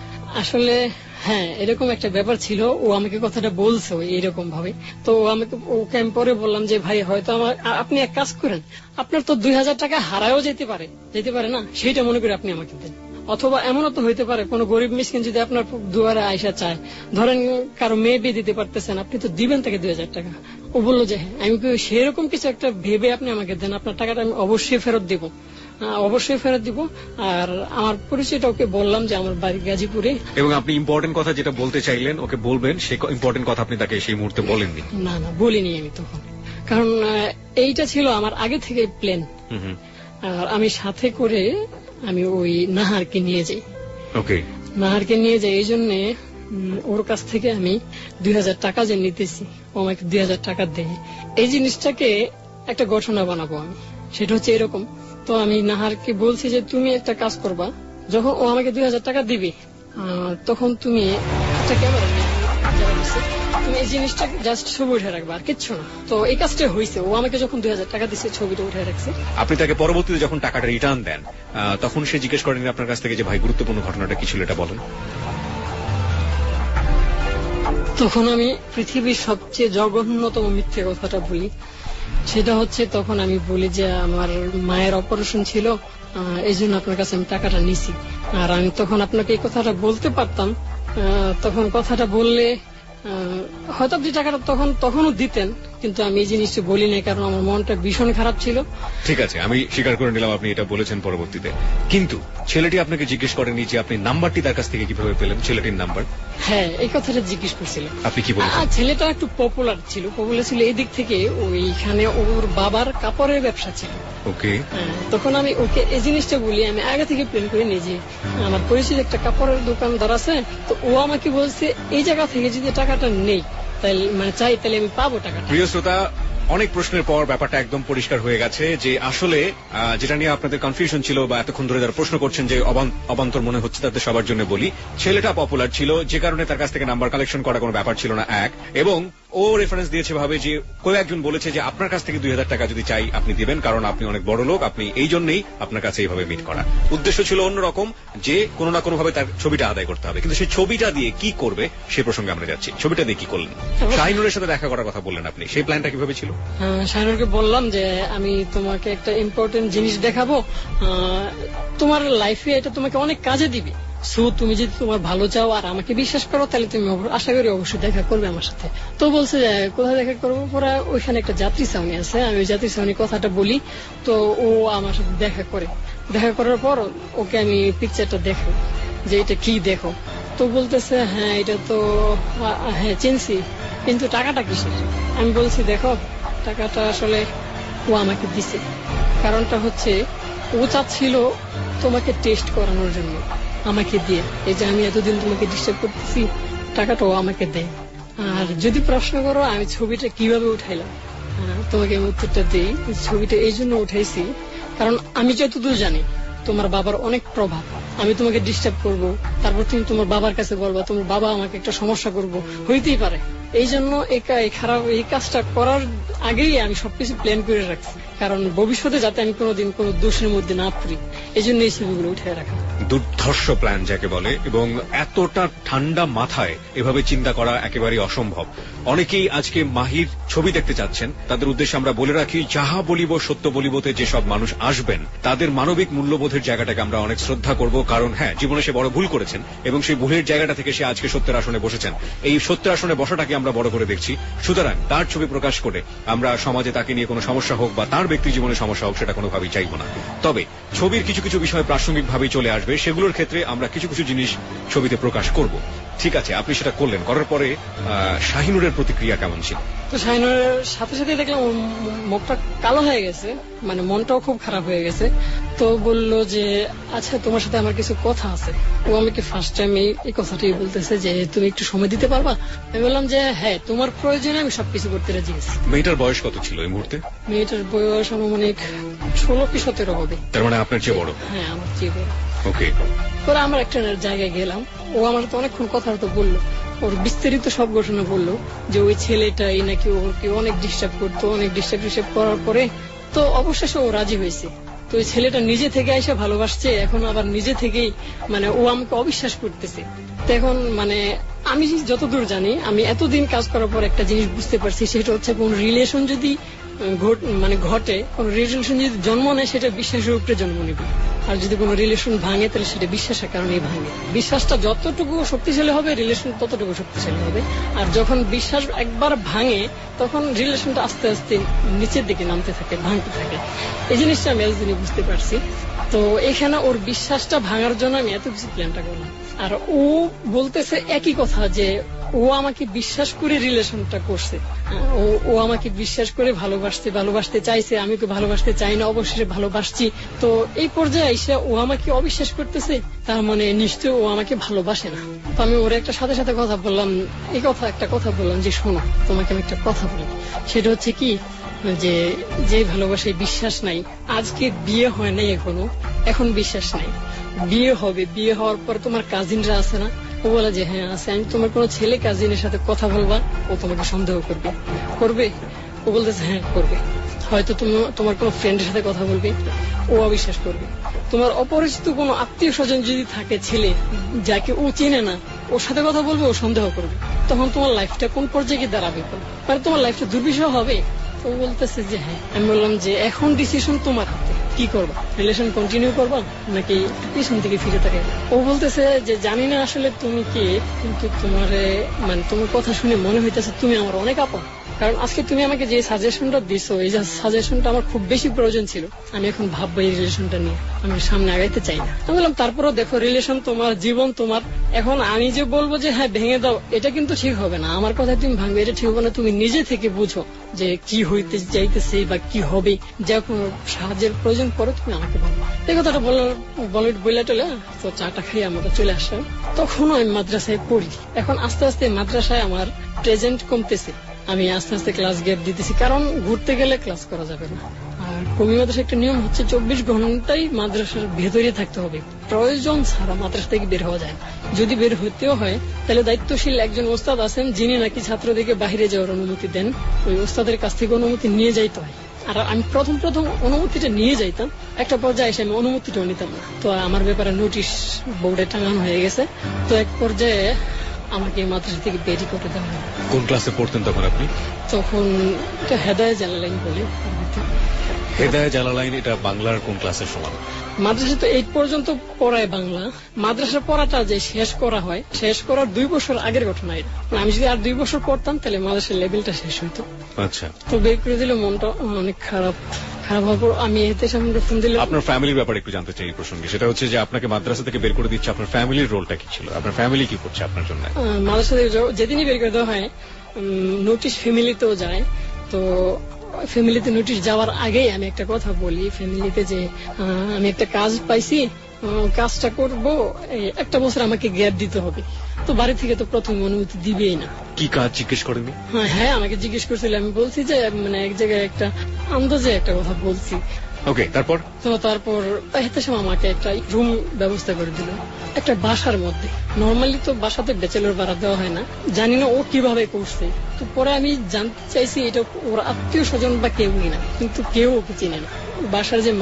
S3: আসলে। হ্যাঁ এরকম একটা ব্যাপার ছিল, ও আমাকে কথাটা বলছে এইরকম ভাবে। তো ওকে আমি পরে বললাম যে ভাই হয়তো আপনি এক কাজ করেন, আপনার তো 2000 টাকা হারায়ও যেতে পারে না, সেইটা মনে করে আপনি আমাকে দেন। অথবা এমনও তো হইতে পারে কোন গরিব মিসকিন যদি আপনার দুয়ারে আয়সা চায়, ধরেন কারো মেয়ে বিয়ে দিতে পারতেছেন, আপনি তো দিবেন তাকে 2000 টাকা। ও বললো যে হ্যাঁ, আমি সেরকম কিছু একটা ভেবে আপনি আমাকে দেন, আপনার টাকাটা আমি অবশ্যই ফেরত দিব। আর আমার পরিচয়টা ওকে বললাম যে আমার বাড়ি গাজীপুরে।
S1: এবং আপনি ইম্পর্টেন্ট কথা যেটা বলতে চাইলেন ওকে বলবেন, সেই ইম্পর্টেন্ট কথা আপনি তাকে সেই মুহূর্তে বলেননি?
S3: না বলিনি আমি তখন, কারণ এইটা ছিল আমার আগে থেকে প্ল্যান। আর আমি সাথে করে আমি ওই নাহারকে নিয়ে যাই।
S1: ওকে,
S3: নাহারকে নিয়ে যাই এই জন্য ওর কাছ থেকে আমি 2000 টাকা যে নিতেছি, ও আমাকে 2000 টাকা দেয়। এই জিনিসটাকে একটা ঘটনা বানাবো আমি, সেটা হচ্ছে এরকম। তো আমি নাহারকে বলছি যে তুমি একটা কাজ করবা, যখন ও আমাকে 2000 টাকা দিবে তখন তুমি একটা ক্যামেরা নিয়ে যারা দিচ্ছে, তুমি এই জিনিসটা জাস্ট ছবি উঠে রাখবা, আর কিচ্ছু না। তো এই কাজটা হয়েছে, ও আমাকে যখন 2000 টাকা দিচ্ছে ছবিটা উঠে রাখছে।
S1: আপনি তাকে পরবর্তীতে যখন টাকাটা রিটার্ন দেন তখন সে জিজ্ঞেস করেন আপনার কাছ থেকে যে ভাই গুরুত্বপূর্ণ ঘটনাটা কি ছিল এটা বলেন?
S3: তখন আমি পৃথিবীর সবচেয়ে জঘন্যতম মিথ্যে কথাটা বলি। সেটা হচ্ছে তখন আমি বলি যে আমার মায়ের অপারেশন ছিল, এই জন্য আপনার কাছে আমি টাকাটা নিছি। আর আমি তখন আপনাকে এই কথাটা বলতে পারতাম, তখন কথাটা বললে হয়তো আপনি টাকাটা তখনও দিতেন, কিন্তু আমি এই জিনিসটা বলি নাই, কারণ আমার মনটা ভীষণ খারাপ ছিল।
S1: ঠিক আছে, আমি স্বীকার করে নিলাম আপনি এটা বলেছেন পরবর্তীতে, কিন্তু ছেলেটি আপনাকে জিজ্ঞেস করেনি যে আপনি নাম্বারটি তার কাছ থেকে কিভাবে পেলেন, ছেলেটির নাম্বার?
S3: হ্যাঁ, এই কথাটা জিজ্ঞেস করছিল।
S1: আপনি কি বলেছেন?
S3: ছেলেটা একটু পপুলার ছিল এই দিক থেকে, ওইখানে ওর বাবার কাপড়ের ব্যবসা ছিল।
S1: ওকে।
S3: তখন আমি ওকে এই জিনিসটা বলি, আমি আগে থেকে প্ল্যান করে নিই যে আমার পরিচিত একটা কাপড়ের দোকানদার আছে, তো ও আমাকে বলছে এই জায়গা থেকে যদি টাকাটা নেই তাহলে তাহলে আমি পাবো টাকাটা।
S1: প্রিয় শ্রোতা, অনেক প্রশ্নের পর ব্যাপারটা একদম পরিষ্কার হয়ে গেছে যে আসলে যেটা নিয়ে আপনাদের কনফিউশন ছিল বা এতক্ষণ ধরে যারা প্রশ্ন করছেন যে অবান্তর মনে হচ্ছে, তাদের সবার জন্য বলি, ছেলেটা পপুলার ছিল যে কারণে তার কাছ থেকে নাম্বার কালেকশন করা কোনো ব্যাপার ছিল না, এক। এবং ও রেফারেন্স দিয়েছে ভাবে যে কেউ একজন বলেছে যে আপনার কাছ থেকে 2000 টাকা যদি চাই আপনি দিবেন, কারণ আপনি অনেক বড় লোক, আপনি এই জন্যই আপনার কাছে এইভাবে মিট করা। উদ্দেশ্য ছিল অন্যরকম, যে কোনো না কোনো ভাবে তার ছবিটা আদায় করতে হবে। কিন্তু সেই ছবিটা দিয়ে কি করবে সে প্রসঙ্গে আমরা যাচ্ছি। ছবিটা দিয়ে কি করলেন? শাহিনুরের সাথে দেখা করার কথা বললেন আপনি, সেই প্ল্যানটা কিভাবে ছিল?
S3: শাহিনুরকে বললাম যে আমি তোমাকে একটা ইম্পর্টেন্ট জিনিস দেখাবো, তোমার লাইফে এটা তোমাকে অনেক কাজে দিবে। সো তুমি যদি তোমার ভালো চাও আর আমাকে বিশ্বাস করো, তাহলে তুমি আশা করি অবশ্যই দেখা করবে আমার সাথে। তো বলছে যে কোথায় দেখা করবো? পরে ওইখানে একটা যাত্রী ছাউনি আছে, আমি ওই যাত্রী ছাউনি কথাটা বলি, তো ও আমার সাথে দেখা করে। দেখা করার পর ওকে আমি পিকচারটা দেখো যে এটা কি, দেখো। তো বলতেছে হ্যাঁ এটা তো, হ্যাঁ চিনছি, কিন্তু টাকাটা কিসের? আমি বলছি দেখো টাকাটা আসলে ও আমাকে দিছে, কারণটা হচ্ছে ও চাচ্ছিল তোমাকে টেস্ট করানোর জন্য আমাকে দিয়ে, এই যে আমি এতদিন তোমাকে ডিস্টার্ব করতেছি, টাকাটা ও আমাকে দেয়। আর যদি প্রশ্ন করো আমি ছবিটা কিভাবে উঠাইলাম, তোমাকে আমি উত্তরটা দিই। ছবিটা এই জন্য উঠাইছি কারণ আমি যতদূর জানি তোমার বাবার অনেক প্রভাব, আমি তোমাকে ডিস্টার্ব করব, তারপর তুমি তোমার বাবার কাছে বলবা, তোমার বাবা আমাকে একটা সমস্যা করব, হইতেই পারে। এই জন্য এই কাজটা করার আগেই আমি সবকিছু প্ল্যান করে রাখছি, কারণ ভবিষ্যতে যাতে আমি কোনোদিন কোনো দোষের মধ্যে না পড়ি, এই জন্য এই ছবিগুলো উঠে রাখা।
S1: দুর্ধর্ষ প্ল্যান যাকে বলে, এবং এতটা ঠান্ডা মাথায় এভাবে চিন্তা করা একেবারেই অসম্ভব। অনেকেই আজকে মাহির ছবি দেখতে চাচ্ছেন, তাদের উদ্দেশ্যে আমরা বলে রাখি, যাহা বলিব সত্য বলিবতে যেসব মানুষ আসবেন তাদের মানবিক মূল্যবোধের জায়গাটাকে আমরা অনেক শ্রদ্ধা করব, কারণ হ্যাঁ জীবনে সে বড় ভুল করেছেন এবং সেই ভুলের জায়গাটা থেকে সে আজকে সত্যের আসনে বসেছেন। এই সত্যের আসনে বসাটাকে আমরা বড় করে দেখছি, সুতরাং তার ছবি প্রকাশ করে আমরা সমাজে তাকে নিয়ে কোনো সমস্যা হোক বা তার ব্যক্তি জীবনে সমস্যা হোক সেটা কোনোভাবেই চাইব না। তবে ছবির কিছু কিছু বিষয় প্রাসঙ্গিকভাবেই চলে আসবে, সেগুলোর ক্ষেত্রে আমরা কিছু কিছু জিনিস ছবিতে প্রকাশ করব। ঠিক আছে, আপনি সেটা করলেন, করার পরে শাহিনুরের প্রতিক্রিয়া কেমন ছিল?
S3: তো শাহিনুরের সাথে সাথে দেখলাম মুখটা কালো হয়ে গেছে, মানে মনটাও খুব খারাপ হয়ে গেছে। তো বললো যে আচ্ছা তোমার সাথে আমার কিছু কথা আছে। ও আমাকে ফার্স্ট টাইম এই কথাটাই বলতেছে যে তুমি একটু সময় দিতে পারবা? আমি বললাম যে হ্যাঁ, তোমার প্রয়োজনে আমি সবকিছু করতে রাজি আছি।
S1: মেয়েটার বয়স কত ছিল এই মুহূর্তে?
S3: মেয়েটার বয়স আনুমানিক 16 কি 17 হবে।
S1: তার মানে আপনার চেয়ে বড়?
S3: হ্যাঁ, আমার চেয়ে বড়।
S1: ওকে।
S3: পরে আমরা একটা জায়গায় গেলাম, ও আমার তো অনেকক্ষণ কথা তো বললো, ওর বিস্তারিত সব ঘটনা বললো যে ওই ছেলেটাই নাকি ওকে অনেক ডিস্টার্ব করতো, অনেক ডিস্টার্ব করার পরে তো অবশেষে ও রাজি হয়েছে। তো ওই ছেলেটা নিজে থেকে এসে ভালোবাসছে, এখন আবার নিজে থেকেই মানে ও আমাকে অবিশ্বাস করতেছে। তো এখন মানে আমি যতদূর জানি, আমি এতদিন কাজ করার পর একটা জিনিস বুঝতে পারছি, সেটা হচ্ছে কোন রিলেশন যদি ঘটে, কোন রিলেশন যদি জন্ম নেয় সেটা বিশ্বাসের উপরে জন্ম নেবে, আর যদি কোনো রিলেশন ভাঙে তাহলে সেটা বিশ্বাসের কারণেই ভাঙে। বিশ্বাসটা যতটুকু শক্তিশালী হবে রিলেশন ততটুকু শক্তিশালী হবে, আর যখন বিশ্বাস একবার ভাঙে তখন রিলেশনটা আস্তে আস্তে নিচের দিকে নামতে থাকে, ভাঙতে থাকে। এই জিনিসটা আমি এতদিনই বুঝতে পারছি। তো এখানে ওর বিশ্বাসটা ভাঙার জন্য আমি এত কিছু প্ল্যানটা করলাম। আর ও বলতেছে একই কথা যে ও আমাকে বিশ্বাস করে রিলেশনটা করছে, ও আমাকে বিশ্বাস করে ভালোবাসতে চাইছে, আমি তো ভালোবাসতে চাই না, অবশেষে ভালোবাসছি। তো এই পর্যায়ে এসে ও আমাকে অবিশ্বাস করতেছে, তার মানে নিশ্চয় ও আমাকে ভালোবাসে না। তো আমি ওর একটা সাথে কথা বললাম, একটা কথা বললাম যে শোনো, তোমাকে আমি একটা কথা বলি, সেটা হচ্ছে কি যে ভালোবাসায় বিশ্বাস নাই, আজকে বিয়ে হয় নাই এখনো, এখন বিশ্বাস নাই। বিয়ে হবে, বিয়ে হওয়ার পর তোমার কাজিনরা আছে না, ও বলে যে হ্যাঁ আছে, আমি তোমার কোনো ছেলে কাজিনের সাথে কথা বলবা, ও তোমাকে সন্দেহ করবে করবে ও বলতেছে হ্যাঁ করবে। হয়তো তুমি তোমার কোনো ফ্রেন্ডের সাথে কথা বলবে, ও অবিশ্বাস করবে। তোমার অপরিচিত কোনো আত্মীয় স্বজন যদি থাকে ছেলে যাকে ও চেনে না, ওর সাথে কথা বলবে, ও সন্দেহ করবে। তখন তোমার লাইফটা কোন পর্যায়ে গিয়ে দাঁড়াবে, মানে তোমার লাইফটা দুর্বিষহ হবে। তো ও বলতেছে যে হ্যাঁ। আমি বললাম যে এখন ডিসিশন তোমার হাতে, কি করবা, রিলেশন কন্টিনিউ করবা নাকি পিছন থেকে ফিরে থাকে। ও বলতেছে যে জানি না আসলে তুমি কে, কিন্তু তোমার মানে তোমার কথা শুনে মনে হইতেছে তুমি আমার অনেক আপন। কারণ আজকে তুমি আমাকে যে সাজেশনটা দিছো, এই সাজেশনটা আমার খুব বেশি প্রয়োজন ছিল। আমি এখন ভাববো এই রিলেশনটা নিয়ে, আমি সামনে আগাইতে চাই না। আমি বললাম তারপরও দেখো, রিলেশন তোমার, জীবন তোমার। এখন আমি যে বলবো যে হ্যাঁ ভেঙে দাও, এটা কিন্তু ঠিক হবে না। আমার কথা তুমি ভাঙবে, এটা ঠিক হবে না। তুমি নিজে থেকে বুঝো যে কি হইতে চাইতেছে বা কি হবে, যখন সাহায্যের প্রয়োজন পড়ে তুমি আমাকে বলবো। এই কথাটা বলে টলে তো চাটা খেয়ে আমরা চলে আসলাম। তখনও আমি মাদ্রাসায় পড়ি। এখন আস্তে আস্তে মাদ্রাসায় আমার প্রেজেন্ট কমতেছে। আমি আস্তে আস্তে ক্লাস গ্যাপ দিতেছি, কারণ ঘুরতে গেলে ক্লাস করা যাবে না। আর কবি মাদ্রাসার একটা নিয়ম হচ্ছে 24 ঘন্টাই মাদ্রাসার ভেতরে থাকতে হবে, প্রয়োজন ছাড়া মাদ্রাসা থেকে বের হওয়া যায় না। যদি বের হতেও হয় তাহলে দায়িত্বশীল একজন ওস্তাদ আছেন, যিনি নাকি ছাত্রদেরকে বাইরে যাওয়ার অনুমতি দেন। ওই ওস্তাদের কাছ থেকে অনুমতি নিয়ে যাইতে হয়। আর আমি প্রথম অনুমতিটা নিয়ে যাইতাম, একটা পর্যায়ে এসে আমি অনুমতিটাও নিতাম না। তো আমার ব্যাপারে নোটিশ বোর্ডে টাঙানো হয়ে গেছে। তো এক পর্যায়ে আমাকে মাদ্রাসা থেকে বেরি করে দেওয়া হয়।
S1: কোন ক্লাসে পড়তেন তখন আপনি?
S3: তখন এটা হেদায়ে জালালাইন বলে।
S1: হেদায়ে জালালাইন, এটা বাংলার কোন ক্লাসের সমান?
S3: মাদ্রাসা তো 8 পর্যন্ত পড়ায় বাংলা। মাদ্রাসার পড়াটা যে শেষ করা হয়, শেষ করার 2 বছর আগের ঘটনা এটা। আমি যদি আর 2 বছর পড়তাম তাহলে মাদ্রাসার লেভেলটা শেষ হইতো।
S1: আচ্ছা।
S3: তো বের করে দিলে মনটা অনেক খারাপ হওয়ার পর আমি এতে সামনে ফোন দিলাম।
S1: আপনার ফ্যামিলির ব্যাপারে একটু জানতে চাই এই প্রসঙ্গে। সেটা হচ্ছে যে আপনাকে মাদ্রাসা থেকে বের করে দিচ্ছে, আপনার ফ্যামিলির রোলটা কি ছিল? আপনার ফ্যামিলি কি করছে আপনার জন্য?
S3: মাদ্রাসা থেকে যেদিনই বের করে দেওয়া হয়, নোটিশ ফ্যামিলিতেও যায়। তো ফ্যামিলিতে নোটিশ যাওয়ার আগেই আমি একটা কথা বলি ফ্যামিলিতে, যে আমি একটা কাজ পাইছি, কাজটা করব, 1 বছর আমাকে গ্যাপ দিতে হবে। তো বাড়ি থেকে তো প্রথম অনুমতি দিবেই না।
S1: কি কাজ জিজ্ঞেস করেনি?
S3: হ্যাঁ আমাকে জিজ্ঞেস করছিল। আমি বলছি যে মানে এক জায়গায় একটা আন্দাজে একটা কথা বলছি।
S1: ওকে, তারপর?
S3: তো তারপর এতে সময় আমাকে একটা রুম ব্যবস্থা করে দিল একটা বাসার মধ্যে। নর্মালি তো বাসাতে ব্যাচেলর ভাড়া দেওয়া হয় না, জানি না ও কিভাবে করছে। তো পরে আমি জানতে চাইছি এটা ওর আত্মীয় স্বজন বা কেউই না, কিন্তু কেউ ওকে চিনে না। বাসার যে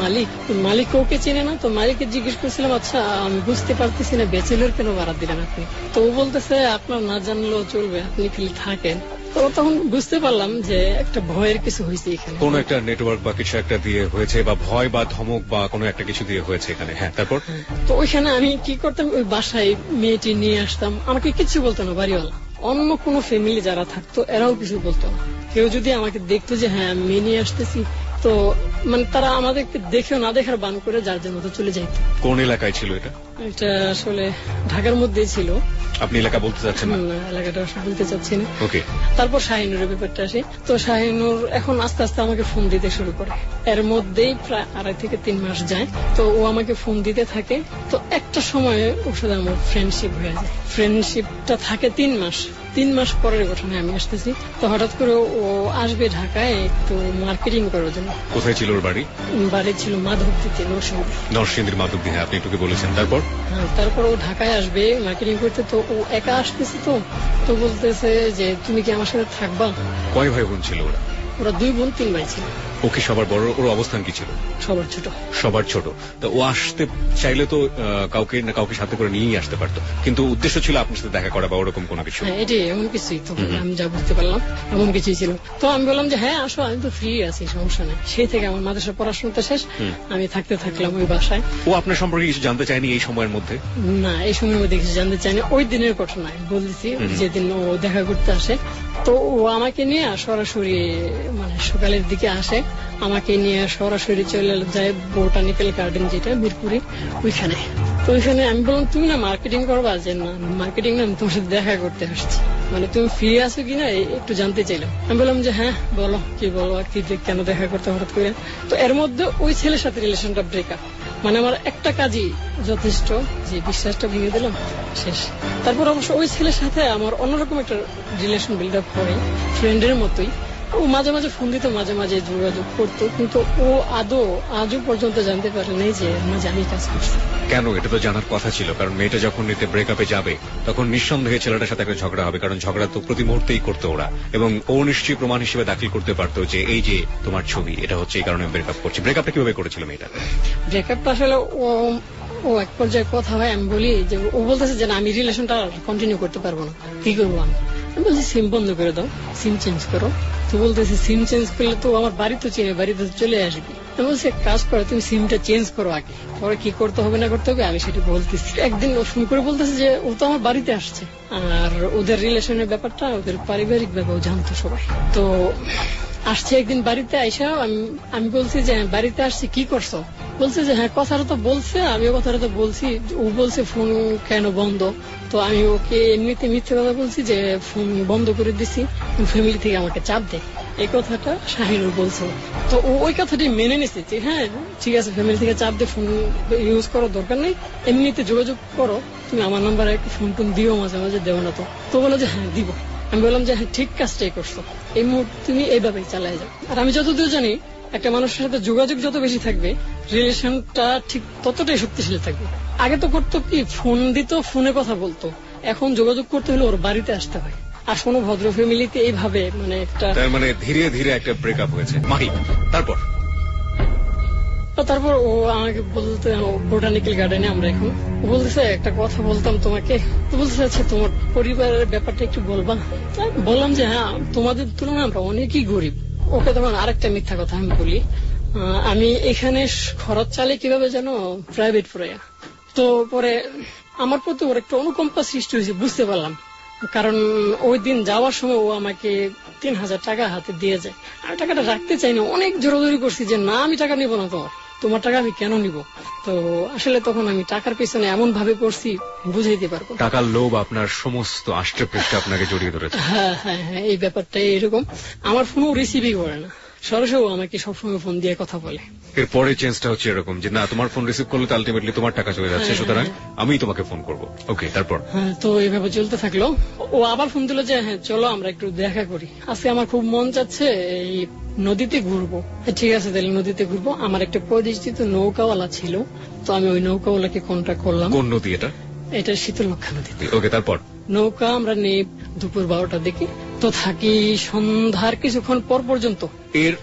S3: মালিক ওকে চেনে না। তো মালিককে জিজ্ঞেস করছিলাম, আচ্ছা আমি বুঝতে পারতেছি না ব্যাচেলর কেন ভাড়া দিলেন আপনি? তো ও বলতেছে আপনার না জানলেও চলবে, আপনি খালি থাকেন। তো তখন বুঝতে পারলাম যে একটা ভয়ের কিছু হয়েছে এখানে,
S1: কোন একটা নেটওয়ার্ক বা কিছু একটা দিয়ে হয়েছে, বা ভয় বা ধমক বা কোনো একটা কিছু দিয়ে হয়েছে এখানে। হ্যাঁ, তারপর?
S3: তো ওইখানে আমি কি করতাম, ওই বাসায় মেয়েটি নিয়ে আসতাম, আমাকে কিছু বলতো না বাড়িওয়ালা। অন্য কোনো ফ্যামিলি যারা থাকতো এরাও কিছু বলতো না। কেউ যদি আমাকে দেখতো যে হ্যাঁ আমি মেয়ে নিয়ে আসতেছি, তো মানে তারা আমাদেরকে দেখেও না দেখার বান করে যার যার মতো চলে যাইত।
S1: কোন এলাকায় ছিল এটা?
S3: এটা আসলে ঢাকার মধ্যেই ছিল।
S1: আপনি এলাকা বলতে চাচ্ছেন না?
S3: এলাকাটা আসলে বলতে চাচ্ছি না।
S1: ওকে।
S3: তারপর শাহিনুরের ব্যাপারটা আসে। তো শাহিনুর এখন আস্তে আস্তে আমাকে ফোন দিতে শুরু করে। এর মধ্যেই প্রায় 2.5 থেকে 3 মাস যায়। তো ও আমাকে ফোন দিতে থাকে। তো একটা সময়ে ওর সাথে আমার ফ্রেন্ডশিপ হয়ে যায়। ফ্রেন্ডশিপটা থাকে 3 মাস। 3 মাস পরের ঘটনায় আমি আসতেছি। তো হঠাৎ করে ও আসবে ঢাকায় একটু মার্কেটিং করার জন্য।
S1: কোথায় ছিল ওর বাড়ি?
S3: বাড়ি ছিল মাধবদীতে,
S1: নরসিংদীর মাধবদী। হ্যাঁ, আপনি একটু বলেছেন। তারপর?
S3: তারপর ও ঢাকায় আসবে মার্কেটিং করতে। তো ও একা আসতেছে। তো বলতেছে যে তুমি কি আমার সাথে থাকবা?
S1: কয় ভাই বোন ছিল ওরা?
S3: ওরা 2 বোন 3 ভাই ছিল।
S1: ও কি সবার বড়? ওর অবস্থান কি ছিল?
S3: সবার ছোট।
S1: সবার ছোট। তো ও আসতে চাইলে তো কাউকে না কাউকে সাথে করে নিয়েই আসতে পারতো, কিন্তু উদ্দেশ্য ছিল আপনার সাথে দেখা করা বা ওরকম কোনো কিছু?
S3: হ্যাঁ, এটাই এমন কিছুই। তো আমি যা বুঝতে পারলাম এমন কিছুই ছিল। তো আমি বললাম যে হ্যাঁ আসো, আমি তো ফ্রি আছি, সমস্যা নেই। সেই থেকে আমার মাদ্রাসার পড়াশোনাটা শেষ, আমি থাকতে থাকলাম ওই বাসায়।
S1: ও আপনার সম্পর্কে কিছু জানতে চায়নি এই সময়ের মধ্যে?
S3: না, এই সময়ের মধ্যে কিছু জানতে চাইনি। ওই দিনের ঘটনায় বলছি, যেদিন ও দেখা করতে আসে। তো ও আমাকে নিয়ে সরাসরি মানে সকালের দিকে আসে, আমাকে নিয়ে সরাসরি চলে যায় বোটানিক্যাল গার্ডেন, যেটা মিরপুরে, ওইখানে। তো ওইখানে আমি বললাম তুমি না মার্কেটিং করবা? যে না মার্কেটিং না, আমি তোমার সাথে দেখা করতে আসছি, মানে তুমি ফ্রি আছো কিনা একটু জানতে চাইলাম। আমি বললাম যে হ্যাঁ বলো, কি বলো, আর কি কেন দেখা করতে হঠাৎ করে? তো এর মধ্যে ওই ছেলের সাথে রিলেশনটা ব্রেকআপ। মানে আমার একটা কাজই যথেষ্ট, যে বিশ্বাসটা ভেঙে দিলাম, শেষ। তারপর অবশ্য ওই ছেলের সাথে আমার অন্যরকম একটা রিলেশন বিল্ড আপ হয়, ফ্রেন্ডের মতোই। ও মাঝে মাঝে ফোন দিত, মাঝে মাঝে যোগাযোগ করতো, কিন্তু ও আজও পর্যন্ত জানতে পারেনি যে মাঝে আমি কাজ করছি।
S1: কেন? এটা তো জানার কথা ছিল, কারণ মেয়েটা যখন এতে ব্রেকআপে যাবে তখন নিঃসন্দেহে ছেলেটার সাথে একটা ঝগড়া হবে, কারণ ঝগড়া তো প্রতি মুহূর্তেই করতো ওরা, এবং ও নিশ্চয়ই প্রমাণ হিসেবে দাখিল করতে পারতো যে এই যে তোমার ছবি, এটা হচ্ছে এই কারণে ব্রেকআপ করছি। ব্রেকআপটা কিভাবে করেছিল মেয়েটা?
S3: ব্রেকআপটা আসলে ও এক পর্যায়ে কথা হয়, আমি বলি যে, ও বলতেছে যে না আমি রিলেশনটা কন্টিনিউ করতে পারবো না, কি করবো আমি বলছি সিম বন্ধ করে দাও, সিম চেঞ্জ করো। তো বলতেছে সিম চেঞ্জ করলে তো আমার বাড়ি তো চিনে, বাড়িতে চলে আসবি। আমি বলছি এক কাজ করো, তুমি সিমটা চেঞ্জ করো আগে, পরে কি করতে হবে না করতে হবে আমি সেটা বলতেছি। একদিন ও ফোন করে বলতেছে যে ও তো আমার বাড়িতে আসছে, আর ওদের রিলেশনের ব্যাপারটা, ওদের পারিবারিক ব্যাপার জানতো সবাই। তো আসছে একদিন বাড়িতে আইসা, আমি বলছি যে বাড়িতে আসছি কি করছো, বলছে যে হ্যাঁ কথাটা তো বলছে, আমিও কথাটা তো বলছি। ও বলছে ফোন কেন বন্ধ, তো আমি ওকে এমনিতে মিথ্যে কথা বলছি যে ফোন বন্ধ করে দিছি, ফ্যামিলি থেকে আমাকে চাপ দেয়, এই কথাটা শাহিনুর বলছে। তো ও ওই কথাটি মেনে নিছে যে হ্যাঁ ঠিক আছে, ফ্যামিলি থেকে চাপ দিয়ে ফোন ইউজ করার দরকার নেই, এমনিতে যোগাযোগ করো, তুমি আমার নাম্বারে একটা ফোন টোন দিও, মাঝে মাঝে দেও না। তো বলো যে হ্যাঁ দিব। আমি বললাম যে হ্যাঁ ঠিক কাজটাই করছো, এই মুহূর্তে তুমি এইভাবেই চালাই যাও। আর আমি যতদূর জানি একটা মানুষের সাথে যোগাযোগ যত বেশি থাকবে রিলেশনটা ঠিক ততটাই শক্তিশালী থাকবে। আগে তো করতো কি, ফোন দিত, ফোনে কথা বলতো, এখন যোগাযোগ করতে হলে ওর বাড়িতে আসতে হয়। আর কোনো ভদ্র ফ্যামিলিতে এইভাবে মানে একটা,
S1: তার মানে ধীরে ধীরে একটা ব্রেকআপ হয়েছে। মাহি,
S3: তারপর ও আমাকে বলতে, বোটানিক্যাল গার্ডেনে আমরা এখন, ও বলতেছে একটা কথা বলতাম তোমাকে, তো বলতেছে আচ্ছা তোমার পরিবারের ব্যাপারটা একটু বলবা। বললাম যে হ্যাঁ তোমাদের তুলনায় আমরা অনেকই গরিব। ওকে তখন আরেকটা মিথ্যা কথা আমি বলি, আমি এখানে খরচ চালে কিভাবে যেন প্রাইভেট পড়ে। তো পরে আমার প্রতি ওর একটা অনুকম্পা সৃষ্টি হয়েছে, বুঝতে পারলাম, কারণ ওই দিন যাওয়ার সময় ও আমাকে 3000 টাকা হাতে দিয়ে যায়। আমি টাকাটা রাখতে চাই না, অনেক জোরাজোরি করছি যে না আমি টাকা নিব না, তোমার টাকা আমি কেন নিব। তো আসলে তখন আমি টাকার পেছনে এমন ভাবে পড়ছি বুঝাইতে পারবো।
S1: টাকার লোভ আপনার সমস্ত আষ্টে পৃষ্ঠে আপনাকে জড়িয়ে ধরেছে।
S3: হ্যাঁ হ্যাঁ হ্যাঁ, এই ব্যাপারটা এরকম। আমার ফোনও রিসিভই করে না, সরাসরি আমাকে সবসময় ফোন দিয়ে কথা বলে।
S1: এরপরে চেঞ্জটা হচ্ছে এরকম যে না তোমার ফোন রিসিভ করলে তো আলটিমেটলি তোমার টাকা চলে যাচ্ছে, সুতরাং আমি তোমাকে ফোন করবো। ওকে, তারপর? হ্যাঁ,
S3: তো এইভাবে চলতে থাকলো। ও আবার ফোন দিল যে হ্যাঁ চলো আমরা একটু দেখা করি, আজকে আমার খুব মন চাচ্ছে এই নদীতে ঘুরবো। ঠিক আছে তাহলে নদীতে ঘুরবো। আমার একটা পরিচিত নৌকাওয়ালা ছিল, তো আমি ওই নৌকাওয়ালাকে কন্ট্যাক্ট করলাম।
S1: কোন নদী এটা?
S3: এটা শীতলক্ষা নদী।
S1: ওকে, তারপর?
S3: নৌকা আমরা নেই দুপুর 12টার দিকে, তো থাকি সন্ধ্যার কিছুক্ষণ পর পর্যন্ত।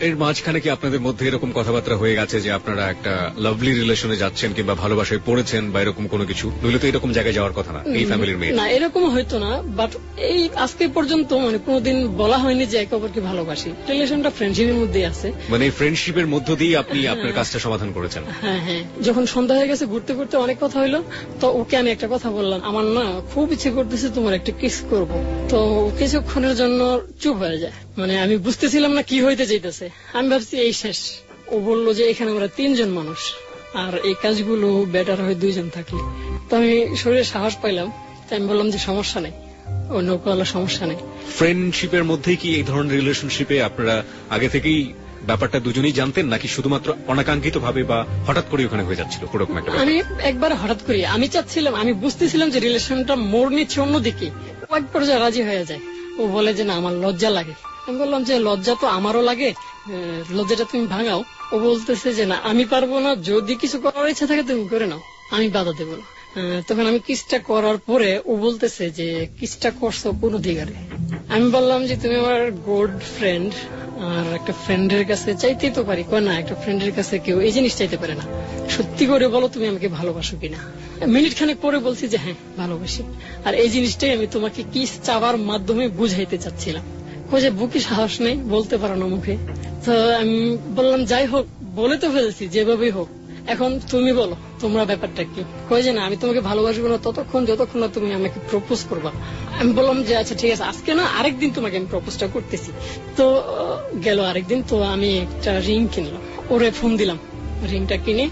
S1: এর মাঝখানে কি আপনাদের মধ্যে এরকম কথাবার্তা হয়ে গেছে যে আপনারা একটা লাভলি রিলেশনে যাচ্ছেন কিংবা ভালোবাসায় পড়েছেন বা এরকম কোনো কিছু? নইলে তো এরকম জায়গায় যাওয়ার কথা না এই ফ্যামিলির মেয়ে।
S3: না, এরকম হয়তো না, বাট এই আজকে পর্যন্ত মানে কোনোদিন বলা হয়নি যে একে অপরকে ভালোবাসি। রিলেশনটা ফ্রেন্ডশিপের মধ্যেই আছে।
S1: মানে ফ্রেন্ডশিপের মধ্য দিয়ে আপনি আপনার কাজটা সমাধান করেছেন।
S3: হ্যাঁ হ্যাঁ, যখন সন্ধ্যা হয়ে গেছে ঘুরতে ঘুরতে অনেক কথা হইলো, তো ওকে আমি একটা কথা বললাম, আমার না খুব ইচ্ছে করতেছে তোমার একটা কিস করব। তো কিছুক্ষণের জন্য চুপ হয়ে যায়, মানে আমি বুঝতেছিলাম না কি হইতে চাইতেছে। আমি ভাবছি এই শেষ। ও বললো যে এখানে আমরা 3 জন মানুষ, আর এই কাজগুলো বেটার হয় 2 জন থাকলে। তো আমি শরীরে সাহস পাইলাম, তাই আমি বললাম যে সমস্যা নেই, ও নৌকাওয়ালা সমস্যা নেই।
S1: ফ্রেন্ডশিপের মধ্যেই কি এই ধরনের রিলেশনশিপে আপনারা আগে থেকেই ব্যাপারটা দুজনেই জানতেন, নাকি শুধুমাত্র অনাকাঙ্ক্ষিত ভাবে বা হঠাৎ করে ওখানে হয়ে যাচ্ছিল?
S3: আমি একবার হঠাৎ করি, আমি চাচ্ছিলাম, আমি বুঝতেছিলাম যে রিলেশনটা মোড় নিচ্ছে অন্যদিকে। ও এক পর্যায়ে রাজি হয়ে যায়। ও বলে যে না আমার লজ্জা লাগে। আমি বললাম যে লজ্জা তো আমারও লাগে, লজ্জাটা তুমি ভাঙাও। ও বলতেছে যে না আমি পারবো না, যদি কিছু করার ইচ্ছা থাকে তুমি করে নাও, আমি বাধা দেবো না। তখন আমি কিসটা করার পরে ও বলতেছে যে কিসটা করছো কোন অধিকারে। আমি বললাম যে তুমি আমার গুড ফ্রেন্ড, আর একটা ফ্রেন্ডের কাছে চাইতেই তো পারি। না, একটা ফ্রেন্ডের কাছে কেউ এই জিনিস চাইতে পারে না। সত্যি করে বলো তুমি আমাকে ভালোবাসো কিনা। মিনিট খানেক পরে বলছি যে হ্যাঁ ভালোবাসি, আর এই জিনিসটাই আমি তোমাকে কিস চাওয়ার মাধ্যমে বুঝাইতে চাচ্ছিলাম। যে বুকে সাহস নেই, বলতে পারো না মুখে। তো আমি বললাম যাই হোক, বলে তো ফেলছি যেভাবেই হোক, এখন তুমি বলো তোমরা ব্যাপারটা কি। কই যে না আমি তোমাকে ভালোবাসবো না ততক্ষণ যতক্ষণ না তুমি আমাকে প্রপোজ করবা। আমি বললাম যে আচ্ছা ঠিক আছে, আজকে না আরেকদিন তোমাকে আমি প্রপোজটা করতেছি। তো গেল আরেকদিন, তো আমি একটা রিং কিনলাম, ওরে ফোন দিলাম, রিংটা কিনে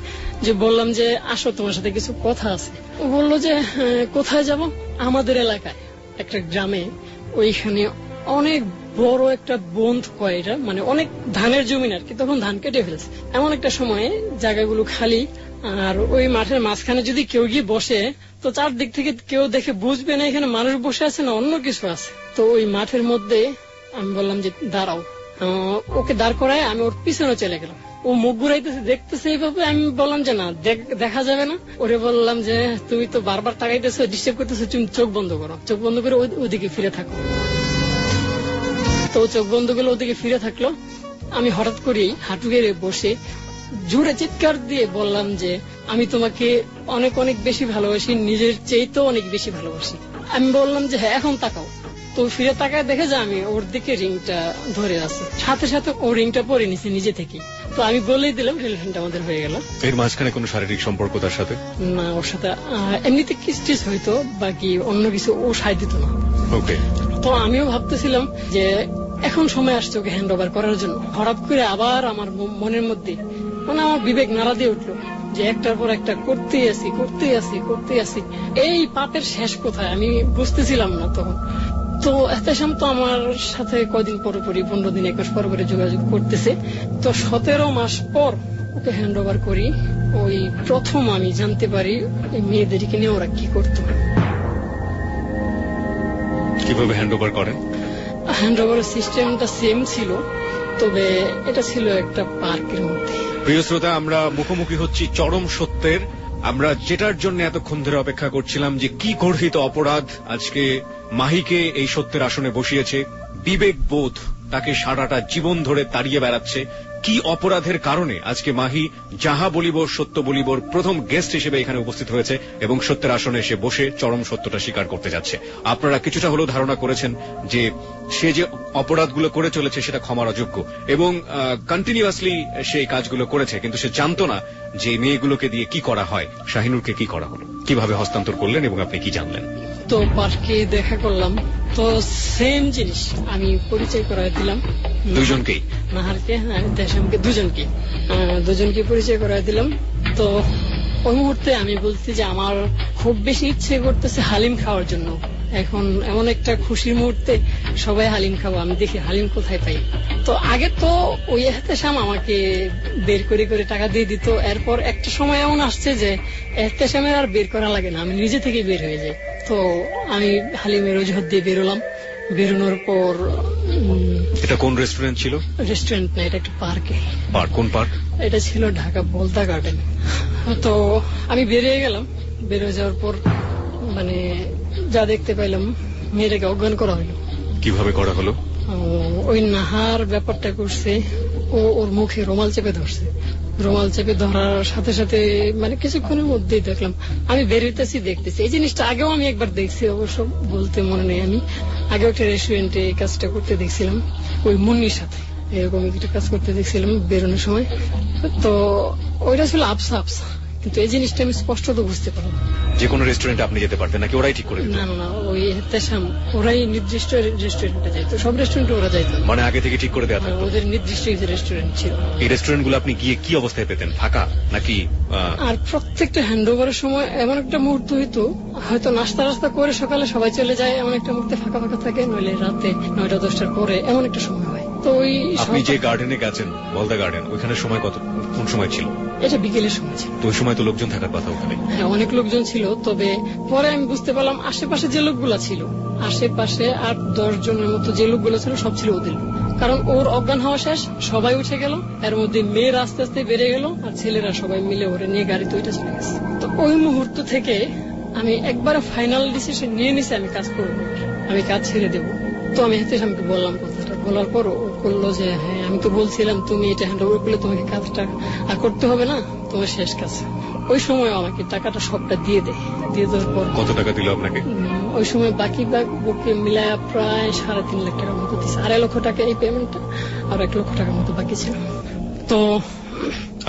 S3: যে বললাম যে আসো তোমার সাথে কিছু কথা আছে। ও বললো যে কোথায় যাব? আমাদের এলাকায় একটা গ্রামে, ওইখানে অনেক বড় একটা বন্ধ কয়, এটা মানে অনেক ধানের জমিন আর কি, তখন ধান কেটে ফেলছে। এমন একটা সময়ে জায়গাগুলো খালি, আর ওই মাঠের মাঝখানে যদি কেউ গিয়ে বসে তো চারদিক থেকে কেউ দেখে বুঝবে না এখানে মানুষ বসে আছে না অন্য কিছু আছে। তো ওই মাঠের মধ্যে আমি বললাম যে দাঁড়াও, ওকে দাঁড় করায় আমি ওর পিছনে চলে গেলাম। ও মুখ ঘুরাইতেছে, দেখতেছে এইভাবে। আমি বললাম যে না, দেখা যাবে না। ওরে বললাম যে তুমি তো বারবার তাকাইতেছো, ডিস্টার্ব করতেছো, তুমি চোখ বন্ধ করো, চোখ বন্ধ করে ওদিকে ফিরে থাকো। তো চোখ বন্ধ করলে ওদিকে ফিরে থাকলো। আমি হঠাৎ করেই হাঁটু গেড়ে বসে জোরে চিৎকার দিয়ে বললাম যে আমি তোমাকে অনেক অনেক বেশি ভালোবাসি, নিজের চেয়েতেও অনেক বেশি ভালোবাসি। আমি বললাম যে হ্যাঁ, এখন তাকাও। তো ফিরে তাকায় দেখে যে আমি ওর দিকে রিংটা ধরে আছে, সাথে সাথে ও রিংটা পরে নিছে নিজে থেকে। তো আমি বলেই দিলাম, রিলেশনটা আমাদের হয়ে গেল।
S1: এর মাঝখানে কোনো শারীরিক সম্পর্ক তার সাথে?
S3: না, ওর সাথে এমনিতে কিস হইতো, বাকি অন্য কিছু ও সায় দিত না।
S1: ওকে।
S3: তো আমিও ভাবতেছিলাম যে এখন সময় আসছে ওকে হ্যান্ড ওভার করার জন্য। হঠাৎ করে আবার আমার মনের মধ্যে আমার বিবেক নাড়া দিয়ে উঠলো যে একটার পর একটা করতেই আসি। এই পাপের শেষ কোথায় আমি বুঝতেছিলাম না তখন। তো এহতেশাম তো আমার সাথে কয়দিন পরপরই 15 দিন 21 পর পরে যোগাযোগ করতেছে। তো 17 মাস পর ওকে হ্যান্ড ওভার করি। ওই প্রথম আমি জানতে পারি মেয়েদেরকে নিয়ে ওরা কি করতো।
S1: কিভাবে হ্যান্ড ওভার করেন?
S3: হ্যান্ড ওভারের সিস্টেমটা সেম ছিল, তবে এটা ছিল একটা পার্কের মধ্যে।
S1: প্রিয় শ্রোতা, আমরা মুখোমুখি হচ্ছি চরম সত্যের। আমরা যেটার জন্য এতক্ষণ ধরে অপেক্ষা করছিলাম যে কি গর্হিত অপরাধ আজকে মাহিকে এই সত্যের আসনে বসিয়েছে। বিবেক বোধ তাকে সারাটা জীবন ধরে তাড়িয়ে বেড়াচ্ছে। কি অপরাধের কারণে আজকে মাহি যাহা বলিব সত্য বলিবর প্রথম গেস্ট হিসেবে এখানে উপস্থিত হয়েছে এবং সত্যের আসনে এসে বসে চরম সত্যটা স্বীকার করতে যাচ্ছে। আপনারা কিছুটা হলেও ধারণা করেছেন যে সে যে অপরাধগুলো করে চলেছে সেটা ক্ষমার অযোগ্য এবং কন্টিনিউয়াসলি সেই কাজগুলো করেছে, কিন্তু সে জানতো না যে মেয়েগুলোকে দিয়ে কি করা হয়। শাহিনুরকে কি করা হলো, কিভাবে হস্তান্তর করলেন এবং আপনি কি জানলেন?
S3: তো পার্কে দেখা করলাম, তো সেম জিনিস আমি পরিচয় করাই দিলাম
S1: দুইজনকেই,
S3: নাহারকে দেশামকে, দুজনকে পরিচয় করাই দিলাম। তো ওই মুহূর্তে আমি বলছি যে আমার খুব বেশি ইচ্ছে করতেছে হালিম খাওয়ার জন্য। এখন এমন একটা খুশির মুহূর্তে সবাই হালিম খাবো, আমি দেখি হালিম কোথায় পাই। তো আগে তো ওই এহতেশাম আমাকে বের করে টাকা দিয়ে দিত। এরপর একটা সময় এমন আসছে যে এহতেশামের আর বের করা লাগে না, আমি নিজে থেকে বের হয়ে যাই। তো আমি হালিমের অজুহাত দিয়ে বেরোলাম। বেরোনোর পর
S1: এটা কোন রেস্টুরেন্ট ছিল?
S3: রেস্টুরেন্ট না, এটা একটা পার্কে।
S1: পার্ক? কোন পার্ক?
S3: এটা ছিল ঢাকা বলতা গার্ডেন। তো আমি বেরিয়ে গেলাম। বেরিয়ে যাওয়ার পর মানে যা দেখতে পাইলাম, মেয়েটাকে অজ্ঞান করা হলো।
S1: কিভাবে করা হলো?
S3: ওই নাহার ব্যাপারটা করছে, ওর মুখে রুমাল চেপে ধরছে। রুমাল চেপে ধরার সাথে সাথে মানে কিছুক্ষণের মধ্যেই দেখলাম, আমি বেরোতেছি দেখতেছি। এই জিনিসটা আগেও আমি একবার দেখছি, অবশ্য বলতে মনে নেই। আমি আগেও একটা রেস্টুরেন্টে এই কাজটা করতে দেখছিলাম ওই মুন্নির সাথে, এরকম একটা কাজ করতে দেখছিলাম বেরোনোর সময়। তো ওইটা ছিল আবসা, কিন্তু এই জিনিসটা আমি স্পষ্ট তো বুঝতে পারলাম।
S1: যে কোনো রেস্টুরেন্টে আপনি যেতে পারতেন নাকি ওরাই ঠিক করে দিত?
S3: না, ওই এহতেশাম ওরাই নির্দিষ্ট রেস্টুরেন্টে যাইতো, সব রেস্টুরেন্টে ওরা যাইতো।
S1: মানে আগে থেকে ঠিক করে দেওয়া থাকতো?
S3: ওদের নির্দিষ্ট রেস্টুরেন্ট ছিল।
S1: এই রেস্টুরেন্টগুলো আপনি গিয়ে কি অবস্থায় পেতেন? ফাঁকা নাকি?
S3: আর প্রত্যেকটা হ্যান্ড ওভারের সময় এমন একটা মুহূর্ত হইতো, হয়তো নাস্তা করে সকালে সবাই চলে যায়, এমন একটা মুহূর্তে ফাঁকা থাকে, নইলে রাতে 9টা 10টার পরে এমন একটা সময় হয়। তো ওই
S1: আপনি যে গার্ডেনে গেছেন, বলদা গার্ডেন, ওইখানে সময় কোন সময় ছিল?
S3: এটা বিকেলের সময় ছিল।
S1: তো ওই সময় তো লোকজন থাকার কথা ওখানে?
S3: হ্যাঁ, অনেক লোকজন ছিল। তবে পরে আমি বুঝতে পারলাম আশেপাশে যে লোকগুলা ছিল, আশেপাশে 8-10 জনের মতো যে লোকগুলো ছিল সব ছিল ওদের লোক। কারণ ওর অজ্ঞান হওয়া শেষ, সবাই উঠে গেল, এর মধ্যে মেয়েরা আস্তে আস্তে বেড়ে গেল, আর ছেলেরা সবাই মিলে ওরে নিয়ে গাড়িতে ওইটা চলে গেছে। তো ওই মুহূর্ত থেকে আমি একবারে ফাইনাল ডিসিশন নিয়ে নিছি, আমি কাজ করবো, আমি কাজ ছেড়ে দেবো। তো আমি এহতেশামকে বললাম কথাটা, বলার পর ও করলো যে হ্যাঁ, আমি তো বলছিলাম তুমি এটা হ্যান্ড ওভার করলে তোমাকে কাজটা আর করতে হবে না, তোমার শেষ কাজ। ওই সময় আমাকে টাকাটা সবটা দিয়ে দেওয়ার পর।
S1: কত টাকা দিল আপনাকে?
S3: ওই সময় বাকি বুকে মিলায় প্রায় 3.5 লাখ টাকার মতো দিচ্ছে। 2.5 লক্ষ টাকা এই পেমেন্টটা, আর 1 লক্ষ টাকার মতো বাকি ছিল। তো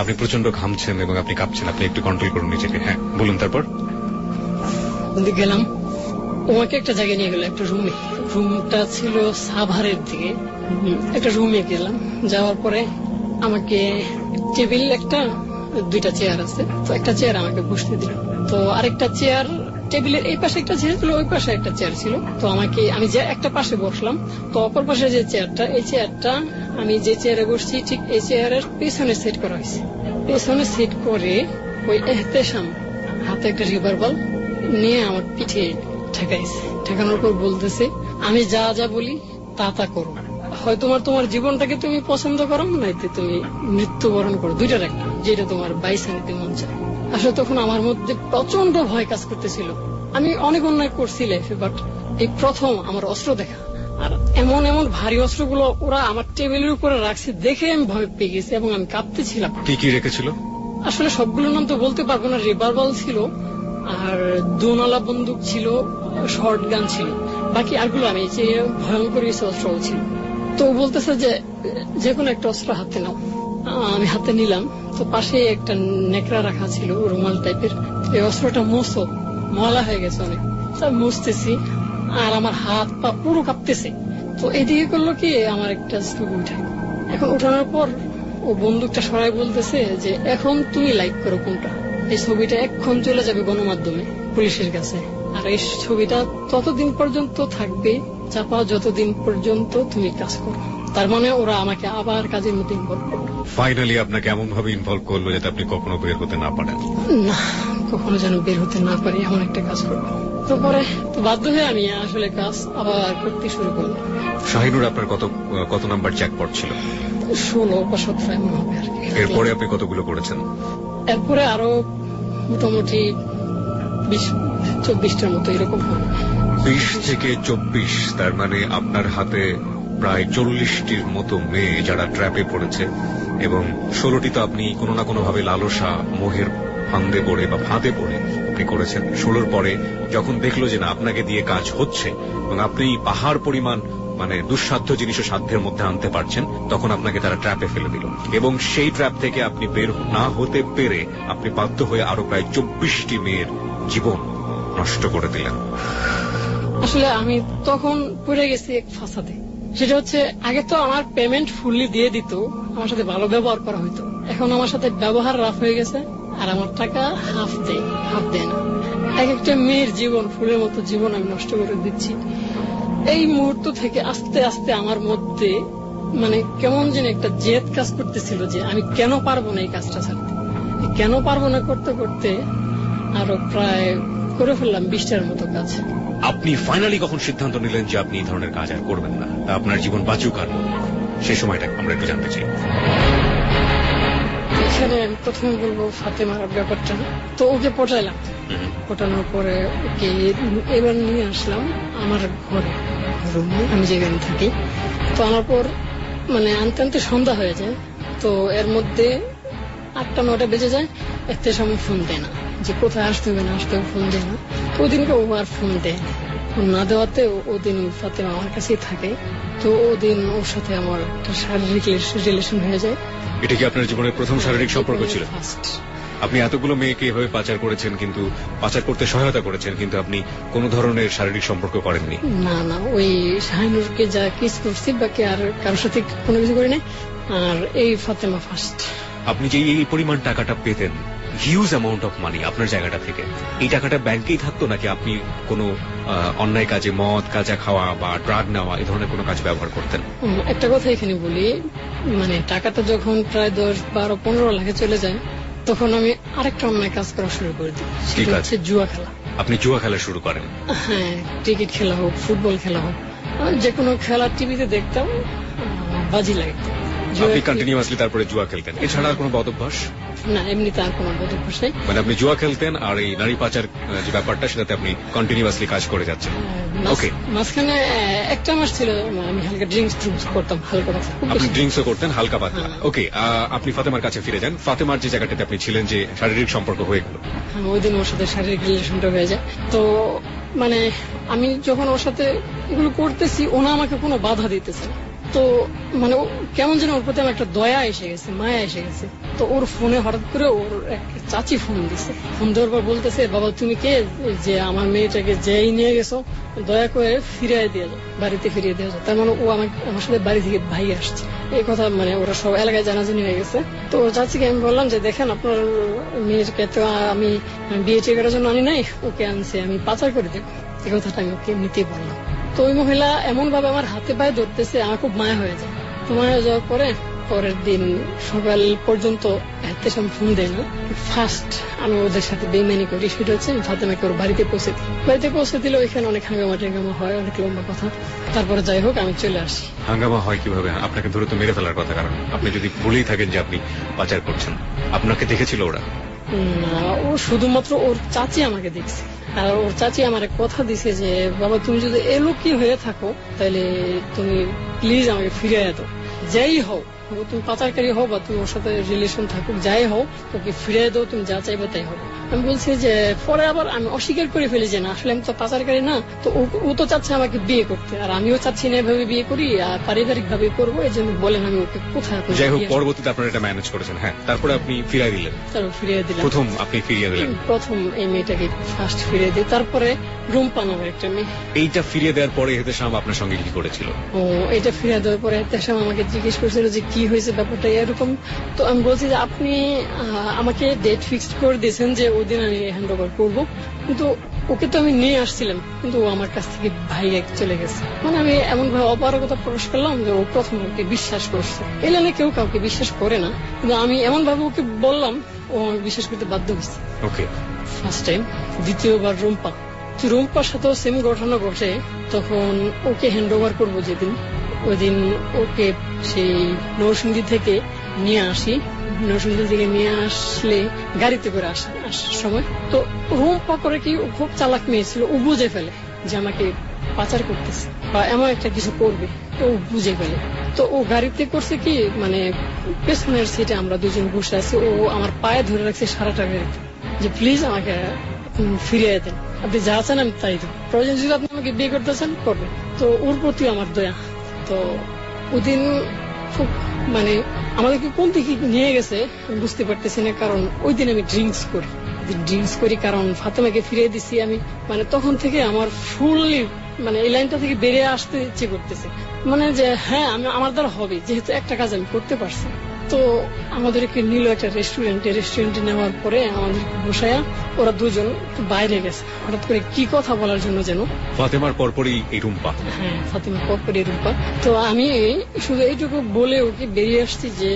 S1: আপনি প্রচন্ড ঘামছেন এবং আপনি কাঁপছেন, আপনি একটু কন্ট্রোল করুন নিজেকে। হ্যাঁ বলুন। তারপর
S3: গেলাম, ওকে একটা জায়গায় নিয়ে গেল, একটা রুমে। রুমটা ছিল সাভারের দিকে। একটা রুমে গেলাম, যাওয়ার পরে আমাকে টেবিল, একটা 2টা চেয়ার আছে, তো একটা চেয়ার আমাকে বসতে দিল। তো আরেকটা চেয়ার, টেবিলের এই পাশে একটা চেয়ার ছিল, ওই পাশে একটা চেয়ার ছিল। তো আমি যে একটা পাশে বসলাম, তো অপর পাশে যে চেয়ারটা, এই চেয়ারটা আমি যে চেয়ারে বসছি ঠিক এই চেয়ারের পেছনে সেট করা হয়েছে। পেছনে সেট করে ওই এহতেশাম হাতে একটা রিভলভার নিয়ে আমার পিঠে ঠেকাইছে। ঠেকানোর পর বলতেছে আমি যা যা বলি তা করো, হ হয় তোমার জীবনটাকে তুমি পছন্দ করো, নাইতে তুমি মৃত্যুবরণ করো, দুইটার একটা, যেটা তোমার বাইসে নিতে মন চায়। আসলে তখন আমার মধ্যে প্রচন্ড ভয় কাজ করতেছিল। আমি অনেক অন্যায় করছি লাইফে, বাট এই প্রথম আমার অস্ত্র দেখা, আর এমন এমন ভারী অস্ত্রগুলো ওরা আমার টেবিলের উপরে রাখছে দেখে আমি ভয় পেয়ে গেছি এবং আমি কাঁপতেছিলাম।
S1: কি কি রেখেছিল?
S3: আসলে সবগুলোর নাম তো বলতে পারবো না। রিভলভার ছিল, আর দুনালা বন্দুক ছিল, শর্ট গান ছিল, বাকি আরগুলো আমি যে ভয়ঙ্কর অস্ত্র ছিল। তো বলতেছে যে কোনো একটা অস্ত্র হাতে নাও। আমি হাতে নিলাম, তো পাশে একটা নেকড়া রাখা ছিল রুমাল টাইপের। এই অস্ত্রটা মোছো, ময়লা হয়ে গেছে অনেক, মুছতেছি আর আমার হাত পা পুরো কাঁপতেছে। তো এদিকে করলো কি, আমার একটা ছবি উঠাই। এখন উঠানোর পর ও বন্দুকটা সরাই বলতেছে যে এখন তুমি লাইক করো কোনটা। এই ছবিটা এখন চলে যাবে গণমাধ্যমে, পুলিশের কাছে, আর এই ছবিটা ততদিন পর্যন্ত থাকবে চাপা যতদিন পর্যন্ত তুমি কাজ করো। তার মানে ওরা আমাকে আবার কাজের মধ্যে ইনভলভ করলো।
S1: ফাইনালি আপনাকে এমন ভাবে ইনভলভ করলো যাতে আপনি কখনো বের হতে না পারেন।
S3: না, কখনো যেন বের হতে না পারি এমন একটা কাজ করবো। তো পরে বাধ্য হয়ে আমি আসলে কাজ আবার করতে শুরু করলাম।
S1: শাহিনুর আপনার কত নাম্বার জ্যাকপট ছিল?
S3: 16 বা 17 এমন হবে আর কি।
S1: এরপরে আপনি কতগুলো করেছেন?
S3: এরপরে আরো মোটামুটি 20-24টার মতো এরকম হবে।
S1: 20 থেকে 24, তার মানে আপনার হাতে প্রায় 40টির মতো মেয়ে যারা ট্র্যাপে পড়েছে, এবং 16টি তো আপনি কোনো না কোনো ভাবে লালসা মোহের ফাঁদে পড়ে বা ফাঁদে পড়ে আপনি করেছেন। 16র পরে যখন দেখলো যে না আপনাকে দিয়ে কাজ হচ্ছে এবং আপনি পাহাড় পরিমাণ মানে দুঃসাধ্য জিনিসও সাধ্যের মধ্যে আনতে পারছেন, তখন আপনাকে তারা ট্র্যাপে ফেলে দিল, এবং সেই ট্র্যাপ থেকে আপনি বের না হতে পেরে আপনি বাধ্য হয়ে আরো প্রায় 24টি মেয়ের জীবন নষ্ট করে দিলেন।
S3: আসলে আমি তখন পড়ে গেছি এক ফাঁসাতে। সেটা হচ্ছে, আগে তো আমার পেমেন্ট ফুললি দিয়ে দিত, আমার সাথে ভালো ব্যবহার করা হইতো। এখন আমার সাথে ব্যবহার রাফ হয়ে গেছে, আর আমার টাকা হাফ দেয় না। এক একটা মেয়ের জীবন, ফুলের মতো জীবন আমি নষ্ট করে দিচ্ছি। এই মুহূর্ত থেকে আস্তে আস্তে আমার মধ্যে মানে কেমন যেন একটা জেদ কাজ করতেছিল যে আমি কেন পারবো না এই কাজটা ছাড়তে, কেন পারবো না করতে করতে আরো প্রায় করে ফেললাম 20টার মতো কাজ।
S1: আপনি ফাইনালি কখন সিদ্ধান্ত নিলেন যে আপনি এই ধরনের কাজ আর করবেন না, আপনার জীবন বাঁচুক আর সেই সময়টা আমরা একটু জানতে চাই।
S3: এখানে আমি প্রথমে বলবো ফাতেমার ব্যাপারটা। তো ওকে পটাইলাম, পটানোর পরে ওকে এবার নিয়ে আসলাম আমার ঘরে, রুমে, আমি যেখানে থাকি। তো আনার পর মানে আনতে আনতে সন্ধ্যা হয়ে যায়। তো এর মধ্যে 8টা-9টা বেজে যায়। এতে সময় ফোন দেয় না, যে কোথায় আসতে হবে না আসতে হবে, ফোন দেয় না। তো ওদিনকে ও আর ফোন দেয় না। ফোন না দেওয়াতে ওদিন ফাতেমা আমার কাছেই থাকে। তো ওদিন ওর সাথে আমার একটা শারীরিক রিলেশন হয়ে যায়।
S1: এটা কি আপনার জীবনের প্রথম শারীরিক সম্পর্ক ছিল?
S3: ফার্স্ট।
S1: আপনি এতগুলো মেয়েকে এভাবে পাচার করেছেন, কিন্তু পাচার করতে সহায়তা করেছেন, কিন্তু আপনি কোনো ধরনের শারীরিক সম্পর্ক করেননি?
S3: না না, ওই শাহিনুরকে যা কিস করছি, বাকি আর কারোর সাথে কোনো কিছু করি নাই। আর এই ফাতেমা ফার্স্ট।
S1: আপনি যে এই পরিমাণ টাকাটা পেতেন, হিউজ অ্যামাউন্ট অফ মানি আপনার জায়গাটা থেকে, এই টাকাটা ব্যাংকেই থাকতো নাকি আপনি কোনো অন্যায় কাজে, মদ গাঁজা খাওয়া বা ড্রাগ নেওয়া এই ধরনের কোনো কাজ ব্যবহার করতেন?
S3: একটা কথা এখানে বলি, মানে টাকাটা যখন প্রায় 10, 12, 15 লাখে চলে যায়, তখন আমি আরেকটা অন্যায় কাজ করা শুরু করে দিই। সেটা হচ্ছে জুয়া খেলা।
S1: আপনি জুয়া খেলা শুরু করেন?
S3: হ্যাঁ, ক্রিকেট খেলা হোক, ফুটবল খেলা হোক, যে কোনো খেলা টিভিতে দেখতাম, বাজি লাগতো।
S1: আপনি কন্টিনিউয়াসলি তারপরে জুয়া খেলতেন, এছাড়া আর কোনো বদ অভ্যাস?
S3: না, এমনিতে আর কোনো বদ অভ্যাস নেই।
S1: মানে আপনি জুয়া খেলতেন আর এই নারী পাচার যে ব্যাপারটা, সেটাতে আপনি কন্টিনিউয়াসলি কাজ করে যাচ্ছেন। ওকে,
S3: মাঝখানে একটা মাস ছিল আমি হালকা ড্রিঙ্কস করতাম, হালকা পাতলা।
S1: আপনি ড্রিঙ্কসও করতেন হালকা পাতলা। ওকে, আপনি ফাতেমার কাছে ফিরে যান। ফাতেমার যে জায়গাটাতে আপনি ছিলেন, যে শারীরিক সম্পর্ক হয়ে গেল,
S3: ওই দিন ওর সাথে শারীরিক রিলেশনটা হয়ে যায়। তো মানে আমি যখন ওর সাথে এগুলো করতেছি, ওনা আমাকে কোনো বাধা দিতেছে না। তো মানে কেমন যেন ওর প্রতি আমার একটা দয়া এসে গেছে, মায়া এসে গেছে। তো ওর ফোনে হঠাৎ করে ওর এক চাচি ফোন দিছে। ফোন দেওয়ার পর বলতেছে, বাবা তুমি কে, যে আমার মেয়েটাকে যেই নিয়ে গেছো দয়া করে ফিরিয়ে দিয়ে যাও, বাড়িতে ফিরিয়ে দিয়ে যাও। তার মানে ও আমার সাথে বাড়ি থেকে ভাই আসছে, এই কথা মানে ওরা সব এলাকায় জানাজানি হয়ে গেছে। তো চাচিকে আমি বললাম যে দেখেন, আপনার মেয়েকে তো আমি বিয়ে ঠিক করার জন্য আনি নাই, ওকে আনছে আমি পাচার করে দেবো। এই কথাটা আমি ওকে নিতে বললাম। তো ওই মহিলা এমন ভাবে আমার হাতে পায়ে ধরতেছে, আমার খুব মায়া হয়ে যায়। তো মায়া যাওয়ার পরে পরের দিন সকাল পর্যন্ত এহতেশাম ফোন দেয় না। ফার্স্ট আমি ওদের সাথে বেইমানি করি, সেটা হচ্ছে আমি ফাতেমাকে ওর বাড়িতে পৌঁছে দিই। বাড়িতে পৌঁছে দিলে ওইখানে অনেক হাঙ্গামা হয়, অনেক লম্বা কথা। তারপরে যাই হোক আমি চলে আসি।
S1: হাঙ্গামা হয় কিভাবে? আপনাকে ধরে তো মেরে ফেলার কথা, কারণ আপনি যদি ভুলেই থাকেন যে আপনি পাচার করছেন। আপনাকে দেখেছিল ওরা?
S3: না, ও শুধুমাত্র ওর চাচি আমাকে দেখছে। আর ওর চাচি আমার কথা দিছে যে বাবা তুমি যদি এলোকি হয়ে থাকো তাহলে তুমি প্লিজ আমাকে ফিরে দাও, যাই হও, তুমি পাচারকারী হও বা তুমি ওর সাথে রিলেশন থাকুক, যাই হও ওকে ফিরে দাও, তুমি যা চাইবে তাই হবে। আমি বলছি যে পরে আবার আমি অস্বীকার করে ফেলি যে না আসলে আমি তো পাচারকারী না, তো ও তো চাচ্ছে আমাকে বিয়ে করতে, আর আমিও চাচ্ছি না এভাবে বিয়ে করি, আর পারিবারিক ভাবে করবো, এই জন্য বলেন আমি ওকে কোথায়।
S1: যাই হোক, পরবর্তীতে আপনারা এটা ম্যানেজ করেছেন। হ্যাঁ, তারপরে আপনি ফিরিয়ে দিলেন।
S3: তারপর ফিরিয়ে দিলাম।
S1: প্রথম আপনি ফিরিয়ে দিলেন?
S3: প্রথম এই মেয়েটাকে ফার্স্ট ফিরিয়ে দিই, তারপরে রুম্পা নামের একটা মেয়ে।
S1: এইটা ফিরিয়ে দেওয়ার পরে এহতেশাম আপনার সঙ্গে কি করেছিল?
S3: ও এটা ফিরিয়ে দেওয়ার পরে এহতেশাম আমাকে জিজ্ঞেস করেছিল যে কি হয়েছে ব্যাপারটা এরকম। তো আমি বলছি যে আপনি আমাকে ডেট ফিক্সড করে দিয়েছেন যে ওই দিন আমি হ্যান্ড ওভার করবো, কিন্তু ওকে তো আমি নিয়ে আসছিলাম, কিন্তু ও আমার কাছ থেকে ভাইয়া চলে গেছে। মানে আমি এমন ভাবে অপারগতা প্রকাশ করলাম যে ও প্রথম ওকে বিশ্বাস করছে। এই লাইনে কেউ কাউকে বিশ্বাস করে না, কিন্তু আমি এমন ভাবে ওকে বললাম ও আমাকে বিশ্বাস করতে বাধ্য হয়েছে।
S1: ওকে,
S3: ফার্স্ট টাইম। দ্বিতীয়বার রুম্পার সাথেও সেম ঘটনা ঘটে। তখন ওকে হ্যান্ড ওভার করবো যেদিন, ওই দিন ওকে সেই নরসিংদী থেকে নিয়ে আসি। নরসিংদী থেকে নিয়ে আসলে গাড়িতে করে আসার সময় তো রুম্পা করে কি, ও খুব চালাক মেয়ে ছিল, ও বুঝে ফেলে যে আমাকে পাচার করতেছে বা এমন একটা কিছু করবে, ও বুঝে ফেলে। তো ও গাড়িতে করছে কি, মানে পেছনের সিটে আমরা দুজন বসে আছি, ও আমার পায়ে ধরে রাখছে সারাটা গাড়িতে যে প্লিজ আমাকে ফিরিয়ে দেন, আপনি যা চান আমি তাই দেব, প্রয়োজন যদি আপনি আমাকে বিয়ে করতেছেন করবেন। তো ওর প্রতি আমার দয়া। তো ওদিন খুব মানে আমাদেরকে কোন দিকে নিয়ে গেছে আমি বুঝতে পারতেছি না, কারণ ওই দিন আমি ড্রিঙ্কস করি কারণ ফাতেমাকে ফিরিয়ে দিছি আমি। মানে তখন থেকে আমার ফুললি মানে এই লাইনটা থেকে বেরিয়ে আসতে ইচ্ছে করতেছে, মানে যে হ্যাঁ আমি আমার দ্বারা হবে, যেহেতু একটা কাজ আমি করতে পারছি। তো আমাদেরকে নিল একটা রেস্টুরেন্টে নেওয়ার পরে আমাদেরকে বসায়া ওরা দুজন বাইরে গেছে, হঠাৎ করে কি কথা বলার জন্য যেন।
S1: ফাতেমার পরপরই এই রুম্পা?
S3: হ্যাঁ, ফাতেমার পরপরই রুম্পা। তো আমি শুধু এইটুকু বলে ওকে বেরিয়ে আসছি যে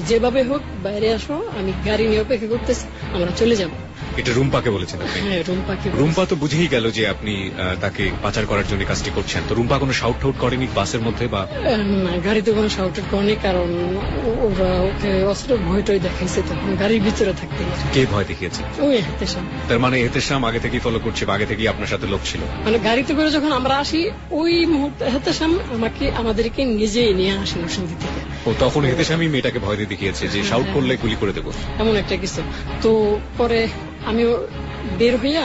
S3: যেভাবে হোক বাইরে আসো, আমি গাড়ি নিয়ে অপেক্ষা করতেছি, আমরা চলে যাবো।
S1: এটা রুম্পাকে বলেছেন আপনি?
S3: হ্যাঁ, রুম্পাকে।
S1: রুম্পা তো বুঝেই গেল যে আপনি তাকে পাচার করার জন্য কাজটি করছেন। তো রুম্পা কোনো শাউট টাউট করেনি বাসের মধ্যে বা?
S3: না, গাড়িতে কোনো শাউট করেনি, কারণ ওরা ওকে অস্ত্র ভয়টাই দেখাইছে তখন গাড়ির ভিতরে থাকতে।
S1: কে ভয় দেখিয়েছে?
S3: ওই এহতেশাম।
S1: তার মানে এহতেশাম আগে থেকেই ফলো করছে বা আগে থেকেই আপনার সাথে লোক ছিল?
S3: মানে গাড়িতে করে যখন আমরা আসি ওই মুহূর্তে এহতেশাম আমাদেরকে নিজেই নিয়ে আসেন নরসিংদী থেকে।
S1: ও তখন এহতেশামই মেয়েটাকে ভয় দিয়ে দেখিয়েছে যে শাউট করলে গুলি করে দেবো,
S3: এমন একটা কিছু। তো পরে আমি বের হইয়া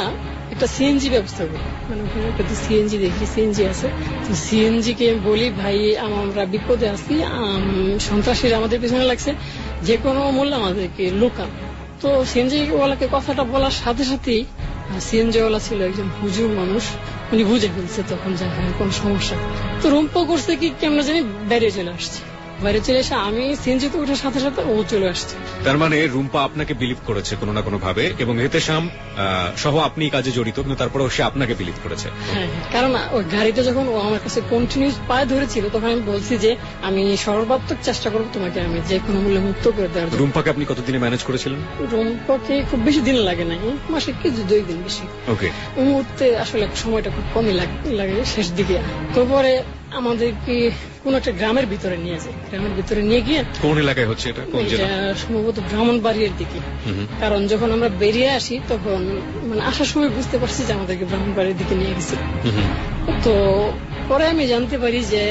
S3: একটা সিএনজি ব্যবস্থা করি, মানে ওখানে একটা সিএনজি দেখি, সিএনজি আছে। তো সিএনজি কে বলি ভাই আমরা বিপদে আছি, সন্ত্রাসীরা আমাদের পিছনে লাগছে, যে কোনো মূল্যে আমাদেরকে লুকান। তো সিএনজি ওয়ালাকে কথাটা বলার সাথে সাথেই সিএনজি ওয়ালা ছিল একজন হুজুর মানুষ, উনি বুঝে ফেলছে তখন যে হ্যাঁ কোন সমস্যা। তো রুম্পা করছে কি কেমন জানি বাইরে চলে আসছে, বাইরে চলে এসে আমি সিএনজিতে ওঠার সাথে সাথে ও চলে আসছে।
S1: তার মানে রুম্পা আপনাকে বিলিভ করেছে কোনো না কোনো ভাবে, এবং এহতেশাম সহ আপনি কাজে জড়িত, কিন্তু তারপরেও সে আপনাকে বিলিভ করেছে।
S3: হ্যাঁ, কারণ ওই গাড়িতে যখন ও আমার কাছে কন্টিনিউ পায়ে ধরেছিল তখন আমি বলছি যে আমি সর্বাত্মক চেষ্টা করবো তোমাকে আমি যে কোনো মূল্যে মুক্ত করে দেওয়ার জন্য।
S1: রুম্পাকে আপনি কতদিনে ম্যানেজ করেছিলেন?
S3: রুম্পাকে খুব বেশি দিন লাগে নাই, মাসে কি 2 দিন বেশি।
S1: ওকে।
S3: ওই মুহূর্তে আসলে সময়টা খুব কমই লাগে শেষ দিকে। তারপরে আমাদেরকে কোন একটা গ্রামের ভিতরে নিয়ে যায়, গ্রামের ভিতরে নিয়ে গিয়ে।
S1: কোন এলাকায় হচ্ছে এটা? কোন জেলা?
S3: সম্ভবত ব্রাহ্মণবাড়িয়ার দিকে। কারণ যখন আমরা বেরিয়ে আসি তখন মানে আসার সময় বুঝতে পারছি যে আমাদেরকে ব্রাহ্মণবাড়ির দিকে নিয়ে গেছে। তো পরে আমি জানতে পারি যে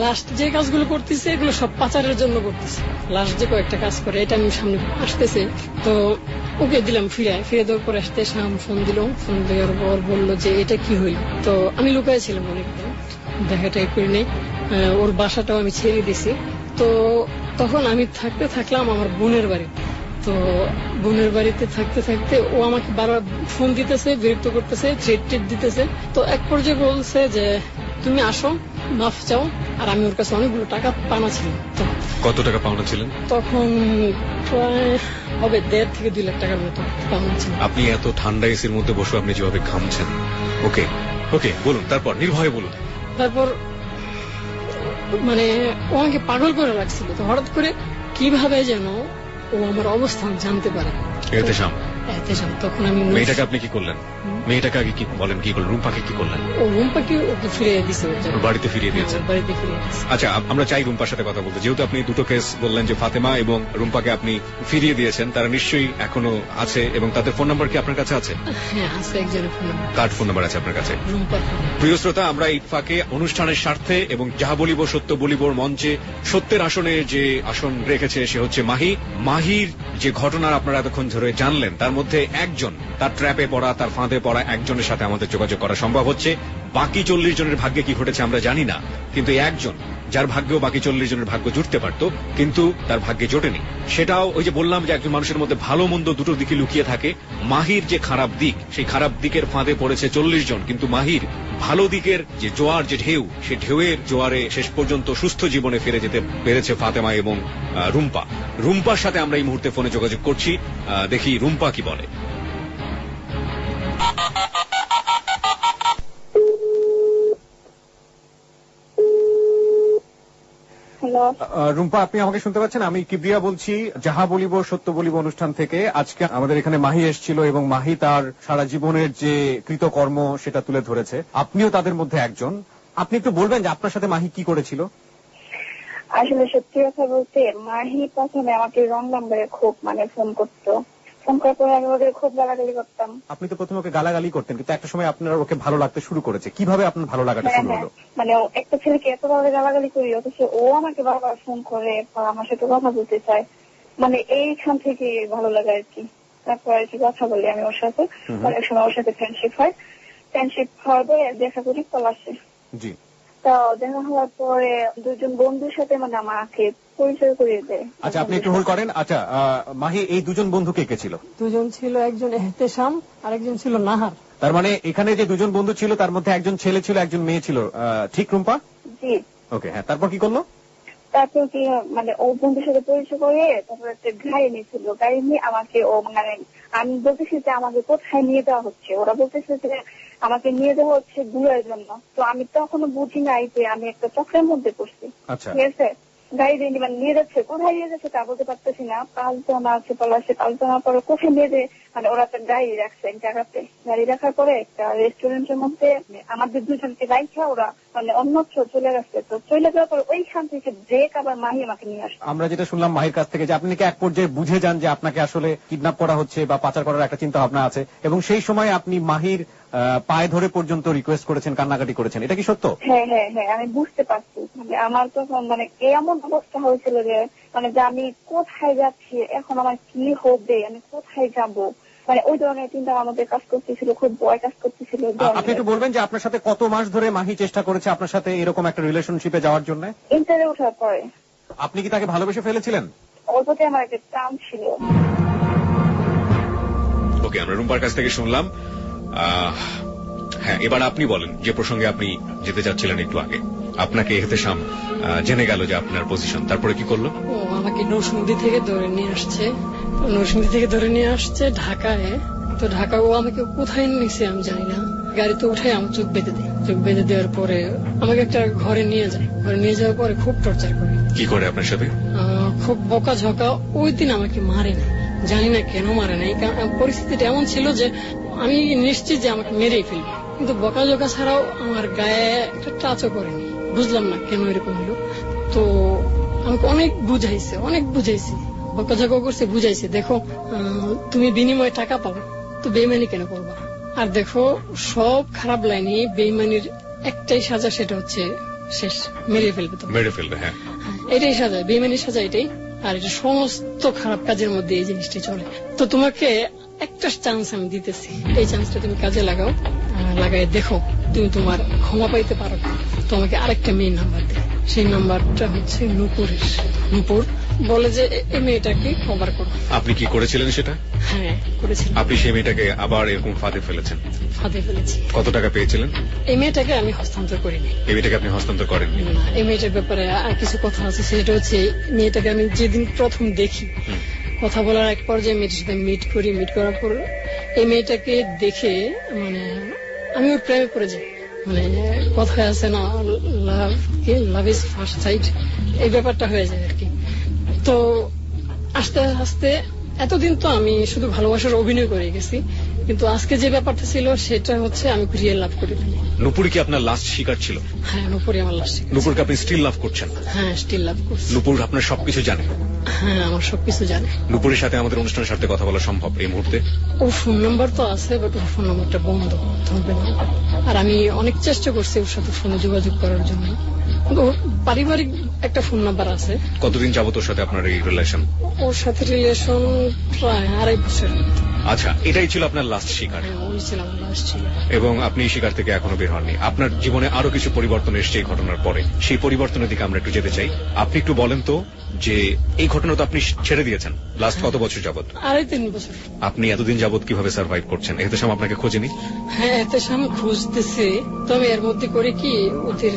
S3: লাস্ট যে কাজগুলো করতেছে এগুলো সব পাচারের জন্য করতেছে, লাস্ট যে কয়েকটা কাজ করে এটা আমি সামনে আসতেছে। তো ওকে দিলাম ফিরে দেওয়ার পরে আসতে ফোন দিল, ফোন দেওয়ার পর বললো যে এটা কি হইল। তো আমি লুকাইছিলাম অনেকদিন, দেখাটাই করি নাই। ওর বাসাটাও আমি ছেড়ে দিছি। তো তখন আমি থাকলাম আমার বোনের বাড়িতে। তো বোনের বাড়িতে থাকতে ও আমাকে বারবার ফোন দিতেছে, বিরক্ত করতেছে, থ্রেট দিতেছে। তো এক পর্যায়ে বলছে যে তুমি আসো, মাফ চাও। আর আমি ওর কাছে অনেকগুলো টাকা পাওনা ছিল।
S1: কত টাকা পাওনা ছিলেন
S3: তখন? প্রায় হবে 1.5 থেকে 2 লাখ টাকার মতো পাওনা ছিল।
S1: আপনি এত ঠান্ডা এসির মধ্যে বসে আপনি যেভাবে ঘামছেন। ওকে ওকে, বলুন তারপর, নির্ভয়ে বলুন।
S3: তারপর মানে ও আমাকে পাগল করে রাখছিল। তো হঠাৎ করে কিভাবে যেন ও আমার অবস্থান জানতে পারে।
S1: এহতেশাম,
S3: তখন আমি
S1: মেয়েটাকে আপনি কি করলেন? মেয়েটাকে আগে কি বলেন, কি করলেন? রুম্পাকে কি করলেন?
S3: ও রুম্পাকে ওকে ফিরিয়ে দিছে,
S1: ওর বাড়িতে ফিরিয়ে দিয়েছেন।
S3: বাড়িতে ফিরিয়ে দিয়েছে।
S1: আচ্ছা, আমরা চাই রুম্পার সাথে কথা বলতে। যেহেতু আপনি দুটো কেস বললেন যে ফাতেমা এবং রুম্পাকে আপনি ফিরিয়ে দিয়েছেন, তারা নিশ্চয়ই এখনো আছে এবং তাদের ফোন নাম্বার কি আপনার কাছে আছে?
S3: হ্যাঁ আছে, একজনের ফোন নাম্বার।
S1: কার ফোন নাম্বার আছে আপনার কাছে?
S3: রুম্পার ফোন নাম্বার।
S1: প্রিয় শ্রোতা, আমরা ইতফাকে অনুষ্ঠানের স্বার্থে এবং যাহা বলিব সত্য বলিবর মঞ্চে সত্যের আসনে যে আসন রেখেছে সে হচ্ছে মাহি। মাহির যে ঘটনা আপনারা এতক্ষণ ধরে জানলেন, তার মধ্যে একজন, তার ট্র্যাপে পড়া, তার ফাঁদে পড়া একজনের সাথে আমাদের যোগাযোগ করা সম্ভব হচ্ছে। বাকি 40 জনের ভাগ্যে কি ঘটেছে আমরা জানি না, কিন্তু একজন যার ভাগ্যেও বাকি 40 জনের ভাগ্য জুটতে পারত, কিন্তু তার ভাগ্যে জোটেনি। সেটাও ওই যে বললাম যে একজন মানুষের মধ্যে ভালো মন্দ দুটো দিকে লুকিয়ে থাকে। মাহির যে খারাপ দিক, সেই খারাপ দিকের ফাঁদে পড়েছে 40 জন, কিন্তু মাহির ভালো দিকের যে জোয়ার, যে ঢেউ, সে ঢেউয়ের জোয়ারে শেষ পর্যন্ত সুস্থ জীবনে ফিরে যেতে পেরেছে ফাতেমা এবং রুম্পা। রুম্পার সাথে আমরা এই মুহূর্তে ফোনে যোগাযোগ করছি, দেখি রুম্পা কি বলে।
S4: রুম্পা, আপনি আমাকে শুনতে পাচ্ছেন? আমি কিবরিয়া বলছি, যাহা বলিব সত্য বলিব অনুষ্ঠান থেকে। আজকে আমাদের এখানে মাহি এসেছিল এবং মাহি তার সারা জীবনের যে কৃতকর্ম সেটা তুলে ধরেছে। আপনিও তাদের মধ্যে একজন। আপনি একটু বলবেন যে আপনার সাথে মাহি কি করেছিল?
S5: আসলে সত্যি কথা বলতে, মাহি প্রথমে আমাকে রং নাম্বারে খুব ফোন করতো। ফোন করার পরে আমি ওদের খুব গালাগালি করতাম।
S4: আপনি তো প্রথমে ওকে গালাগালি করতেন, কিন্তু একটা সময় আপনার ওকে ভালো লাগতে শুরু করেছে। কিভাবে আপনার ভালো লাগাটা শুরু হলো?
S5: একটা ছেলেকে এতভাবে গালাগালি করি, অথচ ও আমাকে বারবার ফোন করে আমার সাথে কথা বলতে চায়। এইখান থেকে ভালো লাগে আর কি। তারপর আর কি কথা বলি আমি ওর সাথে। অনেক সময় ওর সাথে ফ্রেন্ডশিপ হয়। ফ্রেন্ডশিপ হওয়ার পরে দেখা করি পলাশে।
S4: জি।
S5: তো দেখা হওয়ার পরে দুজন বন্ধুর সাথে আমাকে পরিচয় করিয়ে দেয়।
S4: আচ্ছা, আপনি একটু হোল্ড করেন। আচ্ছা মাহি, এই দুজন বন্ধু কে কে ছিল?
S3: দুজন ছিল, একজন এহতেশাম আর একজন ছিল নাহার।
S4: তার মানে এখানে যে দুজন বন্ধু ছিল তার মধ্যে একজন ছেলে ছিল, একজন মেয়ে ছিল, ঠিক রুম্পা?
S5: জি।
S4: ওকে, হ্যাঁ, তারপর কি করলো?
S5: তারপর কি ও বন্ধুর সাথে পরিচয় করে তারপর একটা গাড়ি নিয়েছিল। গাড়ি নিয়ে আমাকে আমি বলতেছি যে আমাকে কোথায় নিয়ে দেওয়া হচ্ছে। ওরা বলতেছে যে আমাকে নিয়ে দেওয়া হচ্ছে ঘুরের জন্য। তো আমি তখনও বুঝি নাই যে আমি একটা চক্রের মধ্যে পড়ছি। ঠিক আছে, গাড়ি দিয়ে নিয়ে যাচ্ছে, কোথায় নিয়ে যাচ্ছে তা বলতে পারতেছি না। 5 জন আছে পলাশে, 5 জনের পরে কোথায় নিয়ে যে ওরা একটা গাড়ি রাখছে এক জায়গাতে। গাড়ি রাখার পরে একটা রেস্টুরেন্টের মধ্যে আমাদের দুজনকে রাইখা ওরা অন্যত্র চলে গেছে। তো চলে যাওয়ার পর ওইখান থেকে ব্রেক আবার মাহি আমাকে নিয়ে আসে।
S4: আমরা যেটা শুনলাম মাহির কাছ থেকে, যে আপনি নাকি এক পর্যায়ে বুঝে যান যে আপনাকে আসলে কিডন্যাপ করা হচ্ছে বা পাচার করার একটা চিন্তা ভাবনা আছে, এবং সেই সময় আপনি মাহির পায়ে ধরে পর্যন্ত রিকোয়েস্ট করেছেন, কান্নাকাটি করেছেন। এটা কি সত্য?
S5: হ্যাঁ হ্যাঁ হ্যাঁ, আমি বুঝতে পারছি। আমার তখন এমন অবস্থা হয়েছিল যে যে আমি কোথায় যাচ্ছি, এখন আমার কি হবে, আমি কোথায় যাব, ওই ধরনের চিন্তা আমাদের কাজ করতেছিল, খুব ভয় কাজ করতেছিল।
S4: আপনি একটু বলবেন যে আপনার সাথে কত মাস ধরে মাহি চেষ্টা করেছে আপনার সাথে এরকম একটা রিলেশনশিপে যাওয়ার জন্য?
S5: ইন্টারভিউ ওঠার পরে।
S4: আপনি কি তাকে ভালোবেসে ফেলেছিলেন?
S5: ওর প্রতি আমার একটা টান ছিল।
S1: ওকে, আমরা রুম্পার কাছ থেকে শুনলাম। হ্যাঁ, এবার আপনি বলেন যে প্রসঙ্গে আপনি যেতে চাচ্ছিলেন একটু আগে। আপনাকে এহতেশাম জেনে গেল যে আপনার পজিশন, তারপরে কি করলো?
S3: ও আমাকে নরসিংদী থেকে ধরে নিয়ে আসছে ঢাকায়। তো ঢাকা ও আমাকে কোথায় নিছে আমি জানি না। গাড়িতে উঠে আমার চোখ বেঁধে দেয়। চোখ বেঁধে দেওয়ার পরে আমাকে একটা ঘরে নিয়ে যায়। ঘরে নিয়ে যাওয়ার পরে খুব টর্চার করে।
S1: কি করে আপনার সাথে?
S3: খুব বকাঝকা। ওই দিন আমাকে মারে না, জানি না কেন মারে নাই। পরিস্থিতিটা এমন ছিল যে আমি নিশ্চিত যে আমাকে মেরেই ফেলবে, কিন্তু বকাঝকা ছাড়াও আমার গায়ে একটা টাচও করেনি। বুঝলাম না কেন এরকম হলো। তো আমাকে অনেক বুঝাইছে, বকাঝকা করছে, বুঝাইছে, দেখো তুমি বিনিময়ে টাকা পাবে, তো বেইমানি কেন করবা? আর দেখো, সব খারাপ লাইনে বেইমানির একটাই সাজা, সেটা হচ্ছে শেষ, মেরে ফেলবে। তো
S1: মেরে ফেলবে, হ্যাঁ,
S3: এটাই সাজা, বেইমানির সাজা এটাই। আর এটা সমস্ত খারাপ কাজের মধ্যে এই জিনিসটাই চলে। তো তোমাকে একটা চান্স আমি দিতেছি, এই চান্সটা তুমি কাজে লাগাও, লাগাই দেখো তুমি তোমার ক্ষমা পাইতে পারো। তোমাকে আরেকটা মেয়ে নাম্বার দেয়, সেই নাম্বারটা হচ্ছে নূপুর বলে যে এই মেয়েটাকে কভার করো।
S1: আপনি কি করেছিলেন সেটা?
S3: হ্যাঁ, করেছিলাম।
S1: আপনি সেই মেয়েটাকে আবার এরকম ফাঁদে ফেলেছেন?
S3: ফাঁদে ফেলেছি।
S1: কত টাকা পেয়েছিলেন?
S3: এই মেয়েটাকে আমি হস্তান্তর করিনি।
S1: এই মেয়েটাকে আপনি হস্তান্তর করেননি?
S3: না, এই মেয়েটার ব্যাপারে আর কিছু কথা আছে। সেটা হচ্ছে মেয়েটাকে আমি যেদিন প্রথম দেখি, কথা বলার এক পর্যায়ে মেয়েটার সাথে মিট করার পর এই মেয়েটাকে দেখে আমি ওর প্রেমে পড়ে যাই। মানে কথায় আছে না, লাভ ইজ ফার্স্ট সাইট, এই ব্যাপারটা হয়ে যায় আর কি। তো আস্তে আস্তে এতদিন তো আমি শুধু ভালোবাসার অভিনয় করে গেছি, কিন্তু আজকে যে ব্যাপারটা ছিল সেটা হচ্ছে আমি রিয়েল লাভ করে ফেলি।
S1: নুপুর কি আপনার লাস্ট শিকার ছিল?
S3: হ্যাঁ, নুপুরই আমার লাস্ট।
S1: নুপুরকে আপনি স্টিল লাভ করছেন?
S3: হ্যাঁ, স্টিল লাভ করছি।
S1: নুপুর আপনার সবকিছু জানে?
S3: হ্যাঁ, আমার সবকিছু জানে।
S1: নুপুরের সাথে আমাদের অনুষ্ঠানের সাথে কথা বলা সম্ভব এই মুহূর্তে?
S3: ওর ফোন নাম্বার তো আছে, বাট ওর ফোন নাম্বারটা বন্ধ, ধরবে না। আর আমি অনেক চেষ্টা করছি ওর সাথে ফোনে যোগাযোগ করার জন্য, কিন্তু ওর পারিবারিক একটা ফোন নাম্বার আছে।
S1: কতদিন যাবত ওর সাথে আপনার এই রিলেশন?
S3: ওর সাথে রিলেশন প্রায় 2.5 বছর।
S1: আচ্ছা, এটাই ছিল আপনার লাস্ট শিকার?
S3: ওই ছিল আমার লাস্ট শিকার।
S1: এবং আপনি এই শিকার থেকে এখনো বের হননি। আপনার জীবনে আরো কিছু পরিবর্তন এসেছে এই ঘটনার পরে, সেই পরিবর্তনের দিকে আমরা একটু যেতে চাই। আপনি একটু বলেন তো যে এই ঘটনা তো আপনি ছেড়ে দিয়েছেন লাস্ট কত বছর যাবত?
S3: 2.5-3 বছর।
S1: আপনি এতদিন যাবত কিভাবে সার্ভাইভ করছেন? এহতেশাম আপনাকে খোঁজেনি?
S3: হ্যাঁ, এহতেশাম খুঁজতেছে, তবে এর মধ্যে করে কি ওদের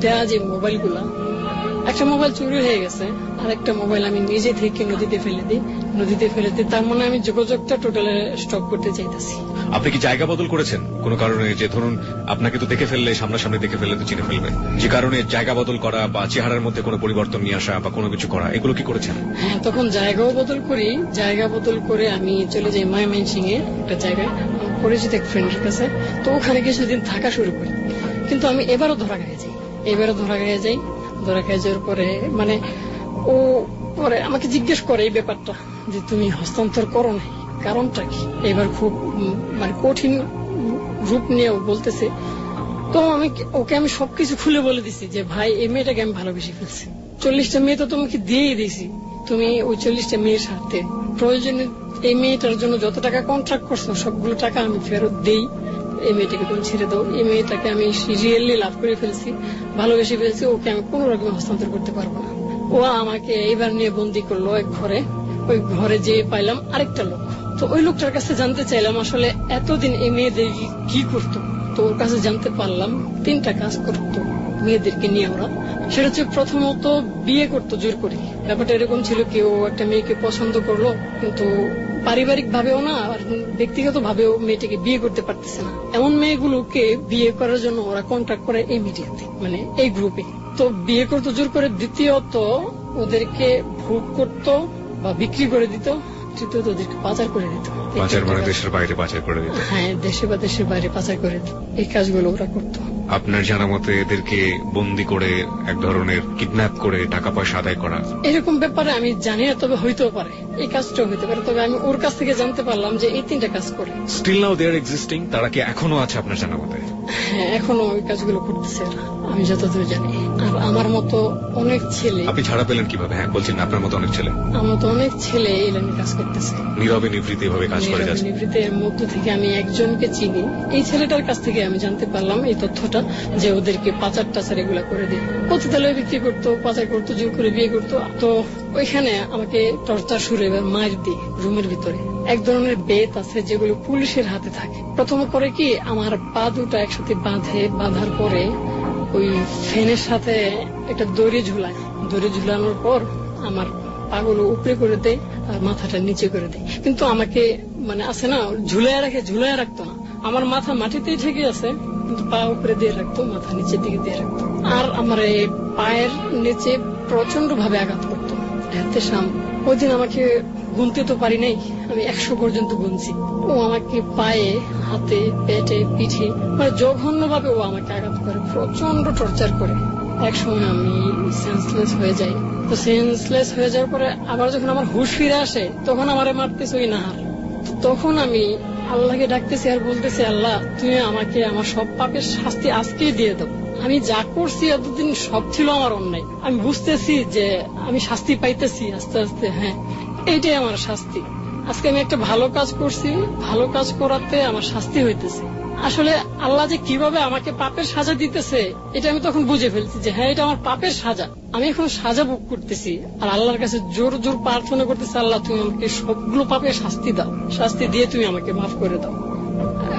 S3: দেয়া যে মোবাইল গুলা, একটা মোবাইল চুরি হয়ে গেছে, আর একটা মোবাইল আমি নিজে থেকে নদীতে ফেলে দিই। তার মানে আমি যোগাযোগটা টোটাল স্টপ করতে চাইতেছি।
S1: আপনি কি জায়গা বদল করেছেন কোনো কারণে? যে ধরুন আপনাকে তো দেখে ফেললে, সামনাসামনি দেখে ফেললে তো চিনে ফেলবে, যে কারণে জায়গা বদল করা বা চেহারার মধ্যে কোনো পরিবর্তন নিয়ে আসা বা কোনো কিছু করা, এগুলো কি করেছেন?
S3: হ্যাঁ, তখন জায়গাও বদল করি। জায়গা বদল করে আমি চলে যাই ময়মনসিংহে একটা জায়গায়, পরিচিত এক ফ্রেন্ডের কাছে। তো ওখানে কিছুদিন থাকা শুরু করি, কিন্তু আমি এবারও ধরা খেয়ে যাই। ধরা খেয়ে যাওয়ার পরে মানে ও পরে আমাকে জিজ্ঞেস করে এই ব্যাপারটা যে তুমি হস্তান্তর করো না, কারণটা কি? এবার খুব মানে কঠিন রূপ নিয়ে ও বলতেছে। তো ওকে আমি সবকিছু খুলে বলে দিছি যে ভাই, এই মেয়েটাকে আমি ভালোবেসে ফেলছি। 40টা মেয়ে তো তোমাকে দিয়েই দিয়েছি, তুমি ওই 40টা মেয়ের সাথে প্রয়োজনে এই মেয়েটার জন্য যত টাকা কন্ট্রাক্ট করছো সবগুলো টাকা আমি ফেরত দেই। এই মেয়েটাকে তুমি ছেড়ে দাও। এই মেয়েটাকে আমি রিয়েলি লাভ করে ফেলছি, ভালোবেসে ফেলছি। ওকে আমি কোন রকম হস্তান্তর করতে পারবো না। ও আমাকে এইবার নিয়ে বন্দি করলো এক ঘরে। ওই ঘরে যেয়ে পাইলাম আরেকটা লোক। তো ওই লোকটার কাছে জানতে চাইলাম আসলে এতদিন এই মেয়েদের কি করতো। তো ওর কাছে জানতে পারলাম 3টা কাজ করতো মেয়েদেরকে নিয়ে ওরা। সেটা হচ্ছে প্রথমত বিয়ে করতো জোর করে। ব্যাপারটা এরকম ছিল, কেউ একটা মেয়েকে পছন্দ করলো, কিন্তু পারিবারিক ভাবেও না আর ব্যক্তিগত ভাবেও মেয়েটাকে বিয়ে করতে পারতেছে না। এমন মেয়েগুলোকে বিয়ে করার জন্য ওরা কন্ট্যাক্ট করে এই মিডিয়াতে, মানে এই গ্রুপে। তো বিয়ে করতো জোর করে। দ্বিতীয়ত ওদেরকে ভোগ করতো বা বিক্রি করে দিত। তৃতীয়ত ওদেরকে পাচার করে দিত।
S1: পাচার মানে দেশের বাইরে পাচার করে দিত?
S3: হ্যাঁ, দেশে বা দেশের বাইরে পাচার করে দিত। এই কাজগুলো ওরা করতো।
S1: আপনার জানা মতে এদেরকে বন্দি করে এক ধরনের কিডন্যাপ করে টাকা পয়সা আদায় করা,
S3: এরকম ব্যাপারে আমি জানি না, তবে হইতেও পারে, এই কাজটা হইতে পারে। তবে আমি ওর কাছ থেকে জানতে পারলাম যে এই 3টা কাজ করে।
S1: স্টিল নাও দে আর এক্সিস্টিং? তারা কি এখনো আছে আপনার জানা মতে?
S3: হ্যাঁ, এখনো ওই কাজগুলো করতেছে আমি যতদূর জানি। আর আমার মতো অনেক ছেলে।
S1: আপনি ছাড়া পেলেন কিভাবে? হ্যাঁ বলছেন আপনার মতো অনেক ছেলে।
S3: আমার মতো অনেক ছেলে এই লাইনে কাজ করতেছে,
S1: নীরবে নিভৃতে এভাবে কাজ করে যাচ্ছে।
S3: এর মধ্য থেকে আমি একজনকে চিনি। এই ছেলেটার কাছ থেকে আমি জানতে পারলাম এই তথ্যটা, যে ওদেরকে পাচার টাচার এগুলা করে দিয়ে পতিতালয়ে বিক্রি করতো, পাচার করতো, জোর করে বিয়ে করতো। তো ওইখানে আমাকে টর্চার শুরু, এবার মার দিয়ে রুমের ভিতরে এক ধরনের বেত আছে যেগুলো পুলিশের হাতে থাকে। প্রথম করে কি আমার পা দুটো একসাথে বাঁধার পরে ওই ফ্যানের সাথে একটা দড়ি ঝুলায়। দড়ি ঝুলানোর পর আমার পাগুলো উপরে করে দেয় আর মাথাটা নিচে করে দেয়। কিন্তু আমাকে মানে আছে না, ঝুলাইয়া রাখতো না। আমার মাথা মাটিতেই ঠেকে আছে, কিন্তু পা উপরে দিয়ে রাখতো, মাথা নিচের দিকে দিয়ে রাখতো। আর আমার এই পায়ের নিচে প্রচন্ড ভাবে আঘাত করতো। ওই দিন আমাকে গুনতে তো পারি নাই, আমি 100 পর্যন্ত গুনছি। ও আমাকে পায়ে, হাতে, পেটে, পিঠে মানে জঘন্য ভাবে ও আমাকে আঘাত করে, প্রচন্ড টর্চার করে। একসময় আমি সেন্সলেস হয়ে যাই। তো সেন্সলেস হয়ে যাওয়ার পরে আবার যখন আমার হুঁশ ফিরে আসে, তখন আমারে মারতেছে ওই নাহার। তখন আমি আল্লাহকে ডাকতেছি আর বলতেছি, আল্লাহ তুমি আমাকে আমার সব পাপের শাস্তি আজকেই দিয়ে দাও। আমি যা করছি এতদিন সব ছিল আমার অন্যায়। আমি বুঝতেছি যে আমি শাস্তি পাইতেছি আস্তে আস্তে। হ্যাঁ, এইটাই আমার শাস্তি। আজকে আমি একটা ভালো কাজ করছি, ভালো কাজ করাতে আমার শাস্তি হইতেছে। আসলে আল্লাহ যে কিভাবে আমাকে পাপের সাজা দিতেছে এটা আমি তখন বুঝে ফেলছি যে হ্যাঁ, এটা আমার পাপের সাজা। আমি এখন সাজা ভোগ করতেছি আর আল্লাহর কাছে জোর জোর প্রার্থনা করতেছি, আল্লাহ তুমি আমাকে সবগুলো পাপের শাস্তি দাও, শাস্তি দিয়ে তুমি আমাকে মাফ করে দাও।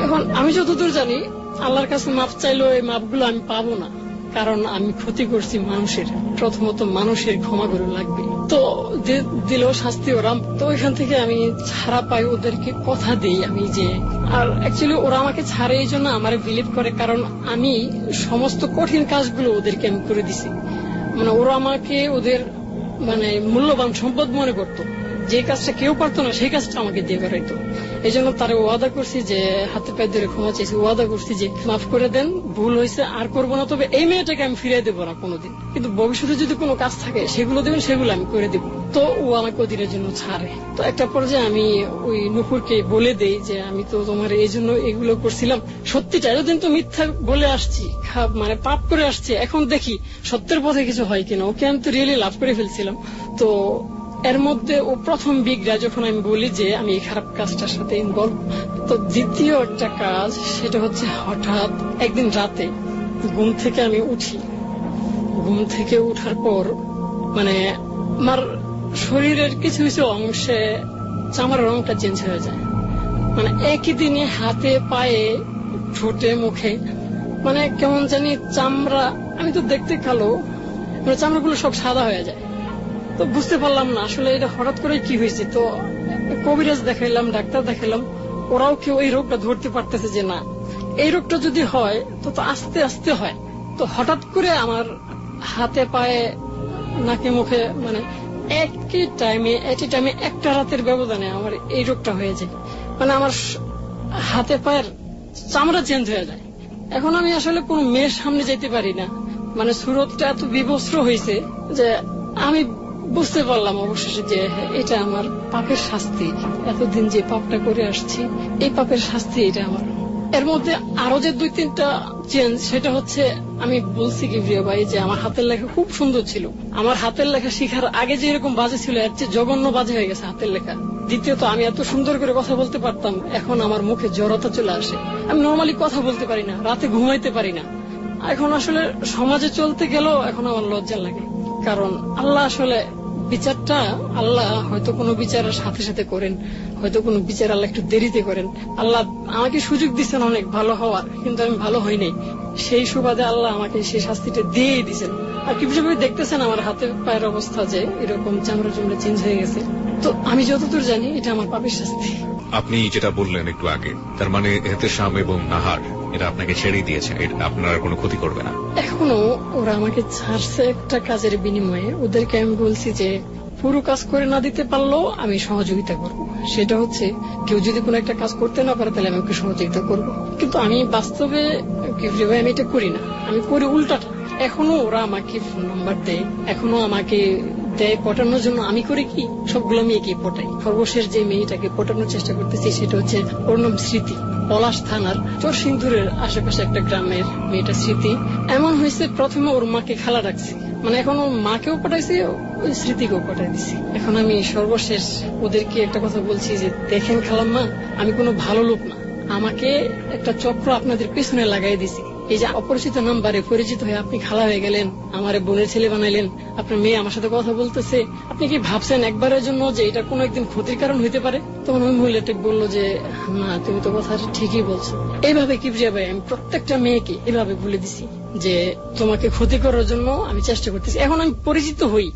S3: এখন আমি যতদূর জানি আল্লাহর কাছে মাফ চাইলেও এই মাপগুলো আমি পাবো না, কারণ আমি ক্ষতি করছি মানুষের। প্রথমত মানুষের ক্ষমা করে লাগবে। তো দিলেও শাস্তি ওরা। তো ওইখান থেকে আমি ছাড়া পাই, ওদেরকে কথা দিই আমি যে, আর অ্যাকচুয়ালি ওরা আমাকে ছাড়ে এই জন্য আমার বিলিভ করে, কারণ আমি সমস্ত কঠিন কাজগুলো ওদেরকে আমি করে দিছি। মানে ওরা আমাকে ওদের মানে মূল্যবান সম্পদ মনে করতো, যে কাজটা কেউ পারতো না সেই কাজটা আমাকে দিয়ে করাইতো। এই জন্য তারা ওয়াদা করছি যে, হাতে পায়ে ধরে ক্ষমা চাইছি, ওয়াদা করছি যে মাফ করে দেন, ভুল হয়েছে আর করবো না, তবে এই মেয়েটাকে আমি ফিরিয়ে দেবো না কোনোদিন, কিন্তু ভবিষ্যতে যদি কোনো কাজ থাকে সেগুলো দেবেন, সেগুলো আমি করে দেবো। তো ও আমাকে ওদিনের জন্য ছাড়ে। তো একটা পর্যায়ে আমি ওই নুপুরকে বলে দেই যে, আমি তো তোমার এই জন্য এগুলো করছিলাম, সত্যিটা এতদিন তো মিথ্যা বলে আসছি, মানে পাপ করে আসছি, এখন দেখি সত্যের পথে কিছু হয় কিনা। ওকে আমি তো রিয়েলি লাভ করে ফেলছিলাম। তো এর মধ্যে ও প্রথম বিগড়া যখন আমি বলি যে আমি এই খারাপ কাজটার সাথে ইনভলভ, তো দ্বিতীয় একটা কাজ সেটা হচ্ছে, হঠাৎ একদিন রাতে ঘুম থেকে আমি উঠি। ঘুম থেকে উঠার পর মানে আমার শরীরের কিছু কিছু অংশে চামড়ার রংটা চেঞ্জ হয়ে যায়। মানে একই দিনে হাতে পায়ে ঠোঁটে মুখে মানে কেমন জানি চামড়া, আমি তো দেখতে কালো, মানে চামড়াগুলো সব সাদা হয়ে যায়। তো বুঝতে পারলাম না আসলে এটা হঠাৎ করে কি হয়েছে। তো কবিরাজ দেখাইলাম, ডাক্তার দেখাইলাম, ওরাও কেউ এই রোগটা ধরতে পারতেছে যে না, এই রোগটা যদি হয় তো আস্তে আস্তে হয়। তো হঠাৎ করে আমার হাতে পায়ে নাকে মুখে মানে একই টাইমে একটা রাতের ব্যবধানে আমার এই রোগটা হয়ে যায়। মানে আমার হাতে পায়ের চামড়া চেঞ্জ হয়ে যায়। এখন আমি আসলে কোন মেয়ের সামনে যেতে পারি না, মানে সুরতটা এত বিবস্ত্র হয়েছে যে আমি বুঝতে পারলাম অবশেষে যে এটা আমার পাপের শাস্তি। এতদিন যে পাপটা করে আসছি, এই পাপের শাস্তি এটা আমার। এর মধ্যে আরো যে 2-3টা চেঞ্জ, সেটা হচ্ছে আমি বলছি কি প্রিয় ভাই যে আমার হাতের লেখা খুব সুন্দর ছিল। আমার হাতের লেখা শিখার আগে যে এরকম বাজে ছিল, এর চেয়ে জঘন্য বাজে হয়ে গেছে হাতের লেখা। দ্বিতীয়ত আমি এত সুন্দর করে কথা বলতে পারতাম, এখন আমার মুখে জড়তা চলে আসে। আমি নর্মালি কথা বলতে পারি না, রাতে ঘুমাইতে পারি না। এখন আসলে সমাজে চলতে গেলেও এখন আমার লজ্জা লাগে, কারণ আল্লাহ আসলে বিচারটা আল্লাহ হয়তো কোনো বিচারের সাথে সাথে করেন, হয়তো কোনো বিচার আল্লাহ একটু দেরিতে করেন। আল্লাহ আমাকে সুযোগ দিচ্ছেন অনেক ভালো হওয়ার, কিন্তু আমি ভালো হই নাই। সেই সুবাদে আল্লাহ আমাকে সেই শাস্তিটা দিয়েই দিচ্ছেন। আর কি বিষয় দেখতেছেন আমার হাতের পায়ের অবস্থা যে এরকম চামড়া চুমড়া চেঞ্জ হয়ে গেছে। তো আমি যতদূর জানি এটা আমার পাপের শাস্তি।
S1: আপনি যেটা বললেন একটু আগে, তার মানে এহতেশাম এবং নাহার এরা আপনাকে ছেড়ে দিয়েছে, আপনার আর কোনো ক্ষতি করবে না।
S3: এখনো ওরা আমাকে ছাড়ছে একটা কাজের বিনিময়ে। ওদেরকে আমি বলছি যে পুরো কাজ করে না দিতে পারলেও আমি সহযোগিতা করব। সেটা হচ্ছে কেউ যদি কোনো একটা কাজ করতে না পারে তাহলে আমি ওকে সহযোগিতা করব। কিন্তু আমি বাস্তবে আমি এটা করি না, আমি করি উল্টাটা। এখনো ওরা আমাকে ফোন নাম্বার দেয়, এখনো আমাকে দেয় পটানোর জন্য। আমি করি কি, সবগুলো মেয়েকে পটাই। সর্বশেষ যে মেয়েটাকে পটানোর চেষ্টা করতেছি সেটা হচ্ছে ওর নাম স্মৃতি। পলাশ থানার চরসিংদুরের আশেপাশে একটা গ্রামের মেয়েটা স্মৃতি। এমন হয়েছে প্রথমে ওর মাকে খালা রাখছি, মানে এখন ওর মাকেও পটাইছি, ওই স্মৃতিকেও পটাই দিছি। এখন আমি সর্বশেষ ওদেরকে একটা কথা বলছি যে, দেখেন খালাম্মা, আমি কোনো ভালো লোক না, আমাকে একটা চক্র আপনাদের পেছনে লাগাই দিছি। এই যে অপরিচিত নাম্বারে পরিচিত হয়ে আপনি খালা হয়ে গেলেন, আমারে বোনের ছেলে বানাইলেন, আপনার মেয়ে আমার সাথে কথা বলতেছে, আপনি কি ভাবছেন একবারের জন্য যে এটা কোনো একদিন ক্ষতির কারণ হইতে পারে? তখন ওই মহিলাটি বললো যে না, তুমি তো কথা ঠিকই বলছো। এইভাবে কিবরিয়া ভাই আমি প্রত্যেকটা মেয়েকে এভাবে বলে দিছি যে তোমাকে ক্ষতি করার জন্য আমি চেষ্টা করতেছি। এখন আমি পরিচিত হই,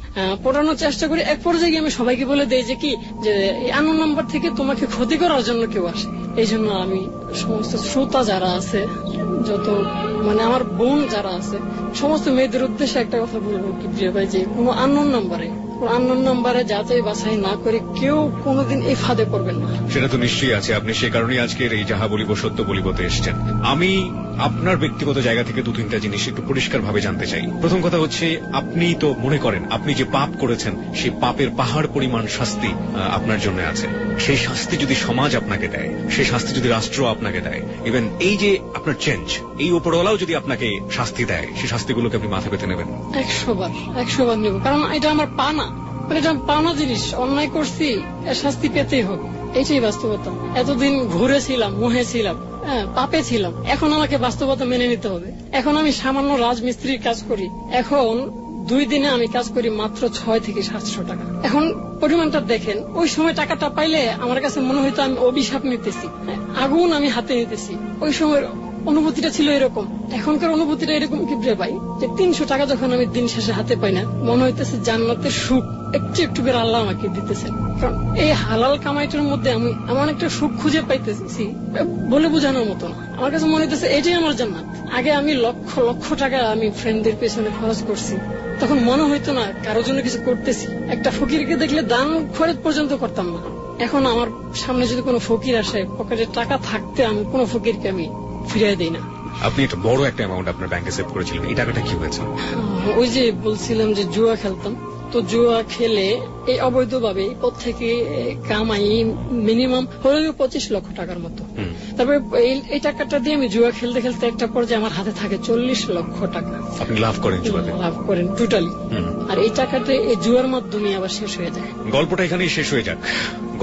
S3: পড়ানোর চেষ্টা করি, এক পর্যায়ে আমি সবাইকে বলে দেই যে কি, যে এই আননোন নাম্বার থেকে তোমাকে ক্ষতি করার জন্য কেউ আসে। এই জন্য আমি সমস্ত শ্রোতা যারা আছে, যত মানে আমার বোন যারা আছে, সমস্ত মেয়েদের উদ্দেশ্যে একটা কথা বলবো কি প্রিয় ভাই, যে কোনো আননোন নাম্বারে যাচাই বাছাই না করে কেউ কোনোদিন এই ফাঁদে পড়বেন না।
S1: সেটা তো নিশ্চয়ই আছে, আপনি সে কারণেই আজকের এই যাহা বলিব সত্য বলিবতে এসছেন। আমি আপনার ব্যক্তিগত জায়গা থেকে 2-3টা জিনিস একটু পরিষ্কার ভাবে জানতে চাই। প্রথম কথা হচ্ছে, আপনি তো মনে করেন আপনি যে পাপ করেছেন সেই পাপের পাহাড় পরিমাণ শাস্তি আপনার জন্য আছে। সেই শাস্তি যদি সমাজ আপনাকে দেয়, সেই শাস্তি যদি রাষ্ট্র আপনাকে দেয়, ইভেন এই যে আপনার চেঞ্জ, এই উপরওয়ালাও যদি আপনাকে শাস্তি দেয়, সেই শাস্তিগুলোকে আপনি মাথা পেতে নেবেন?
S3: 100 বার নেব, কারণ এটা আমার পানা, মানে এটা পানা জিনিস। অন্যায় করছি, এর শাস্তি পেতেই হবে, এইটাই বাস্তবতা। এতদিন ঘুরেছিলাম, মোহে ছিলাম, পাপে ছিলাম, এখন আমাকে বাস্তবতা মেনে নিতে হবে। এখন আমি সামান্য রাজমিস্ত্রির কাজ করি, এখন 2 দিনে আমি কাজ করি মাত্র 600 থেকে 700 টাকা। এখন পরিমাণটা দেখেন, ওই সময় টাকাটা পাইলে আমার কাছে মনে হইতো আমি অভিশাপ নিতেছি, আগুন আমি হাতে নিতেছি। ওই সময় অনুভূতিটা ছিল এরকম, এখনকার অনুভূতিটা এরকম কিভাবে পাই যে 300 টাকা যখন আমি দিন শেষে হাতে পাই না, মনে হইতেছে জান্নাতের সুখ একটু একটু করে আল্লাহ আমাকে দিতেছেন। কারণ এই হালাল কামাইটার মধ্যে আমি এমন একটা সুখ খুঁজে পাইতেছি বলে বোঝানোর মতো না। আমার কাছে মনে হইতেছে এটাই আমার জান্নাত। আগে আমি লক্ষ লক্ষ টাকা আমি ফ্রেন্ডদের পেছনে খরচ করছি, তখন মনে হইতো না কারোর জন্য কিছু করতেছি। একটা ফকিরকে দেখলে দান খরচ পর্যন্ত করতাম না। এখন আমার সামনে যদি কোনো ফকির আসে, পকেটে টাকা থাকতে আমি কোনো ফকিরকে আমি ফিরিয়ে দিই না।
S1: আপনি একটা বড় একটা অ্যামাউন্ট আপনার ব্যাংকে সেভ করেছিলেন, এই টাকাটা কি হয়েছে?
S3: ওই যে বলছিলাম যে জুয়া খেলতাম, তো জুয়া খেলে এই অবৈধভাবে এই পথ থেকে কামাই মিনিমাম হলেও 25 লক্ষ টাকার মতো। তারপরে এই টাকাটা দিয়ে আমি জুয়া খেলতে খেলতে একটা পর্যায়ে আমার হাতে থাকে 40 লক্ষ টাকা।
S1: আপনি লাভ করেন জুয়াতে?
S3: লাভ করেন টোটালি। আর এই টাকাটা এই জুয়ার মাধ্যমে আবার শেষ হয়ে যায়।
S1: গল্পটা এখানেই শেষ হয়ে যাক।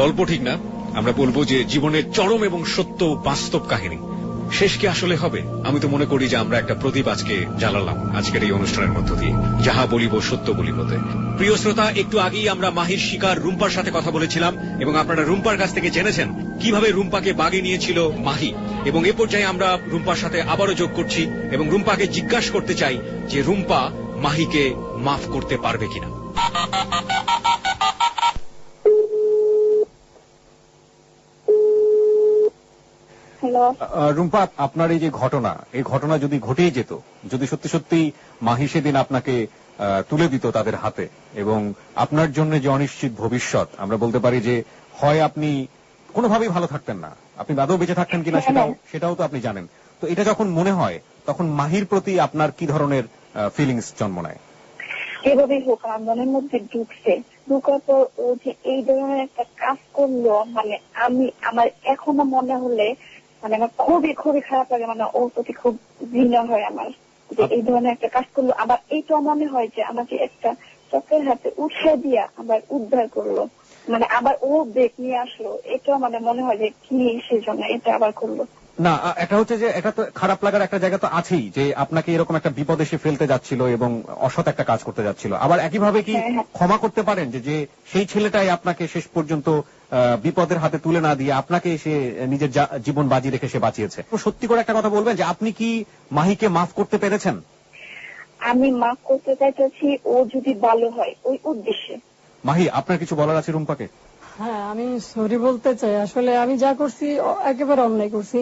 S1: গল্প ঠিক না, আমরা বলবো যে জীবনের চরম এবং সত্য বাস্তব কাহিনী। শেষ কি আসলে হবে? আমি তো মনে করি যে আমরা একটা প্রদীপ আজকে জ্বালালাম আজকের এই অনুষ্ঠানের মধ্য দিয়ে, যাহা বলিব সত্য বলিবতে। প্রিয় শ্রোতা, একটু আগেই আমরা মাহির শিকার রুম্পার সাথে কথা বলেছিলাম এবং আপনারা রুম্পার কাছ থেকে জেনেছেন কিভাবে রুম্পাকে বাগে নিয়েছিল মাহি। এবং এ পর্যায়ে আমরা রুম্পার সাথে আবারও যোগ করছি এবং রুম্পাকে জিজ্ঞাসা করতে চাই যে রুম্পা মাহিকে মাফ করতে পারবে কিনা।
S5: হ্যালো
S4: রুম্পা, আপনার এই যে ঘটনা, এই ঘটনা যদি ঘটেই যেত, যদি সত্যি সত্যি মাহি সেদিন আপনাকে তুলে দিত তাদের হাতে, এবং আপনার জন্য যে অনিশ্চিত ভবিষ্যৎ, আমরা বলতে পারি যে হয় আপনি কোনোভাবেই ভালো থাকতেন না, আপনি আদৌ বেঁচে থাকতেন কিনা সেটাও তো আপনি জানেন। তো এটা যখন মনে হয় তখন মাহির প্রতি আপনার কি ধরনের ফিলিংস জন্ম নেয়?
S5: এভাবেই হোক আমার মনের মধ্যে ঢুকার পর ও যে এই ধরনের একটা কাজ করলো, মানে আমার এখনো মনে হলে মানে আমার খুবই খুবই খারাপ লাগে। মানে ওর প্রতি খুব ঘৃণা হয় আমার যে এই ধরনের একটা কাজ করলো। আবার এইটাও মনে হয় যে আমাকে একটা চক্রের হাতে উঠে দিয়া আবার উদ্ধার করলো, মানে আবার ও ব্রেক নিয়ে আসলো। এটাও মানে মনে হয় যে কি সেজন্য এটা আবার করলো।
S4: না, এটা হচ্ছে যে এটা তো খারাপ লাগার একটা জায়গা তো আছেই, যে আপনাকে এরকম একটা বিপদে সে ফেলতে যাচ্ছিল এবং অসৎ একটা কাজ করতে যাচ্ছিল। আবার একইভাবে কি ক্ষমা করতে পারেন যে সেই ছেলেটাই আপনাকে শেষ পর্যন্ত বিপদের হাতে তুলে না দিয়ে আপনাকে সে নিজের জীবন বাজি রেখে সে বাঁচিয়েছে? সত্যি করে একটা কথা বলবেন যে আপনি কি মাহিকে মাফ করতে পেরেছেন?
S5: আমি মাফ করতে চাইতেছি ও যদি ভালো হয় ওই উদ্দেশ্যে।
S4: মাহি, আপনার কিছু বলার আছে রুম্পাকে?
S3: হ্যাঁ, আমি সরি বলতে চাই। আসলে আমি যা করছি একেবারে অন্যায় করছি।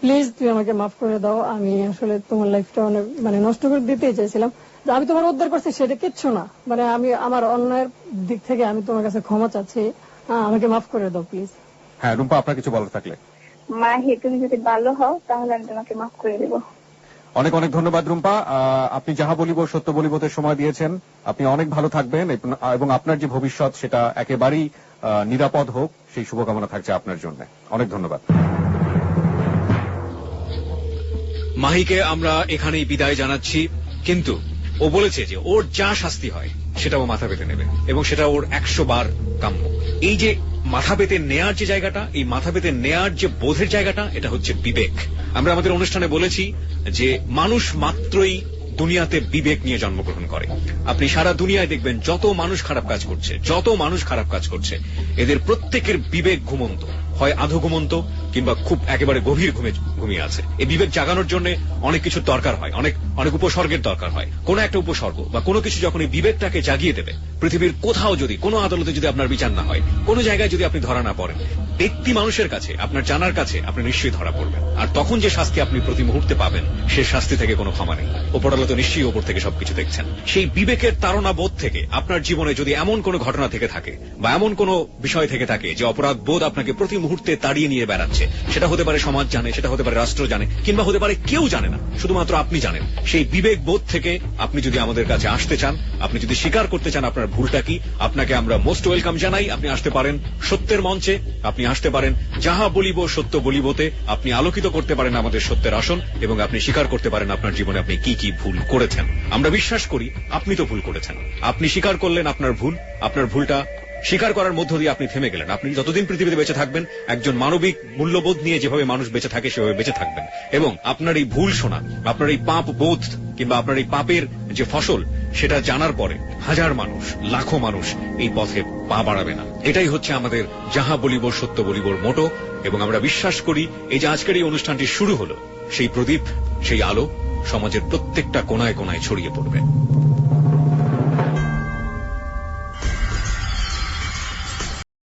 S3: প্লিজ তুই আমাকে মাফ করে দাও। আমি আসলে তোমার লাইফটা অনেক মানে নষ্ট করে দিতেই চাইছিলাম। আমি তোমার উদ্ধার করছি সেটা কিচ্ছু না, মানে আমি আমার অন্যায়ের দিক থেকে আমি তোমার কাছে ক্ষমা চাচ্ছি। আমাকে মাফ করে দাও প্লিজ।
S4: হ্যাঁ রুম্পা, আপনার কিছু বলার থাকলে?
S5: মাহি, তুমি যদি ভালো হও তাহলে আমি তোমাকে মাফ করে দেবো।
S4: অনেক অনেক ধন্যবাদ রুম্পা, আপনি যাহা বলিব সত্য বলিবতে সময় দিয়েছেন। আপনি অনেক ভালো থাকবেন এবং আপনার যে ভবিষ্যৎ সেটা একেবারেই নিরাপদ হোক, সেই শুভকামনা থাকছে আপনার জন্য। অনেক ধন্যবাদ।
S1: মাহিকে আমরা এখানেই বিদায় জানাচ্ছি, কিন্তু ও বলেছে যে ওর যা শাস্তি হয় সেটা ও মাথা পেতে নেবে এবং সেটা ওর 100 বার কাম্য। এই যে মাথা পেতে নেয়ার যে জায়গাটা, এই মাথা পেতে নেয়ার যে বোধের জায়গাটা, এটা হচ্ছে বিবেক। আমরা আমাদের অনুষ্ঠানে বলেছি যে মানুষ মাত্রই দুনিয়াতে বিবেক নিয়ে জন্মগ্রহণ করে। আপনি সারা দুনিয়ায় দেখবেন যত মানুষ খারাপ কাজ করছে এদের প্রত্যেকের বিবেক ঘুমন্ত, হয় আধো ঘুমন্ত কিংবা খুব একেবারে গভীর ঘুমিয়ে আছে। এই বিবেক জাগানোর জন্য অনেক কিছুর দরকার হয়, অনেক উপসর্গের দরকার হয়। কোন একটা উপসর্গ বা কোনো কিছু যখন এই বিবেকটাকে জাগিয়ে দেবে, পৃথিবীর কোথাও যদি কোনো আদালতে যদি আপনার বিচার না হয়, কোনো জায়গায় যদি আপনি ধরা না পড়েন, ব্যক্তি মানুষের কাছে আপনার জানার কাছে আপনি নিশ্চয়ই ধরা পড়বেন। আর তখন যে শাস্তি আপনি প্রতি মুহূর্তে পাবেন, সে শাস্তি থেকে কোনো ক্ষমা নেই। ওপরওয়ালা তো নিশ্চয়ই ওপর থেকে সবকিছু দেখছেন। সেই বিবেকের তাড়না বোধ থেকে আপনার জীবনে যদি এমন কোনো ঘটনা থেকে থাকে বা এমন কোনো বিষয় থেকে থাকে যে অপরাধ বোধ আপনাকে প্রতি মুহূর্তে তাড়িয়ে নিয়ে বেড়াচ্ছে, সেটা হতে পারে সমাজ জানে, সেটা হতে পারে রাষ্ট্র জানে, কিংবা হতে পারে কেউ জানে না, শুধুমাত্র আপনি জানেন। সেই বিবেক বোধ থেকে আপনি যদি আমাদের কাছে আসতে চান, আপনি যদি স্বীকার করতে চান আপনার ভুলটা কি, আপনাকে আমরা মোস্ট ওয়েলকাম জানাই। আপনি আসতে পারেন সত্যের মঞ্চে, আপনি আসতে পারেন যাহা বলিব সত্য বলিবতে, আপনি আলোকিত করতে পারেন আমাদের সত্যের আসন এবং আপনি স্বীকার করতে পারেন আপনার জীবনে আপনি কি কি ভুল করেছেন। আমরা বিশ্বাস করি আপনি তো ভুল করেছেন। আপনি স্বীকার করলেন আপনার ভুল, আপনার ভুলটা স্বীকার করার মধ্য দিয়ে আপনি থেমে গেলেন। আপনি যতদিন পৃথিবীতে বেঁচে থাকবেন একজন মানবিক মূল্যবোধ নিয়ে যেভাবে মানুষ বেঁচে থাকে সেভাবে বেঁচে থাকবেন এবং আপনার এই ভুল শোনা, আপনার এই পাপ বোধ কিংবা আপনার এই পাপের যে ফসল, সেটা জানার পরে হাজার মানুষ, লাখো মানুষ এই পথে পা বাড়াবে না। এটাই হচ্ছে আমাদের যাহা বলিব সত্য বলিবর মোটো এবং আমরা বিশ্বাস করি এই যে আজকের এই অনুষ্ঠানটি শুরু হলো, সেই প্রদীপ, সেই আলো সমাজের প্রত্যেকটা কোনায় কোনায় ছড়িয়ে পড়বে।